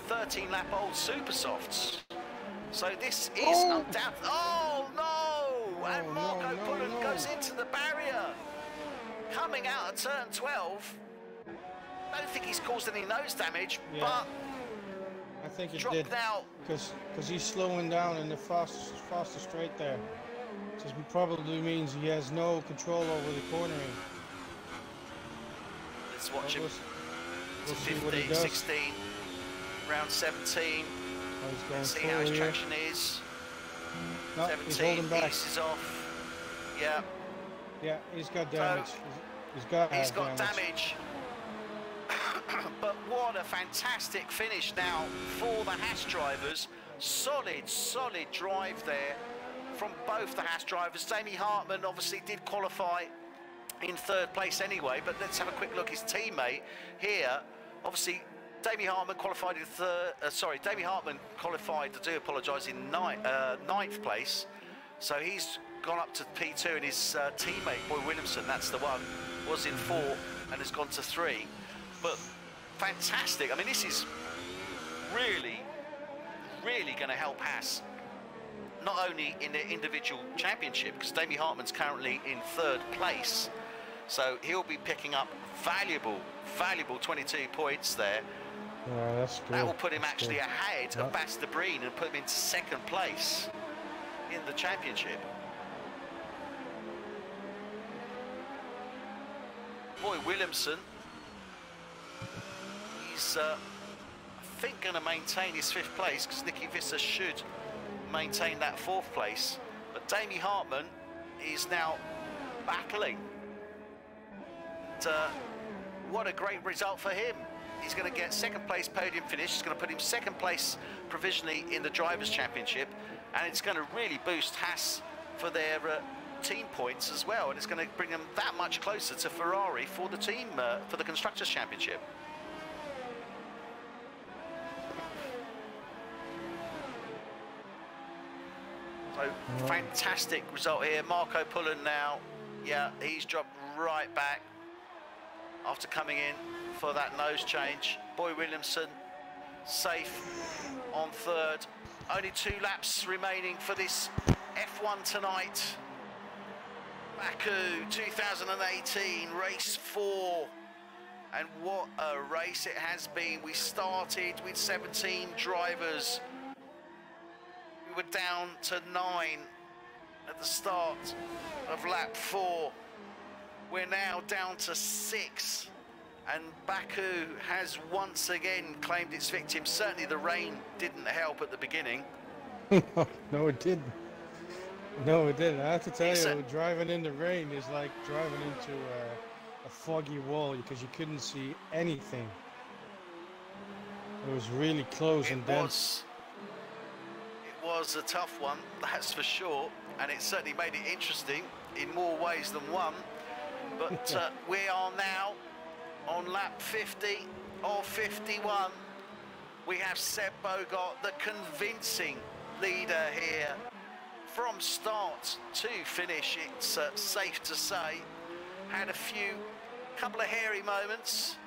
13-lap-old Super Softs. So this is undoubtedly... Oh no! And Marco Pullen goes into the barrier, coming out of turn 12. I don't think he's caused any nose damage, but I think he did now because he's slowing down in the faster straight there. This probably means he has no control over the cornering. Let's watch him. We'll see 15, what he does. 16, round 17. Let's see how his traction is. No, 17 he's holding back. Pieces off. Yeah. Yeah, he's got damage. So he's got damage. But what a fantastic finish now for the Haas drivers. Solid drive there from both the Haas drivers. Davey Hartman obviously did qualify in 3rd place anyway, but let's have a quick look. His teammate here, obviously, Davey Hartman qualified in Davey Hartman qualified, I do apologise, in 9th place. So he's gone up to P2, and his teammate, Boy Williamson, that's the one, was in 4 and has gone to 3. But fantastic. I mean, this is really going to help Haas, not only in the individual championship, because Davey Hartman's currently in 3rd place, so he'll be picking up valuable 22 points there. Yeah, that's good. That will put him actually ahead of Basta Breen and put him into 2nd place in the championship. Boy Williamson, he's I think going to maintain his 5th place, because Nicky Visser should maintain that 4th place, but Davey Hartman is now battling. And, what a great result for him. He's going to get 2nd place podium finish. It's going to put him 2nd place provisionally in the Drivers' Championship, and it's going to really boost Haas for their team points as well, and it's going to bring them that much closer to Ferrari for the team for the Constructors' Championship. So, fantastic result here. Marco Pullen now, yeah, he's dropped right back after coming in for that nose change. Boy Williamson, safe on 3rd. Only 2 laps remaining for this F1 tonight. Baku 2018, race 4. And what a race it has been. We started with 17 drivers. We were down to 9 at the start of lap 4. We're now down to 6, and Baku has once again claimed its victim. Certainly the rain didn't help at the beginning. No, it didn't. No, it didn't. I have to tell you, driving in the rain is like driving into a foggy wall because you couldn't see anything. It was really close and dense. It was a tough one, that's for sure, and it certainly made it interesting in more ways than one. But we are now on lap 50 of 51. We have Seb Bogart, the convincing leader here. From start to finish, it's safe to say, had a couple of hairy moments.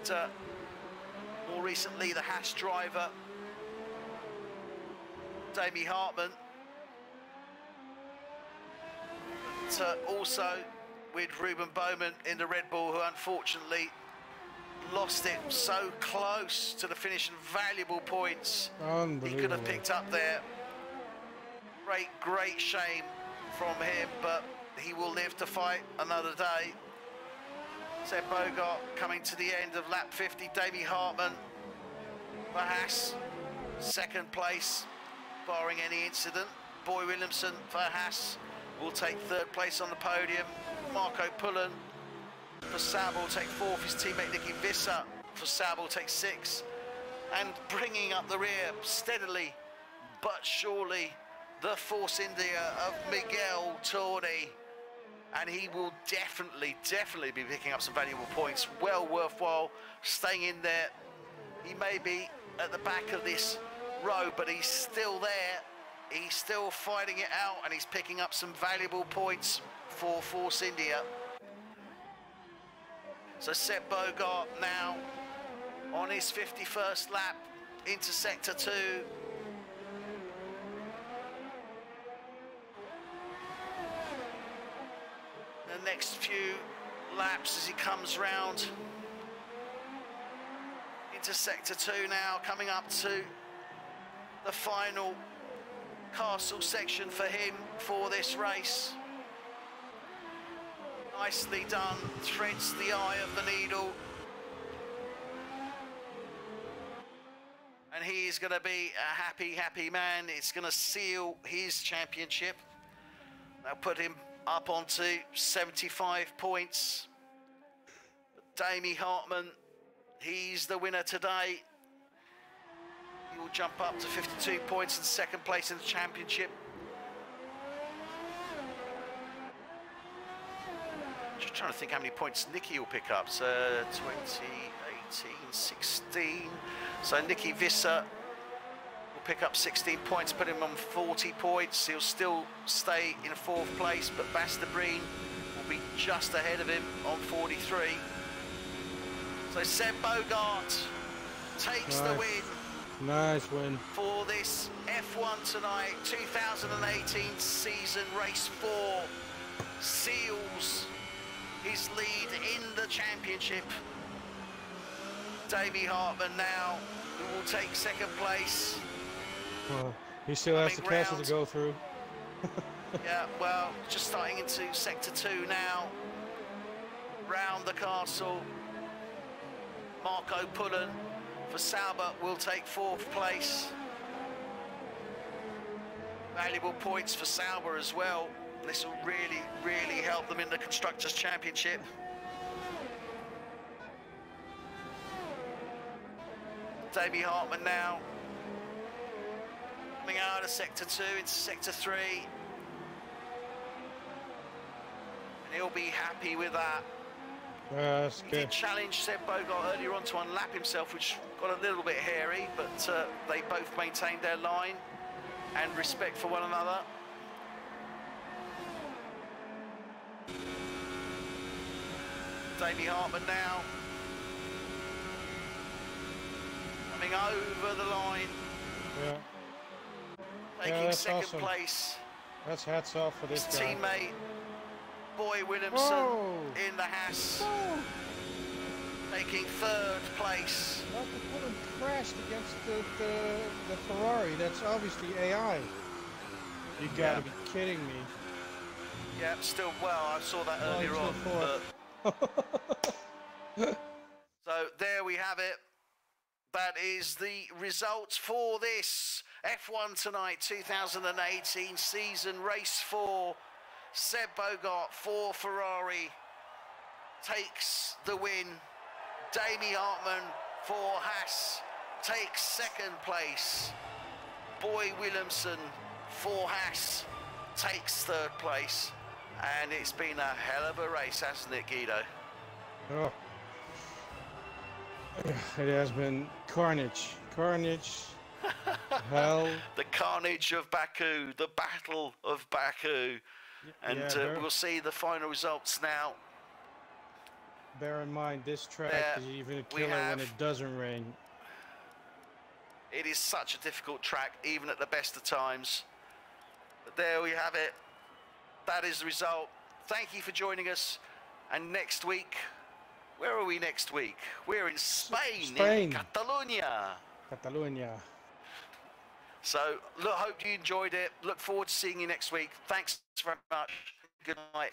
More recently, the Haas driver, Demi Hartmann. But also with Ruben Bowman in the Red Bull, who unfortunately lost it so close to the finish and valuable points he could have picked up there. Great shame from him, but he will live to fight another day. Seb Bogart coming to the end of lap 50. Davey Hartmann for Haas, second place, barring any incident. Boy Williamson for Haas will take third place on the podium. Marco Pullen for Sauber will take fourth. His teammate Nicky Visser for Sauber will take sixth. And bringing up the rear steadily but surely, the Force India of Miguel Torni, and he will definitely be picking up some valuable points. Well worthwhile staying in there. He may be at the back of this row, but he's still there. He's still fighting it out, and he's picking up some valuable points for Force India. So Seb Bogart now on his 51st lap into Sector 2. The next few laps as he comes round into Sector 2 now, coming up to the final castle section for him for this race. Nicely done, threads the eye of the needle. And he is going to be a happy man. It's going to seal his championship. They'll put him up onto 75 points. Damie Hartmann, he's the winner today. He will jump up to 52 points in second place in the championship. Just trying to think how many points Nicky will pick up. So 20, 18, 16. So Nicky Visser will pick up 16 points, put him on 40 points. He'll still stay in fourth place, but Bastabreen will be just ahead of him on 43. So Seb Bogart takes the win. Nice win. For this F1 Tonight 2018 season, race 4 seals his lead in the championship. Davey Hartmann now, who will take second place. Well, he still has the castle to go through. Yeah, well, just starting into Sector 2 now. Round the castle. Marco Pullen for Sauber will take fourth place. Valuable points for Sauber as well. This will really help them in the Constructors' Championship. Davey Hartmann now coming out of Sector 2 into Sector 3. And he'll be happy with that. He did challenge Seb Bogart earlier on to unlap himself, which got a little bit hairy, but they both maintained their line and respect for one another. Davey Hartmann now coming over the line. Yeah. Taking second awesome. place. That's hats off for this His guy. teammate, Boy Williamson, in the Haas, taking third place. Marco Pullen crashed against the Ferrari. That's obviously AI. You gotta be kidding me. Yeah, still, well, I saw that earlier on. So there we have it. That is the results for this F1 Tonight 2018 season race 4. Seb Bogart for Ferrari takes the win. Damie Hartman for Haas takes second place. Boy Williamson for Haas takes third place. And it's been a hell of a race, hasn't it, Guido? Oh. It has been carnage. Carnage. Hell. The carnage of Baku, the battle of Baku. And we'll see the final results now. Bear in mind, this track is even a killer when it doesn't rain. It is such a difficult track, even at the best of times. But there we have it. That is the result. Thank you for joining us. And next week, where are we next week? We're in Spain. In Catalonia. Catalonia. So, look, hope you enjoyed it. Look forward to seeing you next week. Thanks very much. Good night.